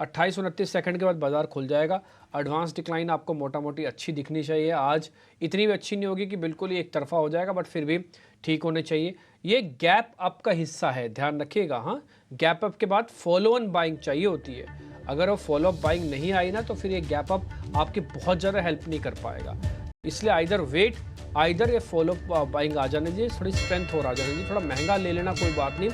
28-29 सेकंड के बाद बाजार खुल जाएगा। एडवांस डिक्लाइन आपको मोटा मोटी अच्छी दिखनी चाहिए। आज इतनी भी अच्छी नहीं होगी कि बिल्कुल ही एक तरफा हो जाएगा, बट फिर भी ठीक होने चाहिए। ये गैप अप का हिस्सा है, ध्यान रखिएगा। हाँ, गैप अप के बाद फॉलो ऑन बाइंग चाहिए होती है। अगर वो फॉलो अप बाइंग नहीं आई ना, तो फिर ये गैप अप आपकी बहुत ज़्यादा हेल्प नहीं कर पाएगा। इसलिए आइदर वेट, आइदर ये फॉलो अप बाइंग आ जाने दीजिए, थोड़ी स्ट्रेंथ हो आ जाने दीजिए। थोड़ा महंगा ले लेना कोई बात नहीं,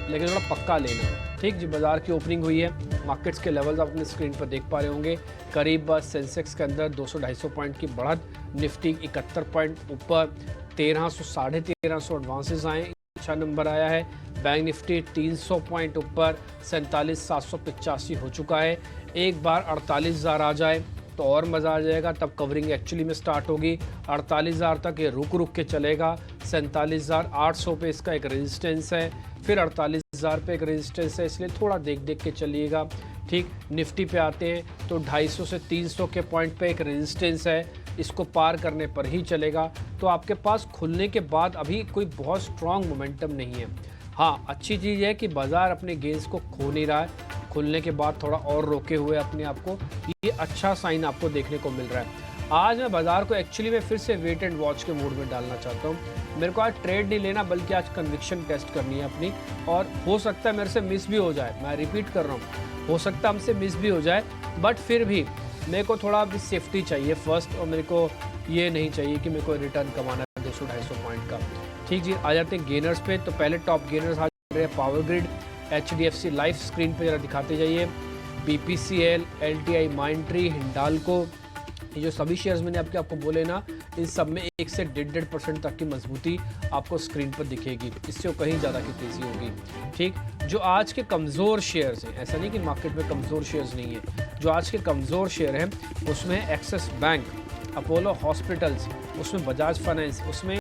लेकिन थोड़ा पक्का लेना। ठीक जी, बाजार की ओपनिंग हुई है। मार्केट्स के लेवल्स आप अपने स्क्रीन पर देख पा रहे होंगे। करीब सेंसेक्स के अंदर 200-250 पॉइंट की बढ़त, निफ्टी 71 पॉइंट ऊपर, 1300 1350 एडवांसेस आए, अच्छा नंबर आया है। बैंक निफ्टी 300 पॉइंट ऊपर 47,785 हो चुका है। एक बार 48,000 आ जाए तो और मज़ा आ जाएगा, तब कवरिंग एक्चुअली में स्टार्ट होगी। 48,000 तक ये रुक के चलेगा। 47,800 पे इसका एक रेजिस्टेंस है, फिर 48,000 पे एक रेजिस्टेंस है, इसलिए थोड़ा देख के चलिएगा। ठीक, निफ्टी पे आते हैं तो 250 से 300 के पॉइंट पे एक रेजिस्टेंस है, इसको पार करने पर ही चलेगा। तो आपके पास खुलने के बाद अभी कोई बहुत स्ट्रॉन्ग मोमेंटम नहीं है। हाँ, अच्छी चीज़ है कि बाजार अपने गेंस को खो नहीं रहा है। खुलने के बाद थोड़ा और रोके हुए अपने आप को, ये अच्छा साइन आपको देखने को मिल रहा है। आज मैं बाजार को एक्चुअली में फिर से वेट एंड वॉच के मूड में डालना चाहता हूँ। मेरे को आज ट्रेड नहीं लेना, बल्कि आज कन्विक्शन टेस्ट करनी है अपनी। और हो सकता है मेरे से मिस भी हो जाए, मैं रिपीट कर रहा हूँ, हो सकता है हमसे मिस भी हो जाए, बट फिर भी मेरे को थोड़ा भी सेफ्टी चाहिए फर्स्ट। और मेरे को ये नहीं चाहिए कि मेरे को रिटर्न कमाना है 200-250 पॉइंट का। ठीक जी, आ जाते हैं गेनर्स पे। तो पहले टॉप गेनर्स आ रहे हैं power grid, HDFC life screen पे जरा दिखाते जाइए, BPCL, LTI, माइंट्री, हिंडाल्को, ये जो सभी शेयर्स मैंने आपको बोले ना, इन सब में 1 से 1.5% तक की मजबूती आपको स्क्रीन पर दिखेगी, इससे कहीं ज़्यादा की तेज़ी होगी। ठीक, जो आज के कमज़ोर शेयर्स हैं, ऐसा नहीं कि मार्केट में कमज़ोर शेयर्स नहीं है, जो आज के कमज़ोर शेयर हैं उसमें एक्सिस बैंक, अपोलो हॉस्पिटल्स, उसमें बजाज फाइनेंस, उसमें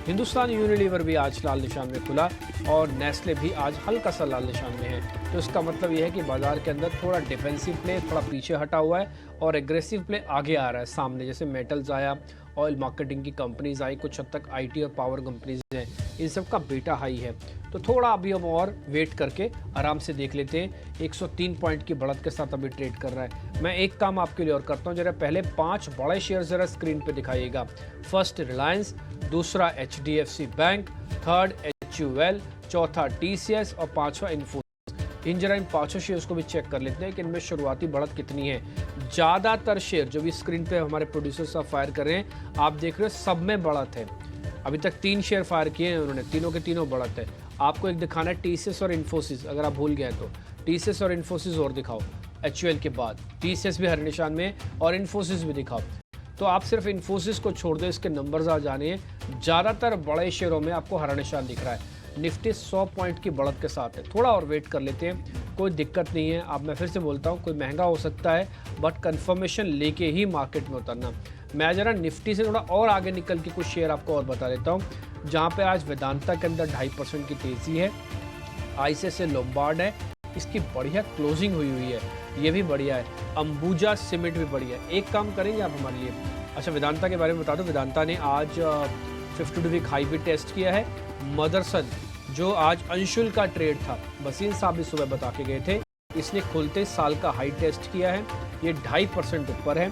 हिंदुस्तान यूनिलीवर भी आज लाल निशान में खुला और नेस्ले भी आज हल्का सा लाल निशान में है। तो इसका मतलब यह है कि बाजार के अंदर थोड़ा डिफेंसिव प्ले थोड़ा पीछे हटा हुआ है और एग्रेसिव प्ले आगे आ रहा है सामने, जैसे मेटल्स आया, ऑयल मार्केटिंग की कंपनीज आई, कुछ हद तक IT और पावर कंपनीज हैं, इन सब का बेटा हाई है। तो थोड़ा अभी हम और वेट करके आराम से देख लेते हैं। 103 पॉइंट की बढ़त के साथ अभी ट्रेड कर रहा है। मैं एक काम आपके लिए और करता हूँ, जरा पहले 5 बड़े शेयर जरा स्क्रीन पे दिखाइएगा। फर्स्ट रिलायंस, दूसरा HDFC बैंक, थर्ड HUL, चौथा TCS और पांचवा इन्फोसिस। इन जरा इन 5 शेयर्स को भी चेक कर लेते हैं कि इनमें शुरुआती बढ़त कितनी है। ज़्यादातर शेयर जो भी स्क्रीन पे हमारे प्रोड्यूसर साहब फायर कर रहे हैं, आप देख रहे हो सब में बढ़त है। अभी तक 3 शेयर फायर किए हैं उन्होंने, तीनों के तीनों बढ़त है। आपको एक दिखाना है TCS और इन्फोसिस, अगर आप भूल गए तो TCS और इन्फोसिस और दिखाओ, HUL के बाद TCS भी हर निशान में और इन्फोसिस भी दिखाओ। तो आप सिर्फ इन्फोसिस को छोड़ दो, इसके नंबर्स आ जाने हैं। ज़्यादातर बड़े शेयरों में आपको हरा निशान दिख रहा है। निफ्टी 100 पॉइंट की बढ़त के साथ है, थोड़ा और वेट कर लेते हैं, कोई दिक्कत नहीं है। अब मैं फिर से बोलता हूँ, कोई महंगा हो सकता है बट कंफर्मेशन लेके ही मार्केट में उतरना। मैं ज़रा निफ्टी से थोड़ा और आगे निकल के कुछ शेयर आपको और बता देता हूँ, जहाँ पे आज वेदांता के अंदर 2.5% की तेज़ी है। ICICI लोम्बार्ड है, इसकी बढ़िया क्लोजिंग हुई है, ये भी बढ़िया है। अंबुजा सीमेंट भी बढ़िया है। एक काम करेंगे आप हमारे लिए, अच्छा वेदांता के बारे में बता दो। वेदांता ने आज 52 वीक हाई भी टेस्ट किया है। मदरसन जो आज अंशुल का ट्रेड था, वसीम साहब भी सुबह बता के गए थे, इसने खुलते साल का हाई टेस्ट किया है, ये 2.5% ऊपर है।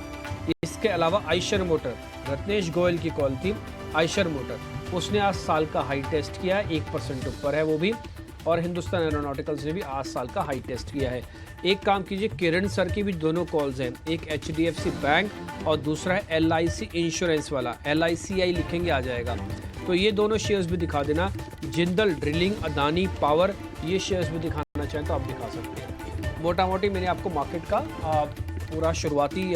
इसके अलावा आइशर मोटर, रत्नेश गोयल की कॉल थी, आइशर मोटर, उसने आज साल का हाई टेस्ट किया है, 1% ऊपर है वो भी। और हिंदुस्तान एरोनॉटिकल्स ने भी आज साल का हाई टेस्ट किया है। एक काम कीजिए, किरण सर की भी दोनों कॉल्स हैं, एक HDFC बैंक और दूसरा है LIC इंश्योरेंस वाला, LICI लिखेंगे आ जाएगा। तो ये दोनों शेयर्स भी दिखा देना। जिंदल ड्रिलिंग, अदानी पावर, ये शेयर्स भी दिखाना चाहें तो आप दिखा सकते हैं। मोटा मोटी मैंने आपको मार्केट का पूरा शुरुआती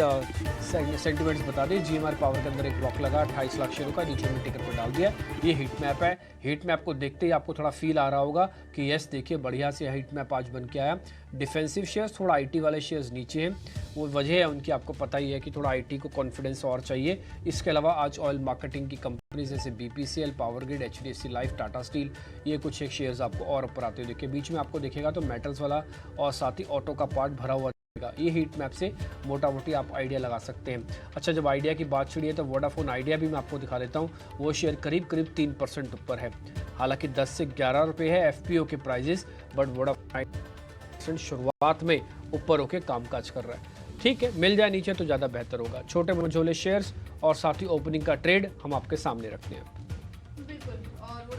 सेंटिमेंट्स बता दिए। GMR पावर के अंदर एक ब्लॉक लगा 28 लाख शेयरों का, नीचे में टिकर पर डाल दिया। ये हीट मैप है, हीट मैप को देखते ही आपको थोड़ा फील आ रहा होगा कि यस देखिए बढ़िया से हीट मैप आज बन के आया। डिफेंसिव शेयर्स, थोड़ा IT वाले शेयर्स नीचे हैं, वो वजह है उनकी, आपको पता ही है कि थोड़ा IT को कॉन्फिडेंस और चाहिए। इसके अलावा आज ऑयल मार्केटिंग की कंपनी जैसे BPCL, power grid, HDFC life, Tata steel, ये कुछ एक शेयर्स आपको और ऊपर आते हुए देखिए। बीच में आपको दिखेगा तो मेटल्स वाला और साथ ही ऑटो का पार्ट भरा हुआ। ये हीट मैप से मोटा मोटी आप आइडिया लगा सकते हैं। अच्छा, जब आइडिया की बात छिड़ी है तो वोडाफोन आइडिया भी मैं आपको दिखा देता हूँ। वो शेयर करीब 3% ऊपर है, हालांकि 10 से 11 रुपये है FPO के प्राइजेस, बट वोडाफोन शुरुआत में ऊपर होके कामकाज कर रहा है। ठीक है, मिल जाए नीचे तो ज़्यादा बेहतर होगा। छोटे मझोले शेयर्स और साथ ही ओपनिंग का ट्रेड हम आपके सामने रखते हैं।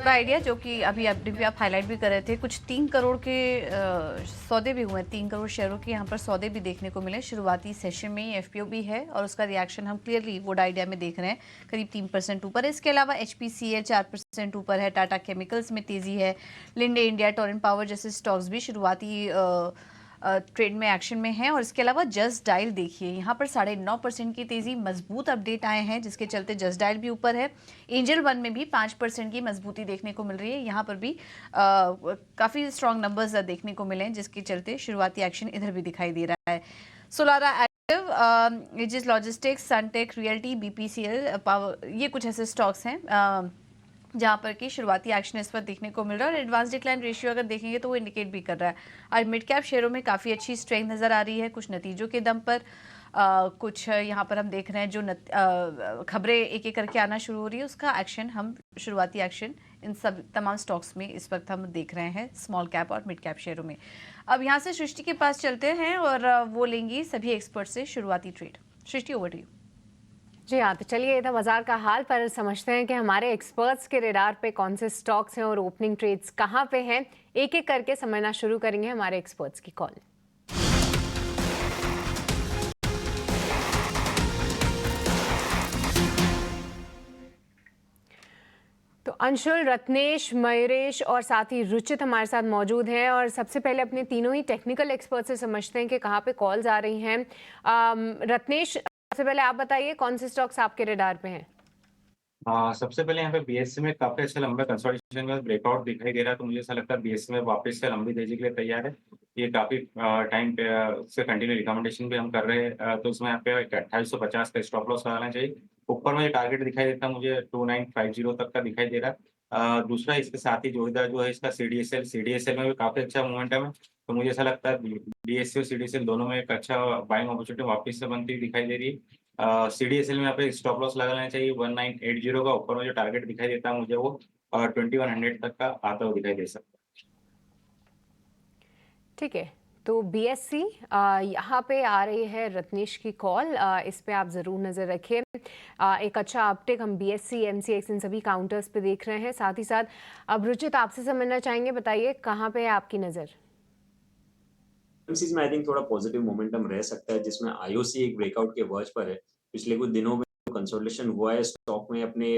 आइडिया जो कि अभी आप हाईलाइट भी कर रहे थे, कुछ 3 करोड़ के सौदे भी हुए हैं, 3 करोड़ शेयरों के यहाँ पर सौदे भी देखने को मिले शुरुआती सेशन में ही। FPO भी है और उसका रिएक्शन हम क्लियरली वोड आइडिया में देख रहे हैं, करीब 3% ऊपर है। इसके अलावा HPCL 4% ऊपर है, टाटा केमिकल्स में तेज़ी है, लिंडे इंडिया, टोरेंट पावर जैसे स्टॉक्स भी शुरुआती ट्रेड में एक्शन में है। और इसके अलावा जस्ट डायल देखिए, यहाँ पर 9.5% की तेज़ी, मजबूत अपडेट आए हैं जिसके चलते जस्ट डायल भी ऊपर है। एंजल वन में भी 5% की मजबूती देखने को मिल रही है, यहाँ पर भी काफ़ी स्ट्रॉन्ग नंबर्स देखने को मिले हैं जिसके चलते शुरुआती एक्शन इधर भी दिखाई दे रहा है। Solara active, Aegis logistics, Sunteck realty, BPCL power, ये कुछ ऐसे स्टॉक्स हैं जहाँ पर कि शुरुआती एक्शन इस पर देखने को मिल रहा है। और एडवांस डिक्लाइन रेशियो अगर देखेंगे तो वो इंडिकेट भी कर रहा है। आज मिड कैप शेयरों में काफ़ी अच्छी स्ट्रेंथ नज़र आ रही है, कुछ नतीजों के दम पर, कुछ यहाँ पर हम देख रहे हैं जो खबरें एक एक करके आना शुरू हो रही है, उसका एक्शन हम शुरुआती एक्शन इन सब तमाम स्टॉक्स में इस वक्त हम देख रहे हैं, स्मॉल कैप और मिड कैप शेयरों में। अब यहाँ से सृष्टि के पास चलते हैं और वो लेंगी सभी एक्सपर्ट से शुरुआती trade. Srishti, over to you. जी हाँ, तो चलिए इधर बाजार का हाल पर समझते हैं कि हमारे एक्सपर्ट्स के रेडार पे कौन से स्टॉक्स हैं और ओपनिंग ट्रेड्स कहाँ पे हैं। एक एक करके समझना शुरू करेंगे हमारे एक्सपर्ट्स की कॉल। तो अंशुल, रत्नेश, मयूरेश और साथ ही रुचित हमारे साथ मौजूद हैं और सबसे पहले अपने तीनों ही टेक्निकल एक्सपर्ट से समझते हैं कि कहाँ पे कॉल्स आ रही हैं। रत्नेश, सबसे पहले आप बताइए कौन से स्टॉक्स आपके रडार पे हैं? सबसे पहले यहाँ पे बीएससी में काफी अच्छा लंबा कंसोलिडेशन का ब्रेकआउट दिखाई दे रहा है, तो मुझे ऐसा लगता है बीएससी में वापस से लंबी तेजी के लिए तैयार है। ये काफी टाइम पे से कंटिन्यू रिकमेंडेशन भी हम कर रहे हैं, तो उसमें यहाँ पे 2850 का स्टॉप लॉस लगाना चाहिए। ऊपर में टारगेट दिखाई देता है मुझे 2950 तक का दिखाई दे रहा है। दूसरा इसके साथ ही जोड़ीदार जो है इसका सीडीएसएल में भी काफी अच्छा मोमेंटम है, तो मुझे ऐसा लगता है बीएससी और सीडीएसएल दोनों में एक अच्छा बाइंग अपॉर्चुनिटी वापस से बनती हुई दिखाई दे रही है। सीडीएसएल में यहाँ पे स्टॉप लॉस लगाना चाहिए 1980 का। ऊपर में जो टारगेट दिखाई देता है मुझे वो 2100 तक का आता हुआ दिखाई दे सकता है। ठीक है, तो बीएससी यहाँ पे आ रही है रत्नेश की कॉल, इस पे आप ज़रूर नज़र रखिए। एक अच्छा अपटेक हम बीएससी, एमसीएक्स इन सभी काउंटर्स पे देख रहे हैं। साथ ही साथ अब रुचित आपसे समझना चाहेंगे, बताइए कहाँ पे है आपकी नज़र? एमसीज में आई थिंक थोड़ा पॉजिटिव मोमेंटम रह सकता है, जिसमें आईओसी एक ब्रेकआउट के वर्ज पर है। पिछले कुछ दिनों में कंसोलिडेशन हुआ है स्टॉक में, अपने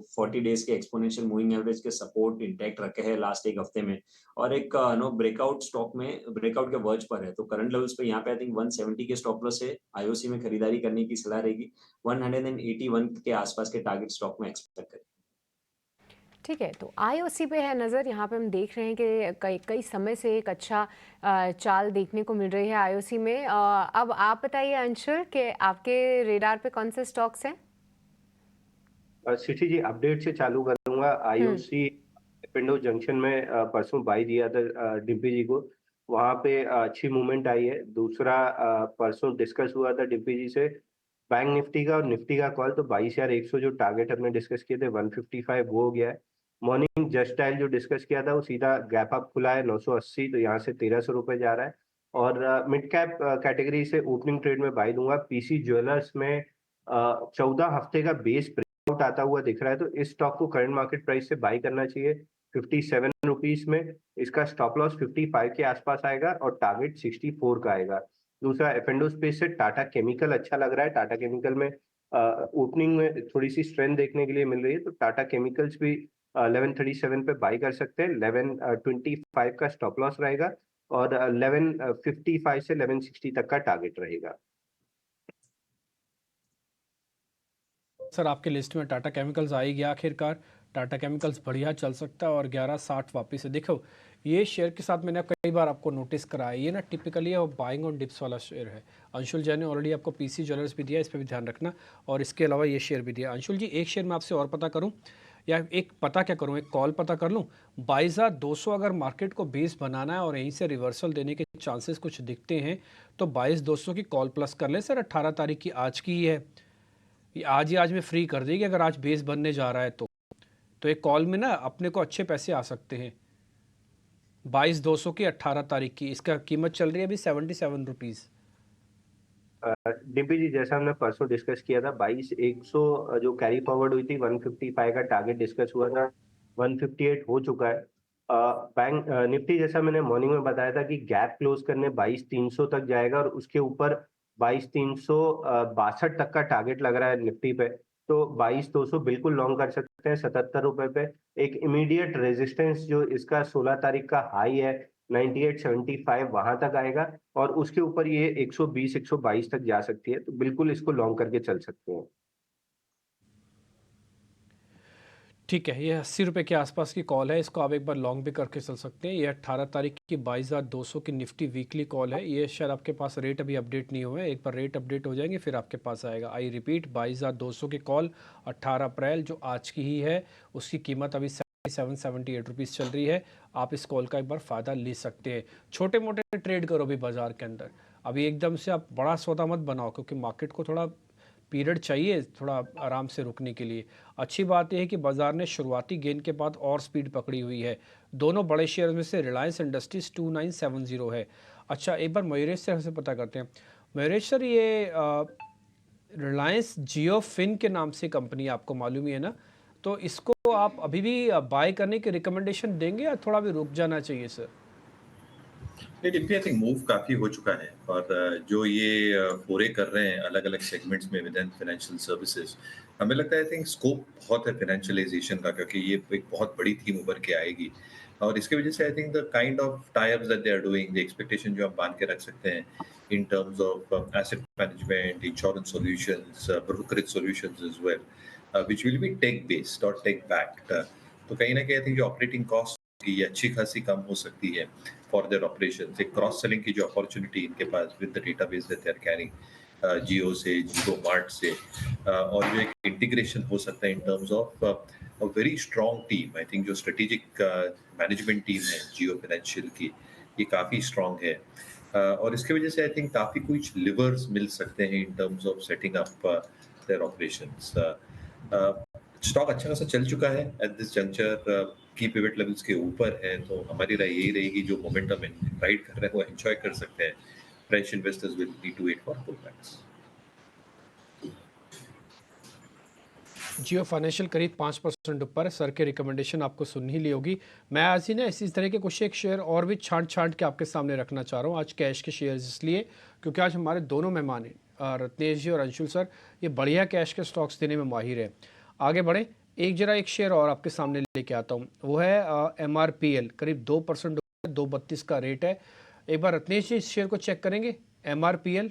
40 डेज के एक्सपोनेंशियल मूविंग एवरेज के सपोर्ट इंटैक्ट रखे हैं लास्ट एक हफ्ते में, और एक ब्रेकआउट स्टॉक में ब्रेकआउट के वर्ज पर है। तो करंट लेवल्स पे यहाँ पे आई थिंक 170 के स्टॉप लॉस है। आईओसी में खरीदारी करने की सलाह रहेगी। 181 के आसपास के टारगेट स्टॉक में एक्सपेक्ट करें। ठीक है, तो आईओसी पे है नज़र। यहाँ पे हम देख रहे हैं कि कई समय से एक अच्छा चाल देखने को मिल रही है आईओसी में। अब आप बताइए अंशुल कि आपके रेडार पे कौन से स्टॉक्स हैं? सृष्टि जी, अपडेट से चालू करूंगा। आईओसी विंडो जंक्शन में परसों बाई दिया था डिम्पी जी को, वहां पे अच्छी मूवमेंट आई है। दूसरा परसों डिस्कस हुआ था डिम्पी जी से बैंक निफ्टी का और निफ्टी का कॉल, तो 22,100 जो टारगेट हमने डिस्कस किए थे 155 वो हो गया है। मॉर्निंग जस्ट डायल जो डिस्कस किया था वो सीधा गैप अप खुला है 980, तो यहाँ से 1300 रुपये जा रहा है। और मिड कैप कैटेगरी से ओपनिंग ट्रेड में बाई दूंगा। पीसी ज्वेलर्स में 14 हफ्ते का बेस ब्रेकआउट आता हुआ दिख रहा है, तो इस स्टॉक को करंट मार्केट प्राइस से बाई करना चाहिए 57 रुपीज में। इसका स्टॉप लॉस 55 के आसपास आएगा और टारगेट 64 का आएगा। दूसरा एफएनडो स्पेस से टाटा केमिकल अच्छा लग रहा है। टाटा केमिकल में ओपनिंग में थोड़ी सी स्ट्रेंथ देखने के लिए मिल रही है, तो टाटा केमिकल्स भी 1137 पे बाई कर सकते हैं। 1125 का स्टॉप लॉस रहेगा और 1155 से 1160 तक का टारगेट रहेगा। सर, आपके लिस्ट में टाटा केमिकल्स आई गया आखिरकार। टाटा केमिकल्स बढ़िया चल सकता है और 1160 वापस है। देखो, ये शेयर के साथ मैंने कई बार आपको नोटिस कराया, ये ना टिपिकली बाइंग ऑन डिप्स वाला शेयर है। अंशुल जैन ने ऑलरेडी आपको पीसी ज्वेलर्स भी दिया, इस पर भी ध्यान रखना, और इसके अलावा ये शेयर भी दिया। अंशुल जी, एक शेयर मैं आपसे और पता करूं, या एक पता क्या करूं, एक कॉल पता कर लूं। 22,200 अगर मार्केट को बेस बनाना है और यहीं से रिवर्सल देने के चांसेस कुछ दिखते हैं, तो 22,200 की कॉल प्लस कर लें सर। 18 तारीख की आज की ही है, ये आज ही आज में फ्री कर देगी अगर आज बेस बनने जा रहा है तो एक कॉल में ना अपने को अच्छे पैसे आ सकते हैं। 22,200 की 18 तारीख की, इसका कीमत चल रही है अभी 77 रुपीज़। डिम्पी जी, जैसा हमने परसों डिस्कस किया था 22,100 जो कैरी फॉरवर्ड हुई थी 155 का टारगेट डिस्कस हुआ था, 158 हो चुका है। बैंक निफ्टी जैसा मैंने मॉर्निंग में बताया था कि गैप क्लोज करने 22,300 तक जाएगा और उसके ऊपर 22,362 तक का टारगेट लग रहा है निफ्टी पे, तो 22,200 बिल्कुल लॉन्ग कर सकते हैं 77 रुपए पे। एक इमीडिएट रेजिस्टेंस जो इसका 16 तारीख का हाई है 9875 वहां तक आएगा और उसके ऊपर ये 120-122 तक जा सकती है, तो बिल्कुल इसको लॉन्ग करके चल सकते हैं। ठीक है, ये 80 रुपये के आसपास की कॉल है, इसको आप एक बार लॉन्ग भी करके चल सकते हैं। ये 18 तारीख की 22,200 की निफ्टी वीकली कॉल है। ये शायद आपके पास रेट अभी अपडेट नहीं हुआ है, एक बार रेट अपडेट हो जाएंगे फिर आपके पास आएगा। आई रिपीट, 22,200 की कॉल 18 अप्रैल जो आज की ही है, उसकी कीमत अभी 77-78 रुपीज़ चल रही है। आप इस कॉल का एक बार फ़ायदा ले सकते हैं। छोटे मोटे ट्रेड करो अभी बाज़ार के अंदर, अभी एकदम से आप बड़ा सौदा मत बनाओ, क्योंकि मार्केट को थोड़ा पीरियड चाहिए थोड़ा आराम से रुकने के लिए। अच्छी बात यह है कि बाज़ार ने शुरुआती गेन के बाद और स्पीड पकड़ी हुई है। दोनों बड़े शेयर में से रिलायंस इंडस्ट्रीज 2970 है। अच्छा, एक बार मयूरेश सर से पता करते हैं। मयूरेश सर, ये रिलायंस जियो फिन के नाम से कंपनी आपको मालूम ही है ना, तो इसको आप अभी भी बाय करने की रिकमेंडेशन देंगे या थोड़ा भी रुक जाना चाहिए सर? लेकिन आई थिंक मूव काफी हो चुका है और जो ये फोरे कर रहे हैं अलग अलग सेगमेंट्स में विद इन फाइनेंशियल सर्विसेज, हमें लगता है आई थिंक स्कोप बहुत है फाइनेंशियलाइजेशन का, क्योंकि ये एक बहुत बड़ी थीम उभर के आएगी और इसकी वजह से I think the kind of tie-ups that they are doing, the expectation जो आप बांध के रख सकते हैं in terms of asset management, insurance solutions, brokerage solutions as well, which will be tech based और टेक बैक्ड। तो कहीं ना कहीं आई थिंक जो ऑपरेटिंग कॉस्ट की ये अच्छी खासी कम हो सकती है फॉर देयर ऑपरेशंस। एक क्रॉस सेलिंग की जो अपॉर्चुनिटी इनके पास with the database that they are carrying Jio से, जियो मार्ट से, और जो एक इंटीग्रेशन हो सकता है इन terms of a very strong team. I think जो स्ट्रेटेजिक मैनेजमेंट टीम है जियो फाइनेंशियल की, ये काफ़ी स्ट्रॉन्ग है और इसकी वजह से आई थिंक काफ़ी कुछ लिवर्स मिल सकते हैं in terms of setting up their operations. Stock अच्छा खासा चल चुका है एट दिस जंक्चर, की पिवट लेवल्स के ऊपर है, तो हमारी राय यही रहेगी जो मोमेंटम राइड कर रहे हैं वो एंजॉय कर सकते हैं। Fresh investors will need to wait for pullbacks. Jio financial करीब 5% ऊपर है। सर के रिकमेंडेशन आपको सुन ही ली होगी। मैं आज ही ना इसी तरह के कुछ एक शेयर और भी छांट के आपके सामने रखना चाह रहा हूँ आज कैश के शेयर्स, इसलिए क्योंकि आज हमारे दोनों मेहमान हैं रत्नेश जी और अंशुल सर, ये बढ़िया कैश के स्टॉक्स देने में माहिर है। आगे बढ़े, एक शेयर और आपके सामने लेके आता हूँ, वो है MRPL, करीब 2% 2.32 का रेट है। एक बार रत्नेश जी इस शेयर को चेक करेंगे, MRPL।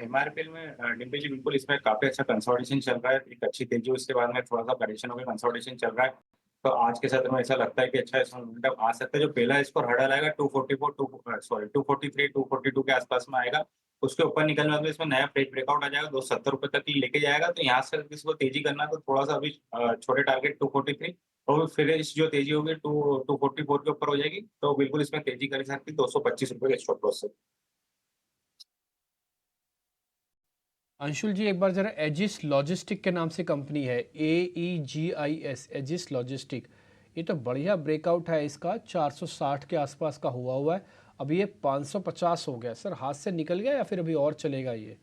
MRPL में डिम्पी जी बिल्कुल इसमें काफी अच्छा कंसोलिडेशन चल रहा है, एक अच्छी तेजी, उसके बाद में थोड़ा सा करेक्शन हो गया, कंसोलिडेशन चल रहा है। तो आज के सत्र में ऐसा लगता है कि अच्छा इसमें मोमेंटम आ सकता है। जो पहला इसको हर्डल आएगा 243 242 के आसपास में आएगा, उसके ऊपर निकलने बाद में इसमें नया ब्रेकआउट आ जाएगा, 270 रुपए तक लेके जाएगा। तो यहाँ से इसको तेजी करना है तो थोड़ा सा अभी छोटे टारगेट 243 और फिर इस जो तेजी होगी 244 के ऊपर हो जाएगी, तो बिल्कुल इसमें तेजी कर सकती है 225 रुपए के स्टॉप लॉस से। अंशुल जी एक बार जरा एजिस लॉजिस्टिक के नाम से कंपनी है, AEGIS, एजिस लॉजिस्टिक, ये तो बढ़िया ब्रेकआउट है इसका, 460 के आसपास का हुआ है, अभी ये 550 हो गया। सर हाथ से निकल गया या फिर अभी और चलेगा ये?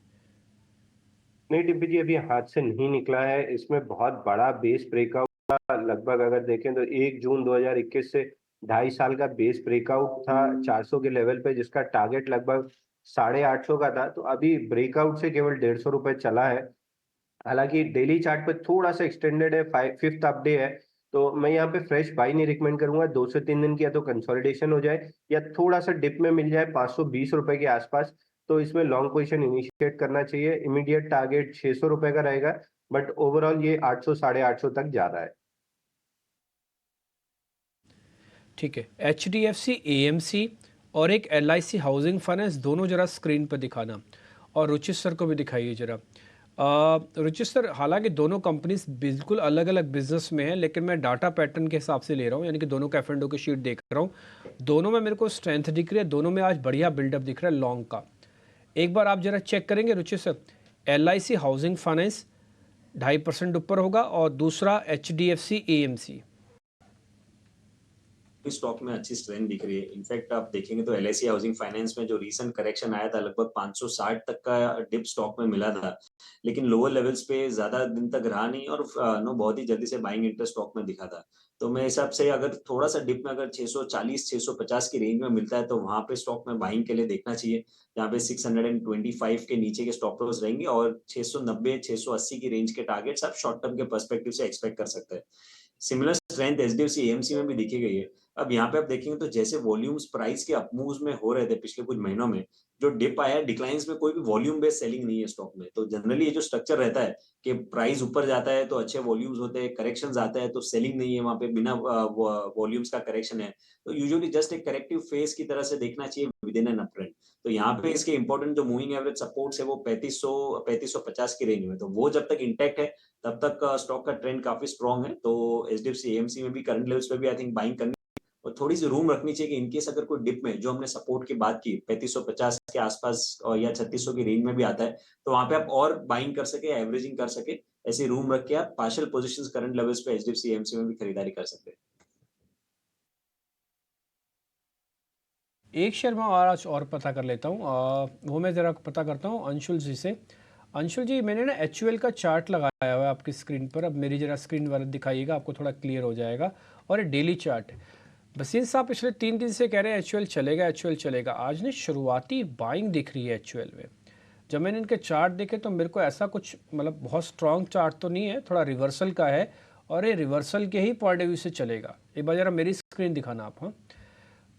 नहीं टिप्पी जी, अभी हाथ से नहीं निकला है, इसमें बहुत बड़ा बेस ब्रेकआउट था। लगभग अगर देखें तो 1 जून 2021 से 2.5 साल का बेस ब्रेकआउट था 400 के लेवल पे, जिसका टारगेट लगभग 850 का था। तो अभी ब्रेकआउट से केवल 150 रुपए चला है। हालांकि डेली चार्ट पे थोड़ा सा एक्सटेंडेड है, 5th अप डे है, तो मैं यहाँ पे फ्रेश बाई नहीं रिकमेंड करूंगा। 2 से 3 दिन की या तो कंसोलिडेशन हो जाए या थोड़ा सा डिप में मिल जाए 520 रुपए के आसपास, तो इसमें लॉन्ग पोजीशन इनिशिएट करना चाहिए। इमीडिएट टारगेट 600 रुपए का रहेगा, बट ओवरऑल ये 800 850 तक जा रहा है। ठीक है, HDFC AMC और एक LIC हाउसिंग फाइनेंस, दोनों जरा स्क्रीन पर दिखाना और रुचित सर को भी दिखाइए जरा। रुचित सर, हालांकि दोनों कंपनीज बिल्कुल अलग अलग बिजनेस में है, लेकिन मैं डाटा पैटर्न के हिसाब से ले रहा हूँ, यानी कि दोनों का F&O की शीट देख रहा हूँ, दोनों में मेरे को स्ट्रेंथ दिख रही है, दोनों में आज बढ़िया बिल्डअप दिख रहा है लॉन्ग का। एक बार आप जरा चेक करेंगे Ruchit sir, LIC housing finance 2.5% ऊपर होगा और दूसरा HDFC AMC। स्टॉक में अच्छी स्ट्रेंथ दिख रही है। इनफैक्ट आप देखेंगे तो LIC हाउसिंग फाइनेंस में जो रीसेंट करेक्शन आया था लगभग 560 तक का डिप स्टॉक में मिला था, लेकिन लोअर लेवल्स पे ज्यादा दिन तक रहा नहीं और बहुत ही जल्दी से बाइंग इंटरेस्ट स्टॉक में दिखा था। तो मेरे हिसाब से अगर थोड़ा सा डिप में अगर 640 650 की रेंज में मिलता है तो वहां पे स्टॉक में बाइंग के लिए देखना चाहिए, जहाँ पे 625 के नीचे के स्टॉप लॉस रहेंगे और 690 680 की रेंज के टारगेट्स आप शॉर्ट टर्म के पर्सपेक्टिव से एक्सपेक्ट कर सकते हैं। सिमिलर स्ट्रेंथ HDFC AMC में भी दिखी गई है। अब यहाँ पे आप देखेंगे तो जैसे वॉल्यूम्स प्राइस के अपमूव्स में हो रहे थे पिछले कुछ महीनों में, जो डिप आया है डिक्लाइंस में कोई भी वॉल्यूम बेस्ड सेलिंग नहीं है स्टॉक में। तो जनरली ये जो स्ट्रक्चर रहता है कि प्राइस ऊपर जाता है तो अच्छे वॉल्यूम्स होते हैं, करेक्शंस आता है तो सेलिंग नहीं है, वहां पे बिना वॉल्यूम्स का करेक्शन है, तो यूजुअली जस्ट एक करेक्टिव फेज की तरह से देखना चाहिए विद इन एन अपट्रेंड। तो यहाँ पे इसके इंपॉर्टेंट जो मूविंग एवरेज सपोर्ट्स है वो 3550 की रेंज में, तो वो जब तक इंटैक्ट है तब तक स्टॉक का ट्रेंड काफी स्ट्रॉन्ग है। तो HDFC AMC में भी करंट लेवल्स पे भी आई थिंक बाइंग करनी और थोड़ी सी रूम रखनी चाहिए कि इनकेस अगर कोई डिप में जो हमने सपोर्ट की बात की 3550 के आसपास या 3600 की रेंज में भी आता है तो वहां पे आप और बाइंग कर सके, एवरेजिंग कर सके, ऐसी रूम रख के आप पार्शियल पोजीशंस करंट लेवल्स पे HDFC AMC में भी खरीदारी कर सकते हैं। एक शेयर में आज और पता कर लेता हूँ, वो मैं ज़रा पता करता हूँ अंशुल जी से। अंशुल जी, मैंने ना HUL का चार्ट लगाया हुआ है आपकी स्क्रीन पर। अब मेरी जरा स्क्रीन वाला दिखाइएगा, आपको थोड़ा क्लियर हो जाएगा। और ये डेली चार्ट है। बसीन साहब पिछले 3 दिन से कह रहे हैं HUL चलेगा, HUL चलेगा। आज ने शुरुआती बाइंग दिख रही है HUL में। जब मैंने इनके चार्ट देखे तो मेरे को ऐसा कुछ मतलब बहुत स्ट्रॉन्ग चार्ट तो नहीं है, थोड़ा रिवर्सल का है। और ये रिवर्सल के ही पॉइंट ऑफ व्यू से चलेगा। एक बार जरा मेरी स्क्रीन दिखाना आप। हाँ,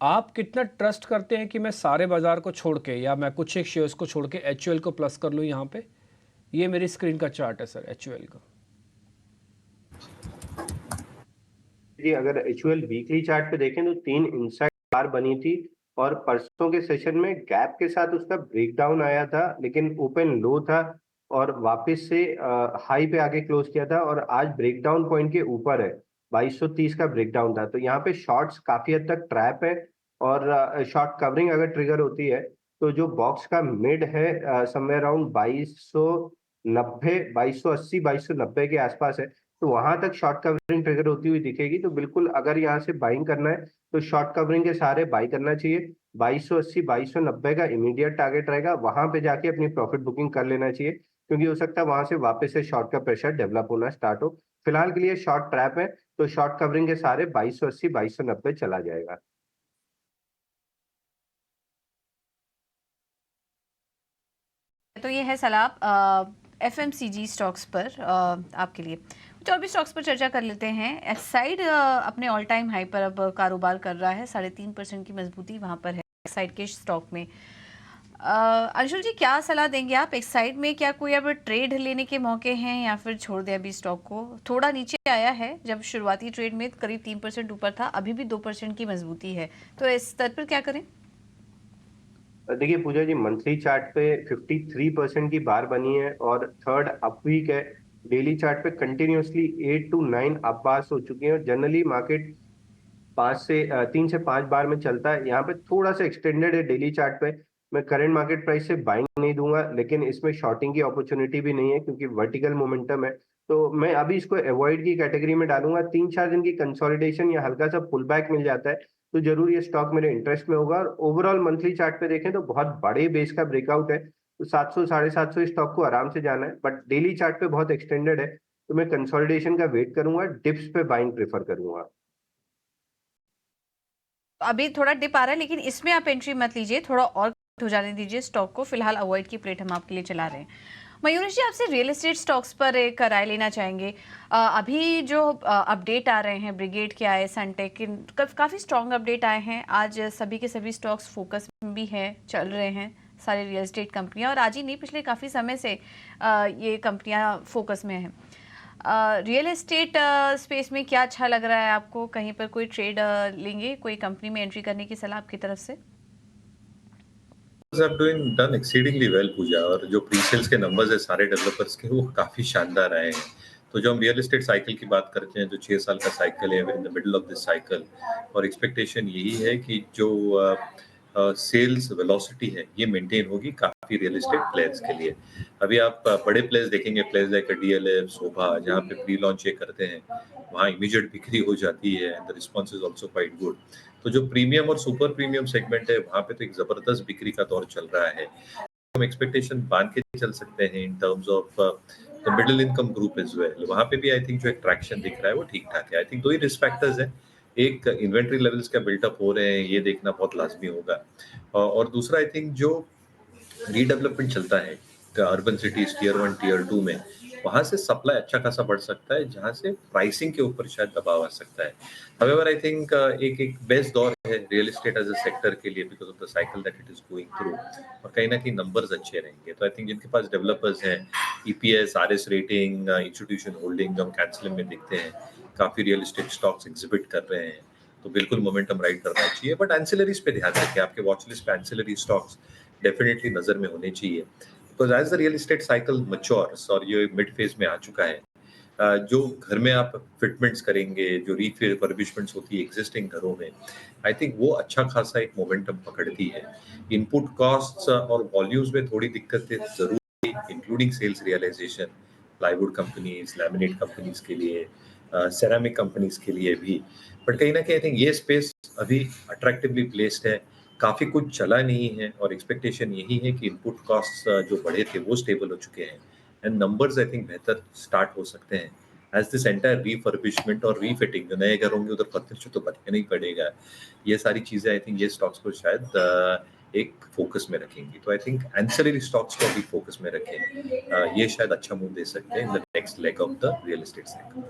आप कितना ट्रस्ट करते हैं कि मैं सारे बाजार को छोड़ के या मैं कुछ एक शेयर्स को छोड़ के HUL को प्लस कर लूँ यहाँ पे? ये मेरी स्क्रीन का चार्ट है सर HUL का। जी, अगर HUL वीकली चार्ट पे देखें तो 3 इनसाइड बार बनी थी और परसों के सेशन में गैप के साथ उसका ब्रेकडाउन आया था, लेकिन ओपन लो था और वापस से हाई पे आके क्लोज किया था और आज ब्रेकडाउन पॉइंट के ऊपर है। 2230 का ब्रेकडाउन था, तो यहाँ पे शॉर्ट्स काफी हद तक ट्रैप है और शॉर्ट कवरिंग अगर ट्रिगर होती है तो जो बॉक्स का मिड है समवेयर अराउंड 2290, 2280, 2290 के आसपास है, तो वहां तक शॉर्ट कवरिंग ट्रिगर होती हुई दिखेगी। तो बिल्कुल अगर यहाँ से बाइंग करना है तो शॉर्ट कवरिंग के सारे बाई करना चाहिए। 2280, 2290 का इमीडिएट टारगेट रहेगा, वहां पे जाके अपनी प्रॉफिट बुकिंग कर लेना चाहिए, क्योंकि हो सकता है वहां से वापस से शॉर्ट का प्रेशर डेवलप होना स्टार्ट हो। फिलहाल के लिए शॉर्ट ट्रैप है, तो शॉर्ट कवरिंग के सारे 2280, 2290 चला जाएगा। तो ये है सलाह FMCG स्टॉक्स पर आपके लिए। कुछ और भी स्टॉक्स पर चर्चा कर लेते हैं। एक्साइड अपने ऑल टाइम हाई पर अब कारोबार कर रहा है, 3.5% की मजबूती वहां पर है एक्साइड के स्टॉक में। अंशुल जी, क्या सलाह देंगे आप? एक्साइड में क्या कोई अब ट्रेड लेने के मौके हैं या फिर छोड़ दें अभी स्टॉक को? थोड़ा नीचे आया है, जब शुरुआती ट्रेड में करीब 3% ऊपर था, अभी भी 2% की मजबूती है, तो इस स्तर पर क्या करें? देखिए पूजा जी, मंथली चार्ट पे 53% की बार बनी है और थर्ड अप वीक है। डेली चार्ट पे कंटिन्यूअसली 8 to 9 अप बार्स हो चुकी हैं और जनरली मार्केट 3 से 5 बार में चलता है। यहाँ पे थोड़ा सा एक्सटेंडेड है डेली चार्ट पे। मैं करंट मार्केट प्राइस से बाइंग नहीं दूंगा, लेकिन इसमें शॉर्टिंग की अपॉर्चुनिटी भी नहीं है क्योंकि वर्टिकल मोमेंटम है, तो मैं अभी इसको अवॉइड की कैटेगरी में डालूंगा। 3-4 दिन की कंसोलिडेशन या हल्का सा पुल बैक मिल जाता है तो जरूर ये स्टॉक मेरे इंटरेस्ट में होगा। और ओवरऑल मंथली चार्ट पे देखें तो बहुत बड़े बेस का ब्रेकआउट है, तो 700, 750 स्टॉक को आराम से जाना है, बट डेली चार्ट पे बहुत एक्सटेंडेड है, तो मैं कंसोलिडेशन का वेट करूंगा, डिप्स पे बाइंग प्रेफर करूंगा। अभी थोड़ा डिप आ रहा है, लेकिन इसमें आप एंट्री मत लीजिए, थोड़ा और हो जाने दीजिए स्टॉक को। फिलहाल अवॉइड की प्लेट हम आपके लिए चला रहे हैं। मयूरेश जी, आपसे रियल एस्टेट स्टॉक्स पर एक राय लेना चाहेंगे। अभी जो अपडेट आ रहे हैं, ब्रिगेड के आए, सनटेक के काफ़ी स्ट्रॉन्ग अपडेट आए हैं। आज सभी के सभी स्टॉक्स फोकस में भी हैं, चल रहे हैं सारे रियल एस्टेट कंपनियां, और आज ही नहीं पिछले काफ़ी समय से ये कंपनियां फोकस में हैं। रियल एस्टेट स्पेस में क्या अच्छा लग रहा है आपको? कहीं पर कोई ट्रेड लेंगे, कोई कंपनी में एंट्री करने की सलाह आपकी तरफ से? डन एक्सीडिंगली वेल पूजा, और जो प्री सेल्स के नंबर्स है सारे डेवलपर्स के वो काफी शानदार आए हैं। तो जो हम रियल एस्टेट साइकिल की बात करते हैं, जो 6 साल का साइकिल है, in the middle of this cycle, और एक्सपेक्टेशन यही है कि जो सेल्स वेलोसिटी है ये मेंटेन होगी काफी रियल एस्टेट प्लेयर्स के लिए। अभी आप बड़े प्लेयर्स देखेंगे, प्लेयर्स लाइक DLF, शोभा, जहाँ पे प्री लॉन्च ये करते हैं वहाँ इमीडिएट बिक्री हो जाती है, and the response is also quite good. तो जो प्रीमियम और सुपर प्रीमियम सेगमेंट है वहाँ पे तो एक जबरदस्त बिक्री का दौर चल रहा है। हम एक्सपेक्टेशन बांध के चल सकते हैं in terms of the middle income group as well. वहाँ पे भी आई थिंक जो एक ट्रैक्शन दिख रहा है वो ठीक ठाक है। I think 2 he risk factors है, एक इन्वेंट्री लेवल्स का बिल्टअप हो रहे हैं, ये देखना बहुत लाजमी होगा, और दूसरा आई थिंक जो रीडेवलपमेंट चलता है अर्बन सिटीज टीयर 1 टीयर 2 में, वहां से सप्लाई अच्छा खासा बढ़ सकता है, जहां से प्राइसिंग के ऊपर शायद दबाव आ सकता है। हाउएवर आई थिंक एक बेस्ट दौर है real estate as a sector के लिए, because of the cycle that it is going through, और कहीं ना कहीं नंबर्स अच्छे रहेंगे। तो आई थिंक जिनके पास डेवलपर्स हैं, EPS, RS rating, institution holding, हम कैंसिल में देखते हैं काफी रियल एस्टेट स्टॉक्स एग्जिबिट कर रहे हैं, तो बिल्कुल मोमेंटम राइड करना चाहिए। बट एंसिलरीज पे ध्यान रखें, आपके वॉच लिस्ट पे एंसिलरी स्टॉक्स डेफिनेटली नजर में होने चाहिए, because as the real estate cycle matures और ये मिड फेज में आ चुका है, जो घर में आप फिटमेंट्स करेंगे, जो रिफर्बिशमेंट्स होती है एग्जिस्टिंग घरों में, आई थिंक वो अच्छा खासा एक मोमेंटम पकड़ती है। इनपुट कॉस्ट्स और वॉल्यूम्स में थोड़ी दिक्कतें जरूर, including sales realisation, plywood companies, laminate companies के लिए, सेरामिक कंपनीज के लिए भी, बट कहीं ना कहीं आई थिंक ये स्पेस अभी अट्रैक्टिवली प्लेस्ड है। काफ़ी कुछ चला नहीं है और एक्सपेक्टेशन यही है कि इनपुट कॉस्ट जो बढ़े थे वो स्टेबल हो चुके हैं एंड नंबर्स आई थिंक बेहतर स्टार्ट हो सकते हैं एज दिस एंटायर रीफर्बिशमेंट और रीफिटिंग जो नए घर होंगे उधर फर्नीचर तो बनने नहीं पड़ेगा, ये सारी चीज़ें आई थिंक ये स्टॉक्स को शायद एक फोकस में रखेंगी। तो आई थिंक एंसेलरी स्टॉक्स को भी फोकस में रखें, ये शायद अच्छा मूव दे सकते हैं in the next leg of the real estate cycle.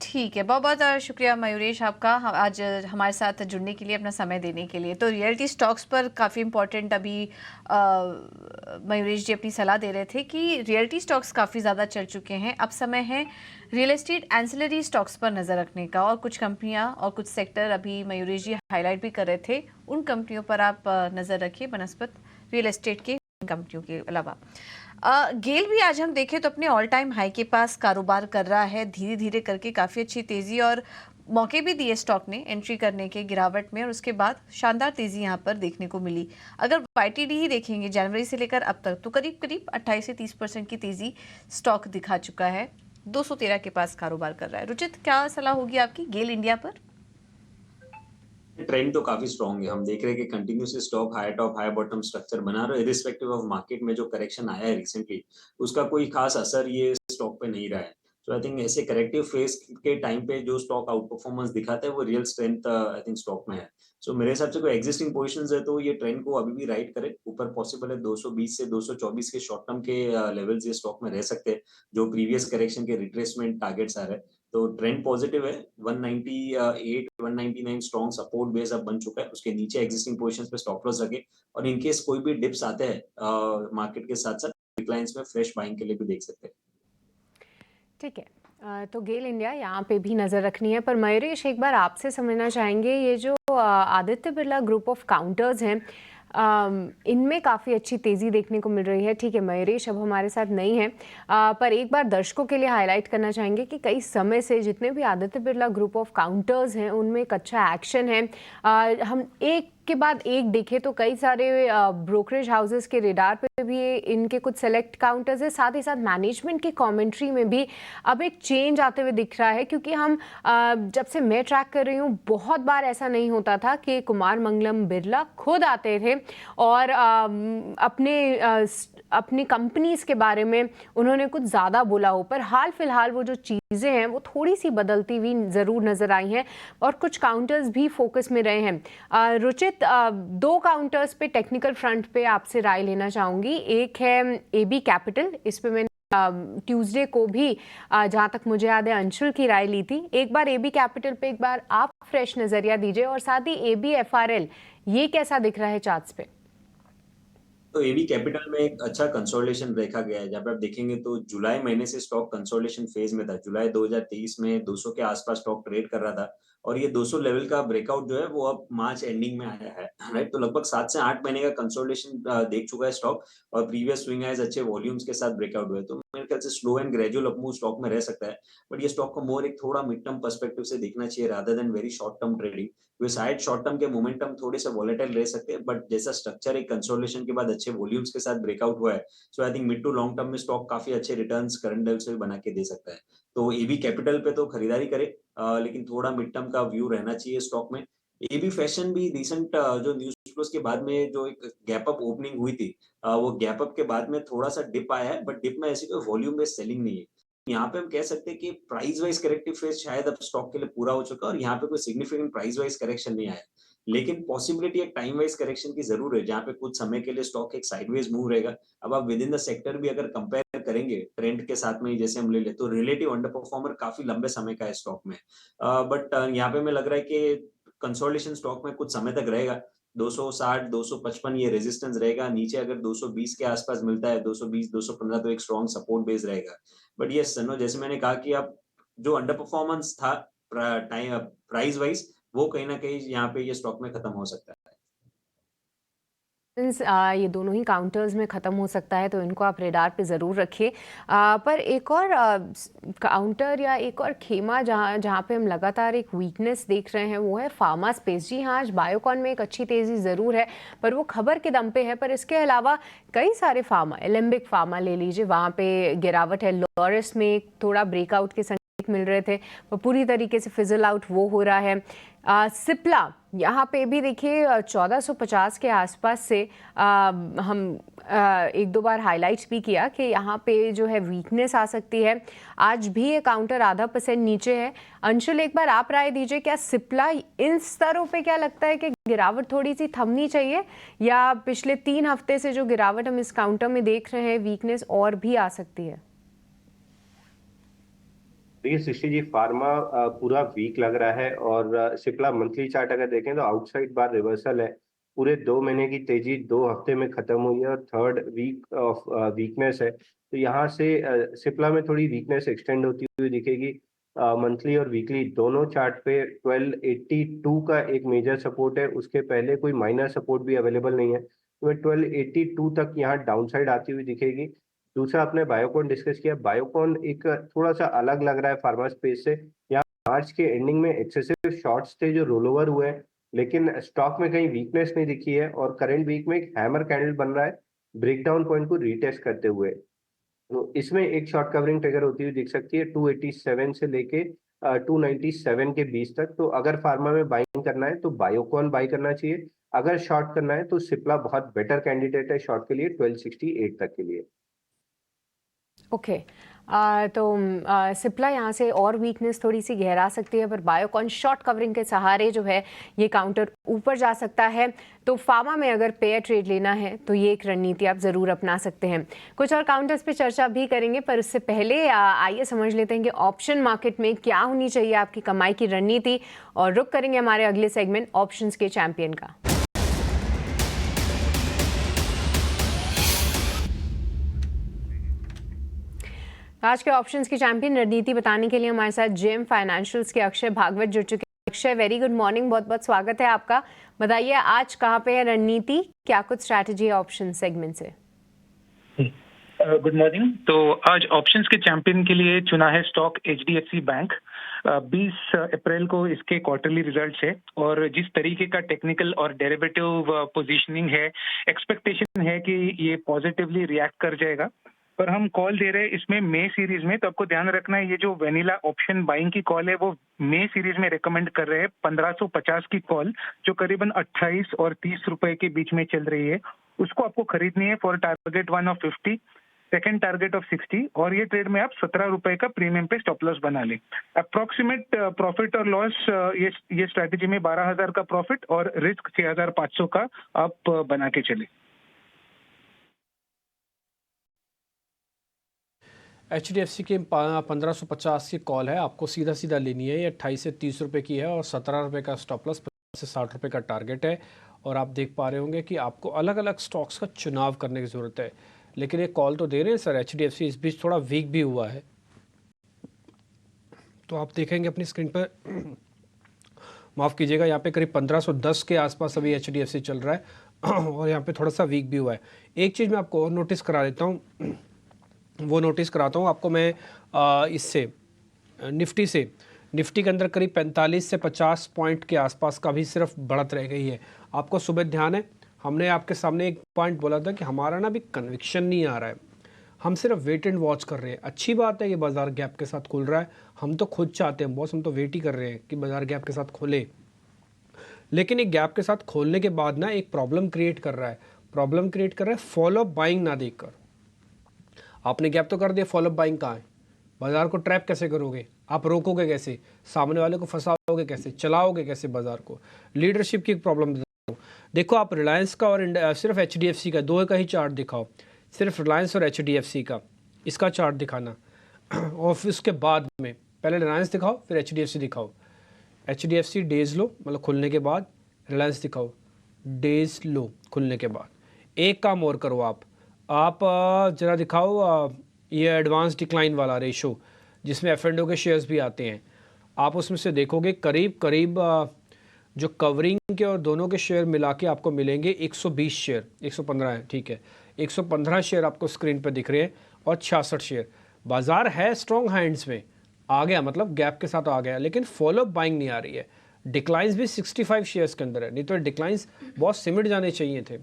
ठीक है, बहुत बहुत शुक्रिया मयूरेश आपका आज हमारे साथ जुड़ने के लिए, अपना समय देने के लिए। तो रियलिटी स्टॉक्स पर काफ़ी इम्पोर्टेंट अभी मयूरेश जी अपनी सलाह दे रहे थे कि रियलिटी स्टॉक्स काफ़ी ज़्यादा चल चुके हैं, अब समय है रियल एस्टेट एंसिलरी स्टॉक्स पर नज़र रखने का। और कुछ कंपनियां और कुछ सेक्टर अभी मयूरेश जी हाईलाइट भी कर रहे थे, उन कंपनियों पर आप नज़र रखिए बनस्पत रियल एस्टेट के कंपनियों के अलावा। गेल भी आज हम देखें तो अपने ऑल टाइम हाई के पास कारोबार कर रहा है, धीरे धीरे करके काफ़ी अच्छी तेज़ी और मौके भी दिए स्टॉक ने एंट्री करने के गिरावट में, और उसके बाद शानदार तेज़ी यहाँ पर देखने को मिली। अगर YTD ही देखेंगे जनवरी से लेकर अब तक तो करीब करीब 28 से 30% की तेज़ी स्टॉक दिखा चुका है, 213 के पास कारोबार कर रहा है। रुचित, क्या सलाह होगी आपकी गेल इंडिया पर? ट्रेंड तो काफी स्ट्रॉन्ग है, हम देख रहे हैं कि continuously stock high top high bottom structure बना रहा है इरिस्पेक्टिव ऑफ मार्केट में जो करेक्शन आया है रिसेंटली, उसका कोई खास असर ये स्टॉक पे नहीं रहा है। तो आई थिंक ऐसे करेक्टिव फेज के टाइम पे जो स्टॉक आउट परफॉर्मेंस दिखाता है वो real strength I think stock में है। सो मेरे हिसाब से कोई एग्जिस्टिंग पोजीशंस है तो ये ट्रेंड को अभी भी राइड करे, ऊपर पॉसिबल है 220 से 224 के शॉर्ट टर्म के लेवल्स ये स्टॉक में रह सकते हैं, जो प्रीवियस करेक्शन के रिट्रेसमेंट टारगेट्स आ रहे हैं। तो ट्रेंड पॉजिटिव है, 198 199 स्ट्रॉन्ग सपोर्ट बेस अब बन चुका है, उसके नीचे एग्जिस्टिंग पोजीशंस पे स्टॉप लॉस रखे, और इन केस कोई भी डिप्स आते हैं मार्केट के साथ साथ डिक्लाइंस में फ्रेश बाइंग के लिए भी देख सकते हैं। ठीक है, तो गेल इंडिया यहाँ पे भी नज़र रखनी है। पर मयूरेश, एक बार आपसे समझना चाहेंगे, ये जो Aditya Birla group of counters हैं, इनमें काफ़ी अच्छी तेज़ी देखने को मिल रही है। ठीक है, मयूरेश अब हमारे साथ नहीं है, पर एक बार दर्शकों के लिए हाईलाइट करना चाहेंगे कि कई समय से जितने भी Aditya Birla group of counters हैं उनमें एक अच्छा एक्शन है। हम एक के बाद एक देखें तो कई सारे ब्रोकरेज हाउसेस के रेडार पे भी इनके कुछ सेलेक्ट काउंटर्स है, साथ ही साथ मैनेजमेंट की कमेंट्री में भी अब एक चेंज आते हुए दिख रहा है। क्योंकि हम जब से मैं ट्रैक कर रही हूँ, बहुत बार ऐसा नहीं होता था कि कुमार मंगलम बिरला खुद आते थे और अपनी कंपनीज के बारे में उन्होंने कुछ ज़्यादा बोला हो, पर हाल फिलहाल वो जो चीज़ें हैं वो थोड़ी सी बदलती हुई ज़रूर नज़र आई हैं और कुछ काउंटर्स भी फोकस में रहे हैं। रुचित, दो काउंटर्स पे टेक्निकल फ्रंट पे आपसे राय लेना चाहूँगी। एक है AB कैपिटल, इस पे मैंने ट्यूसडे को भी जहाँ तक मुझे याद है अंशुल की राय ली थी। एक बार AB कैपिटल पे एक बार आप फ्रेश नज़रिया दीजिए, और साथ ही ABFRL ये कैसा दिख रहा है चार्ट्स पे? तो AB कैपिटल में एक अच्छा कंसोलिडेशन देखा गया है। जब आप देखेंगे तो जुलाई महीने से स्टॉक कंसोलिडेशन फेज में था। जुलाई 2023 में 200 के आसपास स्टॉक ट्रेड कर रहा था, और ये 200 लेवल का ब्रेकआउट जो है वो अब मार्च एंडिंग में आया है, राइट। तो लगभग 7 से 8 महीने का कंसोलिडेशन देख चुका है स्टॉक, और प्रीवियस स्विंग हाइज अच्छे वॉल्यूम्स के साथ ब्रेकआउट हुए। तो मेरे ख्याल से slow and gradual up move stock में रह सकता है, बट ये स्टॉक को मोर एक थोड़ा मिड टर्म पर्सपेक्टिव से देखना चाहिए rather than very short term trading. शायद शॉर्ट टर्म के मोमेंटम थोड़े से वॉलेटाइल रह सकते हैं, बट जैसा स्ट्रक्चर एक कंसोलिडेशन के बाद अच्छे वॉल्यूम्स के साथ ब्रेकआउट हुआ है, so I think mid to long term में स्टॉक काफी अच्छे रिटर्न्स करंट लेवल से बना के दे सकता है। तो AB कैपिटल पे तो खरीदारी करे, लेकिन थोड़ा मिड टर्म का व्यू रहना चाहिए स्टॉक में। AB फैशन भी रिसेंट जो न्यूज फ्लोस के बाद में जो एक गैप अप ओपनिंग हुई थी, वो गैप अप के बाद में थोड़ा सा डिप आया है, बट डिप में ऐसी कोई वॉल्यूम बेस्ड सेलिंग नहीं है। यहाँ पे हम कह सकते हैं कि प्राइस वाइज करेक्टिव फेज शायद अब स्टॉक के लिए पूरा हो चुका है, और यहाँ पे कोई सिग्निफिकेंट प्राइस वाइज करेक्शन नहीं आया, लेकिन पॉसिबिलिटी एक टाइम वाइज करेक्शन की जरूर है, जहाँ पे कुछ समय के लिए स्टॉक एक साइडवेज मूव रहेगा। अब आप विद इन द सेक्टर भी अगर कंपेयर करेंगे ट्रेंड के साथ में, जैसे हम ले ले तो रिलेटिव अंडर परफॉर्मर काफी लंबे समय का है स्टॉक में, बट यहाँ पे मैं लग रहा है कि कंसोलिडेशन स्टॉक में कुछ समय तक रहेगा। 260 255 ये रेजिस्टेंस रहेगा, नीचे अगर 220 के आसपास मिलता है, 220 215 तो एक स्ट्रॉन्ग सपोर्ट बेस रहेगा। बट ये सनो, जैसे मैंने कहा कि अब जो अंडर परफॉर्मेंस था टाइम प्राइस वाइज, वो कहीं ना कहीं यहाँ पे ये स्टॉक में खत्म हो सकता है। ये दोनों ही काउंटर्स में ख़त्म हो सकता है, तो इनको आप रेडार पे ज़रूर रखिए। पर एक और काउंटर या एक और खेमा जहाँ पे हम लगातार एक वीकनेस देख रहे हैं वो है फार्मा स्पेस। जी हाँ, आज बायोकॉन में एक अच्छी तेज़ी ज़रूर है, पर वो खबर के दम पे है। पर इसके अलावा कई सारे फार्मा, एलेम्बिक फार्मा ले लीजिए, वहाँ पे गिरावट है। लॉरस में थोड़ा ब्रेकआउट के संकेत मिल रहे थे वो पूरी तरीके से फिजल आउट वो हो रहा है। सिप्ला यहाँ पे भी देखिए 1450 के आसपास से हम एक दो बार हाईलाइट भी किया कि यहाँ पे जो है वीकनेस आ सकती है। आज भी ये काउंटर 0.5% नीचे है। अंशुल, एक बार आप राय दीजिए, क्या सिप्ला इन स्तरों पे क्या लगता है कि गिरावट थोड़ी सी थमनी चाहिए या पिछले 3 हफ्ते से जो गिरावट हम इस काउंटर में देख रहे हैं वीकनेस और भी आ सकती है? देखिए सृष्टि जी, फार्मा पूरा वीक लग रहा है और सिप्ला मंथली चार्ट अगर देखें तो आउटसाइड बार रिवर्सल है। पूरे 2 महीने की तेजी 2 हफ्ते में खत्म हुई है और थर्ड वीक ऑफ वीकनेस है। तो यहाँ से सिप्ला में थोड़ी वीकनेस एक्सटेंड होती हुई दिखेगी। मंथली और वीकली दोनों चार्ट पे 1282 का एक मेजर सपोर्ट है, उसके पहले कोई माइनर सपोर्ट भी अवेलेबल नहीं है। तो 1282 तक यहाँ डाउनसाइड आती हुई दिखेगी। दूसरा आपने बायोकॉन डिस्कस किया। बायोकॉन एक थोड़ा सा अलग लग रहा है फार्मा स्पेस से। यहाँ मार्च के एंडिंग में एक्सेसिव शॉर्ट्स थे जो रोल ओवर हुए हैं, लेकिन स्टॉक में कहीं वीकनेस नहीं दिखी है और करंट वीक में एक हैमर कैंडल बन रहा है ब्रेकडाउन पॉइंट को रीटेस्ट करते हुए। तो इसमें एक शॉर्ट कवरिंग ट्रिगर होती हुई दिख सकती है 287 से लेके 297 के बीच तक। तो अगर फार्मा में बाइंग करना है तो बायोकॉन बाई करना चाहिए। अगर शॉर्ट करना है तो सिप्ला बहुत बेटर कैंडिडेट है शॉर्ट के लिए 1268 तक के लिए। ओके तो सिप्ला यहाँ से और वीकनेस थोड़ी सी गहरा सकती है, पर बायोकॉन शॉर्ट कवरिंग के सहारे जो है ये काउंटर ऊपर जा सकता है। तो फार्मा में अगर पेयर ट्रेड लेना है तो ये एक रणनीति आप ज़रूर अपना सकते हैं। कुछ और काउंटर्स पे चर्चा भी करेंगे, पर उससे पहले आइए समझ लेते हैं कि ऑप्शन मार्केट में क्या होनी चाहिए आपकी कमाई की रणनीति, और रुक करेंगे हमारे अगले सेगमेंट ऑप्शंस के चैंपियन का। आज के ऑप्शंस की चैंपियन रणनीति बताने के लिए हमारे साथ जेएम फाइनेंशियल्स के अक्षय भागवत जुड़ चुके हैं। अक्षय, वेरी गुड मॉर्निंग, बहुत बहुत स्वागत है आपका। बताइए आज कहाँ पे है रणनीति, क्या कुछ स्ट्रैटेजी है ऑप्शन सेगमेंट से? Good morning. तो आज ऑप्शंस के चैंपियन के लिए चुना है स्टॉक एचडीएफसी बैंक। 20 अप्रैल को इसके क्वार्टरली रिजल्ट्स है और जिस तरीके का टेक्निकल और डेरिवेटिव पोजीशनिंग है, एक्सपेक्टेशन है कि ये पॉजिटिवली रिएक्ट कर जाएगा। पर हम कॉल दे रहे हैं इसमें मे सीरीज में, तो आपको ध्यान रखना है ये जो वेनिला ऑप्शन बाइंग की कॉल है वो मे सीरीज में रेकमेंड कर रहे हैं 1550 की कॉल, जो करीबन 28 और 30 रुपए के बीच में चल रही है। उसको आपको खरीदनी है for target 1 of 50, second target of 60, और ये ट्रेड में आप 17 रुपए का प्रीमियम पे स्टॉप लॉस बना लें। अप्रोक्सीमेट प्रॉफिट और लॉस ये स्ट्रैटेजी में 12,000 का प्रॉफिट और रिस्क 6,500 का आप बना के चले। HDFC की 1550 की कॉल है, आपको सीधा सीधा लेनी है। ये 28 से 30 रुपए की है और 17 रुपए का स्टॉप लॉस, 50 से 60 रुपए का टारगेट है। और आप देख पा रहे होंगे कि आपको अलग अलग स्टॉक्स का चुनाव करने की ज़रूरत है। लेकिन एक कॉल तो दे रहे हैं सर HDFC, इस बीच थोड़ा वीक भी हुआ है। तो आप देखेंगे अपनी स्क्रीन पर, माफ़ कीजिएगा, यहाँ पे करीब 1510 के आसपास अभी HDFC चल रहा है और यहाँ पे थोड़ा सा वीक भी हुआ है। एक चीज़ मैं आपको और नोटिस करा देता हूँ, वो नोटिस कराता हूँ आपको मैं इससे निफ्टी के अंदर करीब 45 से 50 पॉइंट के आसपास का भी सिर्फ बढ़त रह गई है। आपको सुबह ध्यान है, हमने आपके सामने एक पॉइंट बोला था कि हमारा ना भी कन्विक्शन नहीं आ रहा है, हम सिर्फ वेट एंड वॉच कर रहे हैं। अच्छी बात है कि बाजार गैप के साथ खुल रहा है, हम तो खुद चाहते हैं बॉस, हम तो वेट ही कर रहे हैं कि बाजार गैप के साथ खोले। लेकिन एक गैप के साथ खोलने के बाद ना एक प्रॉब्लम क्रिएट कर रहा है, फॉलो अप बाइंग ना देखकर। आपने गैप तो कर दिया, फॉलोअप बाइंग कहाँ है? बाजार को ट्रैप कैसे करोगे? आप रोकोगे कैसे? सामने वाले को फंसाओगे कैसे? चलाओगे कैसे बाजार को? लीडरशिप की प्रॉब्लम देखो। आप रिलायंस का और सिर्फ HDFC का, दो का ही चार्ट दिखाओ, सिर्फ रिलायंस और HDFC का, इसका चार्ट दिखाना। और फिर उसके बाद में पहले रिलायंस दिखाओ, फिर HDFC दिखाओ। HDFC डेज लो मतलब खुलने के बाद, रिलायंस दिखाओ डेज लो खुलने के बाद। एक काम और करो, आप ज़रा दिखाओ ये एडवांस डिक्लाइन वाला रेशो जिसमें F&O के शेयर्स भी आते हैं। आप उसमें से देखोगे करीब जो कवरिंग के और दोनों के शेयर मिला के आपको मिलेंगे 120 शेयर, 115 है, ठीक है, 115 शेयर आपको स्क्रीन पर दिख रहे हैं और 66 शेयर। बाजार है स्ट्रॉन्ग हैंड्स में, आ गया मतलब गैप के साथ आ गया, लेकिन फॉलोअप बाइंग नहीं आ रही है। डिक्लाइंस भी 65 शेयर्स के अंदर है, नहीं तो डिक्लाइंस बहुत सिमट जाने चाहिए थे।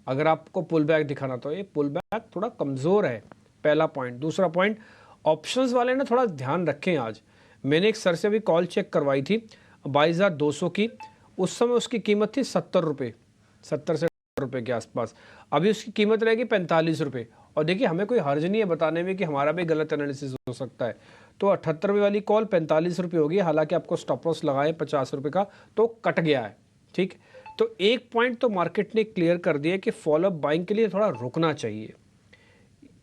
अगर आपको पुल बैक दिखाना तो ये पुल बैक थोड़ा कमज़ोर है, पहला पॉइंट। दूसरा पॉइंट, ऑप्शंस वाले ना थोड़ा ध्यान रखें आज। मैंने एक सर से अभी कॉल चेक करवाई थी 22,200 की, उस समय उसकी कीमत थी 70 रुपये, 70 से रुपये के आसपास। अभी उसकी कीमत रहेगी 45 रुपये। और देखिए हमें कोई हर्ज नहीं है बताने में कि हमारा भी गलत एनालिसिस हो सकता है। तो 78 रुपये वाली कॉल 45 रुपये होगी, हालांकि आपको स्टॉप लॉस लगाए 50 रुपये का तो कट गया है। ठीक, तो एक पॉइंट तो मार्केट ने क्लियर कर दिया कि फॉलोअप बाइंग के लिए थोड़ा रुकना चाहिए।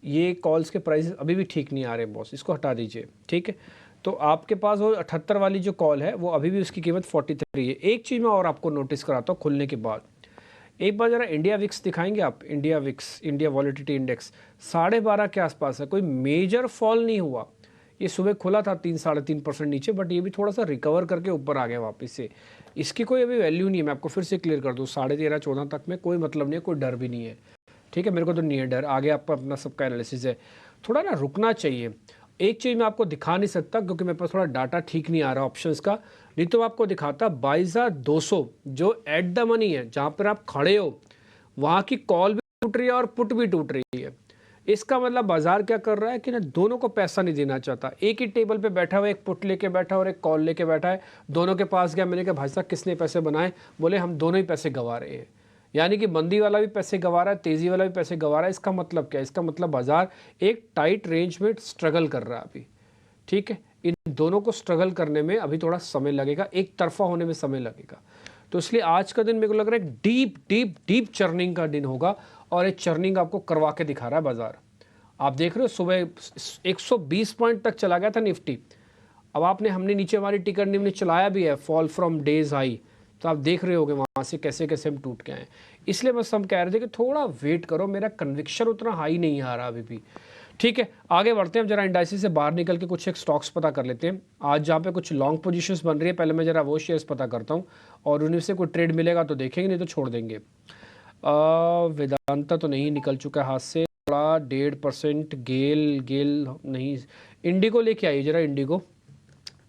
ये कॉल्स के प्राइस अभी भी ठीक नहीं आ रहे बॉस, इसको हटा दीजिए। ठीक है, तो आपके पास वो 78 वाली जो कॉल है वो अभी भी उसकी कीमत 43 है। एक चीज़ मैं और आपको नोटिस कराता हूँ खुलने के बाद, एक बार ज़रा इंडिया विक्स दिखाएंगे आप, India VIX, India volatility index 12.5 के आसपास है, कोई मेजर फॉल नहीं हुआ। ये सुबह खुला था 3-3.5% नीचे, बट ये भी थोड़ा सा रिकवर करके ऊपर आ गया वापस से। इसकी कोई अभी वैल्यू नहीं है, मैं आपको फिर से क्लियर कर दूँ, 13.5-14 तक में कोई मतलब नहीं है, कोई डर भी नहीं है। ठीक है, मेरे को तो नहीं है डर, आगे आपका अपना सबका एनालिसिस है। थोड़ा ना रुकना चाहिए। एक चीज़ मैं आपको दिखा नहीं सकता क्योंकि मेरे पास थोड़ा डाटा ठीक नहीं आ रहा ऑप्शंस का, नहीं तो आपको दिखाता 22,200 जो एट द मनी है, जहाँ पर आप खड़े हो वहाँ की कॉल भी टूट रही है और पुट भी टूट रही है। इसका मतलब बाजार क्या कर रहा है कि ना दोनों को पैसा नहीं देना चाहता। एक ही टेबल पे बैठा हुआ, एक पुट लेके बैठा और एक कॉल लेके बैठा है, दोनों के पास गया, मैंने कहा भाई साहब किसने पैसे बनाए, बोले हम दोनों ही पैसे गंवा रहे हैं। यानी कि मंदी वाला भी पैसे गंवा रहा है, तेज़ी वाला भी पैसे गंवा रहा है। इसका मतलब क्या है? इसका मतलब बाजार एक टाइट रेंज में स्ट्रगल कर रहा है अभी। ठीक है, इन दोनों को स्ट्रगल करने में अभी थोड़ा समय लगेगा, एक तरफा होने में समय लगेगा। तो इसलिए आज का दिन मेरे को लग रहा है डीप डीप डीप चर्निंग का दिन होगा, और एक चर्निंग आपको करवा के दिखा रहा है बाजार। आप देख रहे हो सुबह 120 पॉइंट तक चला गया था निफ्टी। अब हमने नीचे हमारी टिकट ने चलाया भी है, फॉल फ्रॉम डेज हाई, तो आप देख रहे होगे वहाँ से कैसे कैसे हम टूट के आए। इसलिए बस हम कह रहे थे कि थोड़ा वेट करो, मेरा कन्विक्शन उतना हाई नहीं आ रहा अभी भी। ठीक है, आगे बढ़ते हैं। हम जरा इंडाइसिस से बाहर निकल के कुछ एक स्टॉक्स पता कर लेते हैं आज जहाँ पे कुछ लॉन्ग पोजीशंस बन रही है। पहले मैं जरा वो शेयर्स पता करता हूँ और उनमें से कोई ट्रेड मिलेगा तो देखेंगे, नहीं तो छोड़ देंगे। वेदांता तो नहीं, निकल चुका है हाथ से थोड़ा, 1.5%। गेल नहीं, इंडिगो लेके आइए जरा, इंडिगो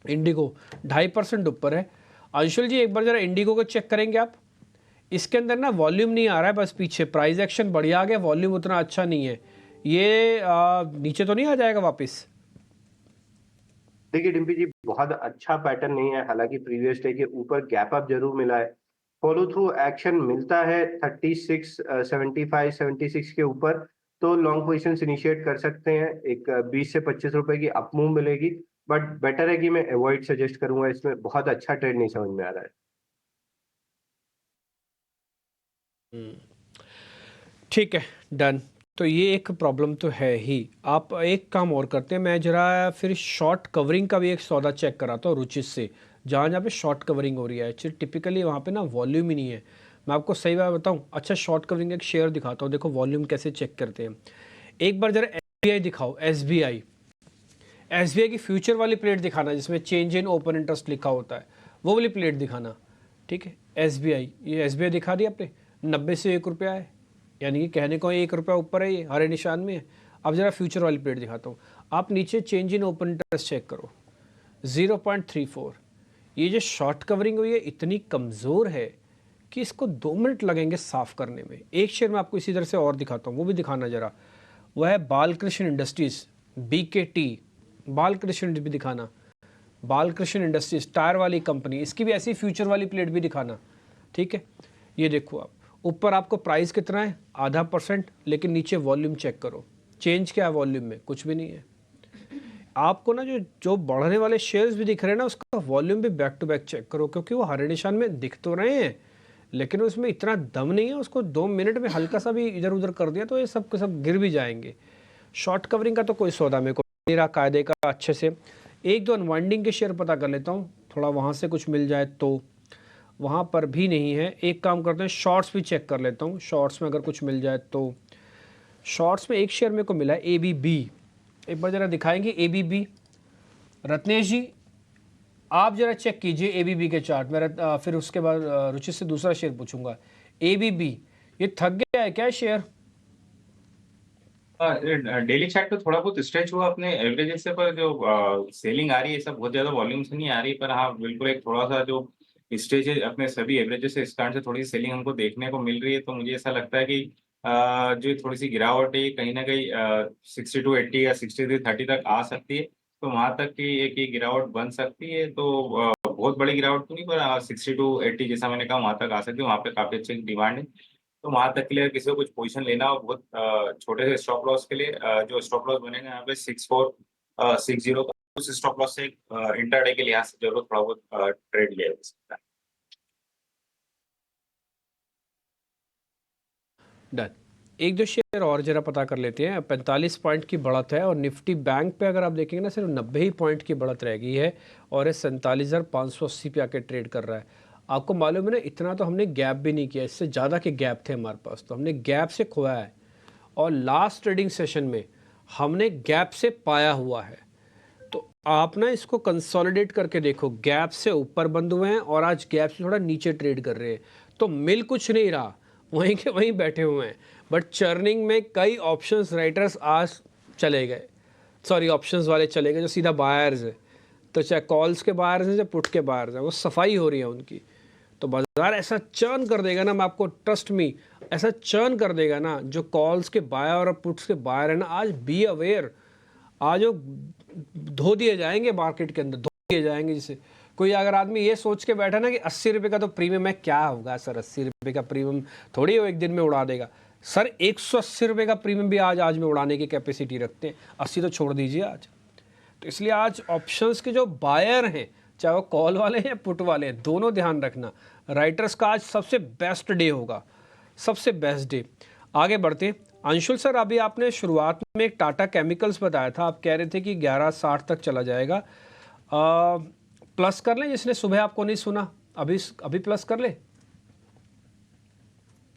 2.5% ऊपर है। अंशुल जी एक बार जरा इंडिगो को चेक करेंगे आप, इसके अंदर ना वॉल्यूम नहीं आ रहा है, बस पीछे प्राइस एक्शन बढ़िया आ गया, वॉल्यूम उतना अच्छा नहीं है। ये नीचे तो नहीं आ जाएगा वापस? देखिए डिम्पी जी, बहुत अच्छा पैटर्न नहीं है, हालांकि प्रीवियस डे के ऊपर गैप अप जरूर मिला है। फॉलो थ्रू एक्शन मिलता है 36, 75, 76 के ऊपर, तो लॉन्ग पोजीशंस इनिशिएट कर सकते हैं। एक 20 से 25 रुपए की अप मूव मिलेगी, बट बेटर है कि मैं अवॉइड सजेस्ट करूंगा, इसमें बहुत अच्छा ट्रेड नहीं समझ में आ रहा है। ठीक है, डन। तो ये एक प्रॉब्लम तो है ही। आप एक काम और करते हैं, मैं जरा फिर शॉर्ट कवरिंग का भी एक सौदा चेक कराता हूँ रुचिस से, जहाँ जहाँ पे शॉर्ट कवरिंग हो रही है। एक्चुअली टिपिकली वहाँ पे ना वॉल्यूम ही नहीं है। मैं आपको सही बात बताऊँ, अच्छा शॉर्ट कवरिंग एक शेयर दिखाता हूँ, देखो वॉल्यूम कैसे चेक करते हैं। एक बार जरा SBI दिखाओ, SBI की फ्यूचर वाली प्लेट दिखाना जिसमें चेंज इन ओपन इंटरेस्ट लिखा होता है, वो वाली प्लेट दिखाना। ठीक है, SBI, ये SBI दिखा दिया आपने, 90 से 1 रुपया है, यानी कि कहने को 1 रुपया ऊपर है, ये हरे निशान में है। अब जरा फ्यूचर वाली प्लेट दिखाता हूँ, आप नीचे change in open interest check करो, 0.34। ये जो शॉर्ट कवरिंग हुई है इतनी कमज़ोर है कि इसको 2 मिनट लगेंगे साफ़ करने में। एक शेयर में आपको इसी तरह से और दिखाता हूँ, वो भी दिखाना जरा, वह है बालकृष्ण इंडस्ट्रीज़, BKT। बालकृष्ण भी दिखाना, बालकृष्ण इंडस्ट्रीज टायर वाली कंपनी, इसकी भी ऐसी फ्यूचर वाली प्लेट भी दिखाना। ठीक है, ये देखो आप, ऊपर आपको प्राइस कितना है, 0.5%, लेकिन नीचे वॉल्यूम चेक करो, चेंज क्या है वॉल्यूम में, कुछ भी नहीं है। आपको ना जो बढ़ने वाले शेयर्स भी दिख रहे हैं ना, उसका वॉल्यूम भी बैक टू बैक चेक करो, क्योंकि वो हरे निशान में दिख तो रहे हैं लेकिन उसमें इतना दम नहीं है। उसको 2 मिनट में हल्का सा भी इधर उधर कर दिया तो ये सब के सब गिर भी जाएंगे। शॉर्ट कवरिंग का तो कोई सौदा मेरे को मेरा कायदे का अच्छे से। 1-2 अनवाइंडिंग के शेयर पता कर लेता हूँ, थोड़ा वहाँ से कुछ मिल जाए तो। वहाँ पर भी नहीं है। एक काम करते हैं, शॉर्ट्स भी चेक कर लेता हूँ, शॉर्ट्स में अगर कुछ मिल जाए तो। शॉर्ट्स में एक शेयर मेरे को मिला है ABB, एक बार ज़रा दिखाएंगे ABB। रत्नेश जी आप ज़रा चेक कीजिए ABB के चार्ट। मेरा फिर उसके बाद रुचि से दूसरा शेयर पूछूंगा। ABB ये थक गया है क्या शेयर? डेली चार्ट पे थोड़ा बहुत स्ट्रेच हुआ अपने एवरेजेस से, पर जो सेलिंग आ रही है सब बहुत ज्यादा वॉल्यूम से नहीं आ रही, पर हाँ बिल्कुल एक थोड़ा सा जो स्ट्रेच है अपने सभी एवरेजेस से स्टार्ट से थोड़ी सी सेलिंग हमको देखने को मिल रही है। तो मुझे ऐसा लगता है कि जो थोड़ी सी गिरावट है कहीं ना कहीं 62-80 या 63-30 तक आ सकती है। तो वहां तक की एक ये गिरावट बन सकती है। तो बहुत बड़ी गिरावट तो नहीं, पर 60 to 80 जैसा मैंने कहा वहां तक आ सकती है। वहां पे काफी अच्छी डिमांड है। तो वहां तक के लिए किसी को कुछ पोजीशन लेना हो बहुत छोटे से स्टॉप लॉस के लिए, जो स्टॉप लॉस बनेगा यहाँ पे 6460 का, उस स्टॉप लॉस से इंटरडे के लिहाज से जरूर थोड़ा बहुत ट्रेड लिया जा सकता है। डन। एक दो शेयर और जरा पता कर लेते हैं। 45 पॉइंट की बढ़त है और निफ्टी बैंक पे अगर आप देखेंगे ना सिर्फ 90 ही पॉइंट की बढ़त रह गई है और ये 47,580 पे आके ट्रेड कर रहा है। आपको मालूम है ना, इतना तो हमने गैप भी नहीं किया, इससे ज़्यादा के गैप थे हमारे पास, तो हमने गैप से खोया है और लास्ट ट्रेडिंग सेशन में हमने गैप से पाया हुआ है। तो आप ना इसको कंसोलिडेट करके देखो, गैप से ऊपर बंद हुए हैं और आज गैप से थोड़ा नीचे ट्रेड कर रहे हैं, तो मिल कुछ नहीं रहा, वहीं के वहीं बैठे हुए हैं। बट चर्निंग में कई ऑप्शंस राइटर्स आज चले गए, सॉरी ऑप्शंस वाले चले गए जो सीधा बायर्स है, तो चाहे कॉल्स के बायर्स हैं चाहे पुट के बायर्स हैं, वो सफाई हो रही है उनकी। तो बाजार ऐसा चर्न कर देगा ना, मैं आपको ट्रस्ट मी ऐसा चर्न कर देगा ना, जो कॉल्स के बायर और पुट्स के बायर है ना, आज बी अवेयर, आज वो धो दिए जाएंगे मार्केट के अंदर, धो दिए जाएंगे। जिसे कोई अगर आदमी ये सोच के बैठा ना कि 80 रुपये का तो प्रीमियम है, क्या होगा सर 80 रुपये का प्रीमियम थोड़ी वो एक दिन में उड़ा देगा सर। 180 रुपये का प्रीमियम भी आज में उड़ाने की कैपेसिटी रखते हैं, 80 तो छोड़ दीजिए आज। तो इसलिए आज ऑप्शंस के जो बायर हैं, चाहे वो कॉल वाले हैं या पुट वाले हैं, दोनों ध्यान रखना, राइटर्स का आज सबसे बेस्ट डे होगा, सबसे बेस्ट डे। आगे बढ़ते, अंशुल सर अभी आपने शुरुआत में एक टाटा केमिकल्स बताया था, आप कह रहे थे कि 1160 तक चला जाएगा, प्लस कर लें, जिसने सुबह आपको नहीं सुना अभी प्लस कर ले।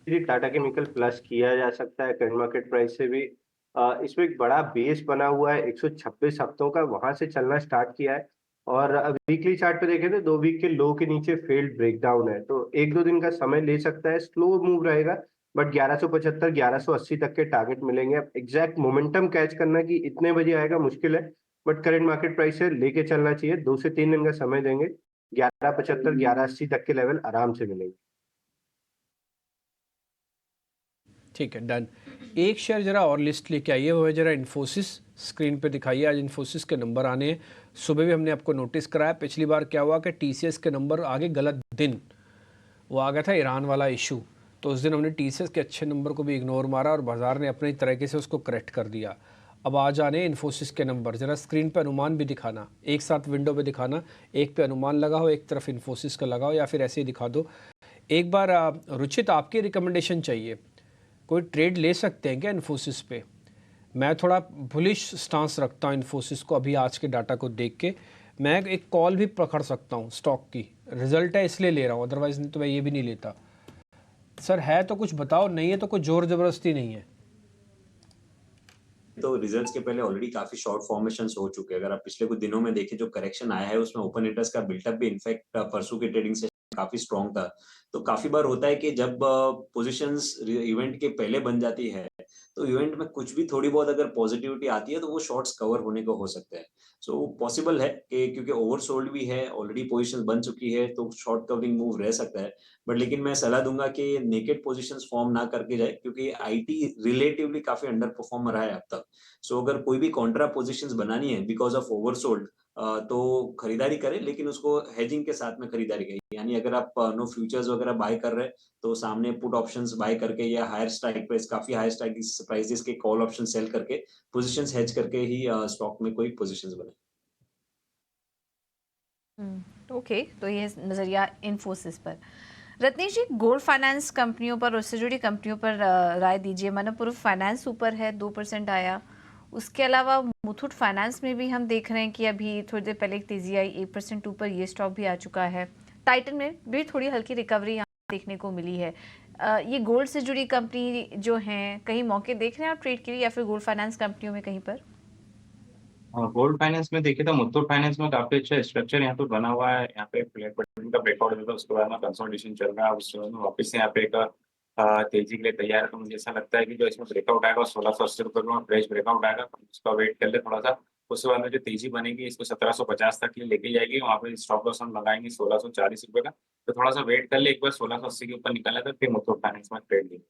टाटा केमिकल प्लस किया जा सकता है करंट मार्केट प्राइस से भी। इसमें एक बड़ा बेस बना हुआ है 126 हफ्तों का, वहां से चलना स्टार्ट किया है और वीकली चार्ट पे देखें तो 2 वीक के लो के नीचे फेल्ड ब्रेकडाउन है, तो 1-2 दिन का समय ले सकता है, स्लो मूव रहेगा, बट 1175 1180 तक के टारगेट मिलेंगे। अब एग्जैक्ट मोमेंटम कैच करना कि इतने बजे आएगा मुश्किल है, बट करंट मार्केट प्राइस से लेके चलना चाहिए, 2 से 3 दिन का समय देंगे, 1175 1180 तक के लेवल आराम से मिलेंगे। ठीक है, डन। एक शेयर जरा और लिस्ट लेके आइए, वो है जरा इन्फोसिस, स्क्रीन पे दिखाइए। आज इन्फोसिस के नंबर आने हैं, सुबह भी हमने आपको नोटिस कराया। पिछली बार क्या हुआ कि टीसीएस के नंबर आगे गलत दिन, वो आ गया था ईरान वाला इशू, तो उस दिन हमने टीसीएस के अच्छे नंबर को भी इग्नोर मारा और बाजार ने अपने तरीके से उसको करेक्ट कर दिया। अब आ जाने इन्फोसिस के नंबर, जरा स्क्रीन पे अनुमान भी दिखाना, एक साथ विंडो पे दिखाना, एक पे अनुमान लगा हो, एक तरफ इन्फोसिस का लगाओ, या फिर ऐसे ही दिखा दो। एक बार रुचित आपकी रिकमेंडेशन चाहिए, कोई ट्रेड ले सकते हैं क्या इन्फोसिस पे? मैं थोड़ा बुलिश स्टांस रखता हूँ इन्फोसिस को, अभी आज के डाटा को देख के मैं एक कॉल भी पकड़ सकता हूँ स्टॉक की, रिजल्ट है इसलिए ले रहा हूँ, अदरवाइज तो मैं ये भी नहीं लेता। सर है तो कुछ बताओ, नहीं है तो कोई जोर जबरदस्ती नहीं है। तो रिजल्ट्स के पहले ऑलरेडी काफी शॉर्ट फॉर्मेशंस हो चुके हैं। अगर आप पिछले कुछ दिनों में देखें, जो करेक्शन आया है उसमें ओपन इंटरेस्ट का बिल्टअप भी इनफैक्ट परसों के ट्रेडिंग से काफी स्ट्रॉन्ग था। तो काफी बार होता है कि जब पोजीशंस इवेंट के पहले बन जाती है, तो इवेंट में कुछ भी थोड़ी बहुत अगर पॉजिटिविटी आती है तो वो शॉर्ट्स कवर होने को हो सकता है। सो पॉसिबल है कि क्योंकि ओवरसोल्ड भी है, ऑलरेडी पोजीशंस बन चुकी है, तो शॉर्ट कवरिंग मूव रह सकता है। बट लेकिन मैं सलाह दूंगा कि नेकेड पोजीशंस फॉर्म ना करके जाए, क्योंकि आईटी रिलेटिवली काफी अंडर परफॉर्म रहा है अब तक। सो अगर कोई भी कॉन्ट्रा पोजीशंस बनानी है बिकॉज ऑफ ओवरसोल्ड, तो खरीदारी करें, लेकिन उसको हेजिंग के साथ में खरीदारी करें। यानी अगर आप नो फ्यूचर्स वगैरह बाय कर रहे हैं, तो सामने पुट ऑप्शंस बाय करके या हायर स्ट्राइक प्राइस, काफी हायर स्ट्राइक प्राइसेस के कॉल ऑप्शन सेल करके पोजीशंस हेज करके ही स्टॉक में कोई पोजीशंस बने। ओके, तो ये नजरिया इन्फोसिस पर। रत्नेश जी, गोल्ड फाइनेंस कंपनियों पर, उससे जुड़ी कंपनियों पर राय दीजिए। मनपुरम फाइनेंस ऊपर है, 2% आया। उसके अलावा मुथूट फाइनेंस में भी हम देख रहे हैं कि अभी थोड़ी देर पहले एक तेजी आई, 1% ऊपर ये स्टॉक भी आ चुका है। टाइटन में भी थोड़ी हल्की रिकवरी यहाँ देखने को मिली है। ये गोल्ड से जुड़ी कंपनी जो हैं, कहीं मौके देख रहे हैं आप ट्रेड के लिए, या फिर गोल्ड फाइनेंस कंपनियों में कहीं पर? गोल्ड फाइनेंस में देखे तो मुथूट फाइनेंस में काफी अच्छा स्ट्रक्चर यहाँ पे बना हुआ है। यहाँ पे फ्लैट बटन का ब्रेकआउट देता है, उसके बाद में कंसोलिडेशन चल रहा है, उसके बाद में वापस से यहाँ पे एक तेजी के लिए तैयार है। तो मुझे ऐसा लगता है कि जो इसमें ब्रेकआउट आएगा 1680 रुपये में फ्रेश ब्रेकआउट आएगा, उसका वेट कर ले थोड़ा सा। उसके बाद में जो तेजी बनेगी इसको 1750 तक के लेके जाएगी, वहाँ पे स्टॉप लॉस हम लगाएंगे 1640 रुपये का। तो थोड़ा सा वेट कर ले, एक बार 1680 के ऊपर निकला था फिर मुथूट फाइनेंस में ट्रेड लेंगे।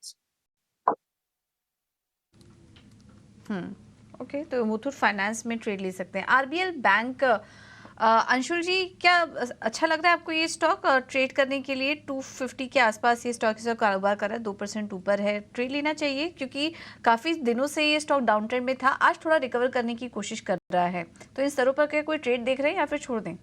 ओके, तो मुथूट फाइनेंस में ट्रेड ले सकते हैं। आरबीएल बैंक, अंशुल जी, क्या अच्छा लग रहा है आपको ये स्टॉक ट्रेड करने के लिए? 250 के आसपास ये स्टॉक इस वक्त कारोबार कर रहा है, 2% ऊपर है, ट्रेड लेना चाहिए क्योंकि काफ़ी दिनों से ये स्टॉक डाउन ट्रेंड में था, आज थोड़ा रिकवर करने की कोशिश कर रहा है। तो इन स्तरों पर क्या कोई ट्रेड देख रहे हैं या फिर छोड़ दें?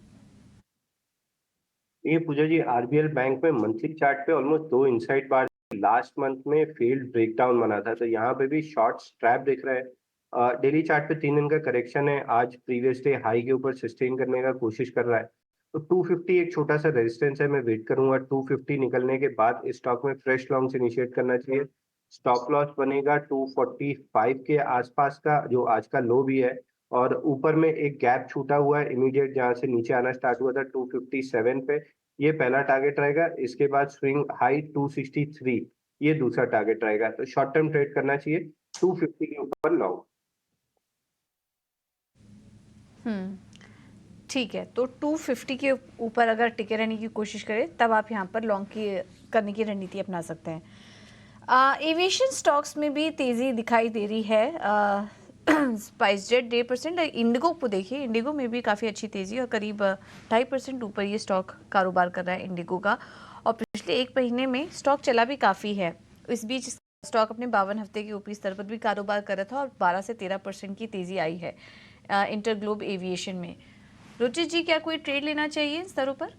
ये पूजा जी, आरबीएल बैंक में मंथली चार्ट पे ऑलमोस्ट 2 इनसाइड बार लास्ट मंथ में फेल्ड ब्रेकडाउन बना था, तो यहाँ पे भी शॉर्ट स्ट्रैप दिख रहा है। डेली चार्ट पे 3 दिन का करेक्शन है, आज प्रीवियस डे हाई के ऊपर सस्टेन करने का कोशिश कर रहा है, तो 250 एक छोटा सा रेजिस्टेंस है, मैं वेट करूंगा। 250 निकलने के बाद इस स्टॉक में फ्रेश लॉन्ग्स इनिशिएट करना चाहिए। स्टॉप लॉस बनेगा 245 के आसपास का, जो आज का लो भी है, और ऊपर में एक गैप छूटा हुआ है इमीडिएट, जहां से नीचे आना स्टार्ट हुआ था 257 पे, ये पहला टारगेट रहेगा। इसके बाद स्विंग हाई 263, ये दूसरा टारगेट रहेगा। तो शॉर्ट टर्म ट्रेड करना चाहिए 250 के ऊपर लॉन्ग। ठीक है, तो 250 के ऊपर अगर टिके रहने की कोशिश करें तब आप यहाँ पर लॉन्ग की करने की रणनीति अपना सकते हैं। एविएशन स्टॉक्स में भी तेज़ी दिखाई दे रही है। स्पाइसजेट 1.5%, इंडिगो को देखिए, इंडिगो में भी काफ़ी अच्छी तेज़ी और करीब 2.5% ऊपर ये स्टॉक कारोबार कर रहा है इंडिगो का, और पिछले एक महीने में स्टॉक चला भी काफ़ी है। इस बीच स्टॉक अपने 52 हफ्ते के ऊपरी स्तर पर भी कारोबार कर रहा था और 12 से 13% की तेज़ी आई है इंटरग्लोब एविएशन में। रुचित जी, क्या कोई ट्रेड लेना चाहिए इन स्तरों पर?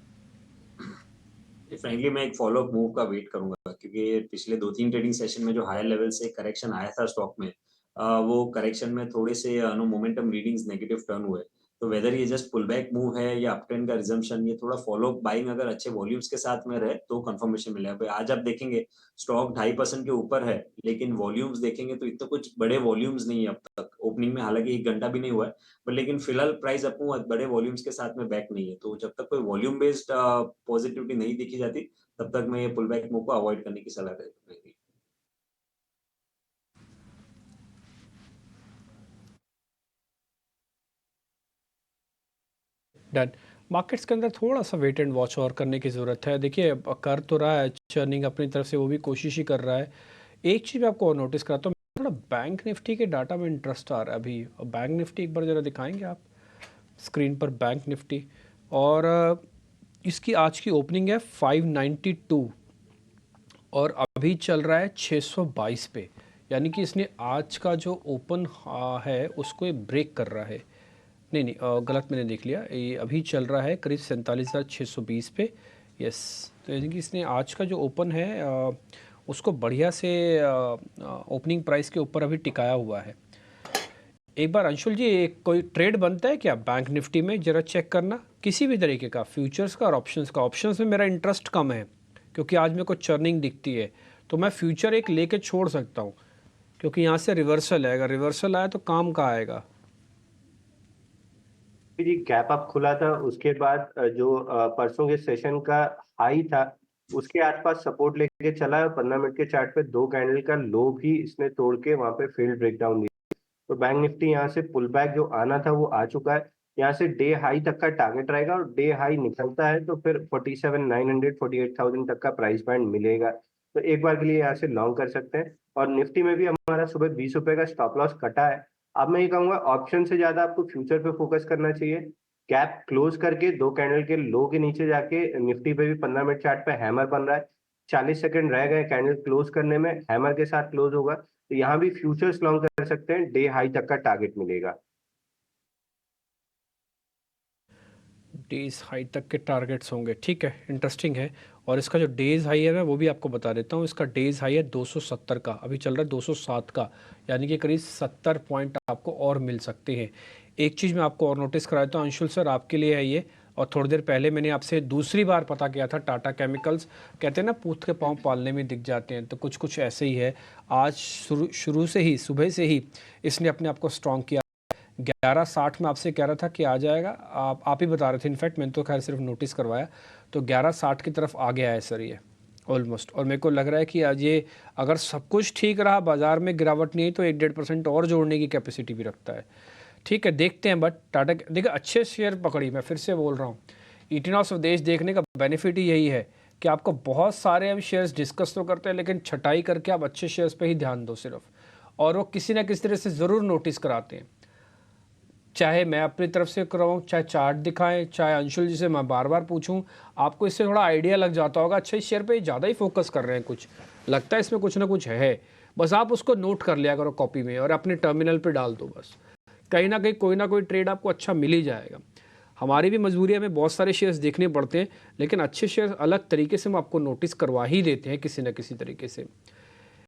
फ्रेंकली मैं एक फॉलोअप मूव का वेट करूंगा, क्योंकि पिछले 2-3 ट्रेडिंग सेशन में जो हायर लेवल से करेक्शन आया था स्टॉक में, वो करेक्शन में थोड़े से मोमेंटम रीडिंग्स नेगेटिव टर्न हुए। तो वेदर ये जस्ट पुल बैक मूव है या अप ट्रेंड का रिजम्पशन, ये थोड़ा फॉलोअप बाइंग अगर अच्छे वॉल्यूम्स के साथ में रहे तो कंफर्मेशन मिलेगा। भाई आज आप देखेंगे स्टॉक 2.5% के ऊपर है, लेकिन वॉल्यूम्स देखेंगे तो इतने कुछ बड़े वॉल्यूम्स नहीं है अब तक ओपनिंग में, हालांकि 1 घंटा भी नहीं हुआ है, पर लेकिन फिलहाल प्राइस अपू बड़े वॉल्यूम्स के साथ में बैक नहीं है। तो जब तक कोई वॉल्यूम बेस्ड पॉजिटिविटी नहीं दिखी जाती, तब तक मैं ये पुल बैक मूव को अवॉइड करने की सलाह देती। डन। मार्केट्स के अंदर थोड़ा सा वेट एंड वॉच और करने की ज़रूरत है। देखिए, कर तो रहा है चर्निंग अपनी तरफ से, वो भी कोशिश ही कर रहा है। एक चीज़ मैं आपको और नोटिस कराता हूँ, थोड़ा बैंक निफ्टी के डाटा में इंटरेस्ट आ रहा है अभी। बैंक निफ्टी एक बार ज़रा दिखाएंगे आप स्क्रीन पर, बैंक निफ्टी, और इसकी आज की ओपनिंग है 592 और अभी चल रहा है 622 पे, यानी कि इसने आज का जो ओपन है उसको ये ब्रेक कर रहा है। नहीं, गलत मैंने देख लिया, ये अभी चल रहा है करीब 47,620 पे। यस, तो यानी कि इसने आज का जो ओपन है उसको बढ़िया से ओपनिंग प्राइस के ऊपर अभी टिकाया हुआ है। एक बार अंशुल जी, कोई ट्रेड बनता है क्या बैंक निफ्टी में, ज़रा चेक करना, किसी भी तरीके का, फ्यूचर्स का और ऑप्शंस का। ऑप्शंस में मेरा इंटरेस्ट कम है क्योंकि आज मेरे को चर्निंग दिखती है, तो मैं फ्यूचर एक लेके छोड़ सकता हूँ क्योंकि यहाँ से रिवर्सल है, अगर रिवर्सल आया तो काम का आएगा। जी, गैप अप खुला था, उसके बाद जो परसों के सेशन का हाई था उसके आसपास सपोर्ट लेके चला है, 15 मिनट के चार्ट पे 2 कैंडल का लो भी इसने तोड़ के वहां पे फील्ड ब्रेकडाउन दिया। तो बैंक निफ्टी यहाँ से पुल बैक जो आना था वो आ चुका है, यहाँ से डे हाई तक का टारगेट रहेगा, और डे हाई निकलता है तो फिर 47,900 48,000 तक का प्राइस बैंड मिलेगा। तो एक बार के लिए यहाँ से लॉन्ग कर सकते हैं। और निफ्टी में भी हमारा सुबह 20 रुपए का स्टॉप लॉस कटा है। अब मैं ये कहूंगा ऑप्शन से ज्यादा आपको फ्यूचर पे फोकस करना चाहिए। गैप क्लोज करके 2 कैंडल के लो के नीचे जाके निफ्टी पे भी 15 मिनट चार्ट पे हैमर बन रहा है, 40 सेकंड रह गए कैंडल क्लोज करने में, हैमर के साथ क्लोज होगा, तो यहाँ भी फ्यूचर्स लॉन्ग कर सकते हैं, डे हाई तक का टारगेट मिलेगा। डेज हाई तक के टारगेट्स होंगे, ठीक है, इंटरेस्टिंग है। और इसका जो डेज हाई है मैं वो भी आपको बता देता हूँ। इसका डेज हाई है 270 का, अभी चल रहा है 207 का, यानी कि करीब 70 पॉइंट आपको और मिल सकते हैं। एक चीज़ मैं आपको और नोटिस करा देता हूँ अंशुल सर, आपके लिए है ये, और थोड़ी देर पहले मैंने आपसे दूसरी बार पता किया था, टाटा केमिकल्स, कहते हैं ना पूत के पाँव पालने में दिख जाते हैं, तो कुछ ऐसे ही है। आज शुरू से ही, सुबह से ही इसने अपने आप को स्ट्रॉन्ग किया। 1160 में आपसे कह रहा था कि आ जाएगा, आप ही बता रहे थे, इनफैक्ट मैंने तो खैर सिर्फ नोटिस करवाया, तो 1160 की तरफ आ गया है सर ये ऑलमोस्ट। और मेरे को लग रहा है कि आज ये अगर सब कुछ ठीक रहा, बाज़ार में गिरावट नहीं, तो 1-1.5% और जोड़ने की कैपेसिटी भी रखता है। ठीक है, देखते हैं। बट टाटा देखिए अच्छे शेयर पकड़ी, मैं फिर से बोल रहा हूँ, इटिना स्वदेश देखने का बेनिफिट ही यही है कि आपको बहुत सारे अभी शेयर्स डिस्कस तो करते हैं, लेकिन छटाई करके आप अच्छे शेयर्स पे ही ध्यान दो सिर्फ, और वो किसी ना किसी तरह से ज़रूर नोटिस कराते हैं, चाहे मैं अपनी तरफ से कराऊँ, चाहे चार्ट दिखाएं, चाहे अंशुल जी से मैं बार बार पूछूं, आपको इससे थोड़ा आइडिया लग जाता होगा, अच्छा इस शेयर पे ज़्यादा ही फोकस कर रहे हैं, कुछ लगता है इसमें कुछ ना कुछ है, बस आप उसको नोट कर लिया करो कॉपी में और अपने टर्मिनल पे डाल दो, बस कहीं ना कहीं कोई ना कोई ट्रेड आपको अच्छा मिल ही जाएगा। हमारी भी मजबूरी है, हमें बहुत सारे शेयर्स देखने पड़ते हैं, लेकिन अच्छे शेयर अलग तरीके से हम आपको नोटिस करवा ही देते हैं किसी न किसी तरीके से।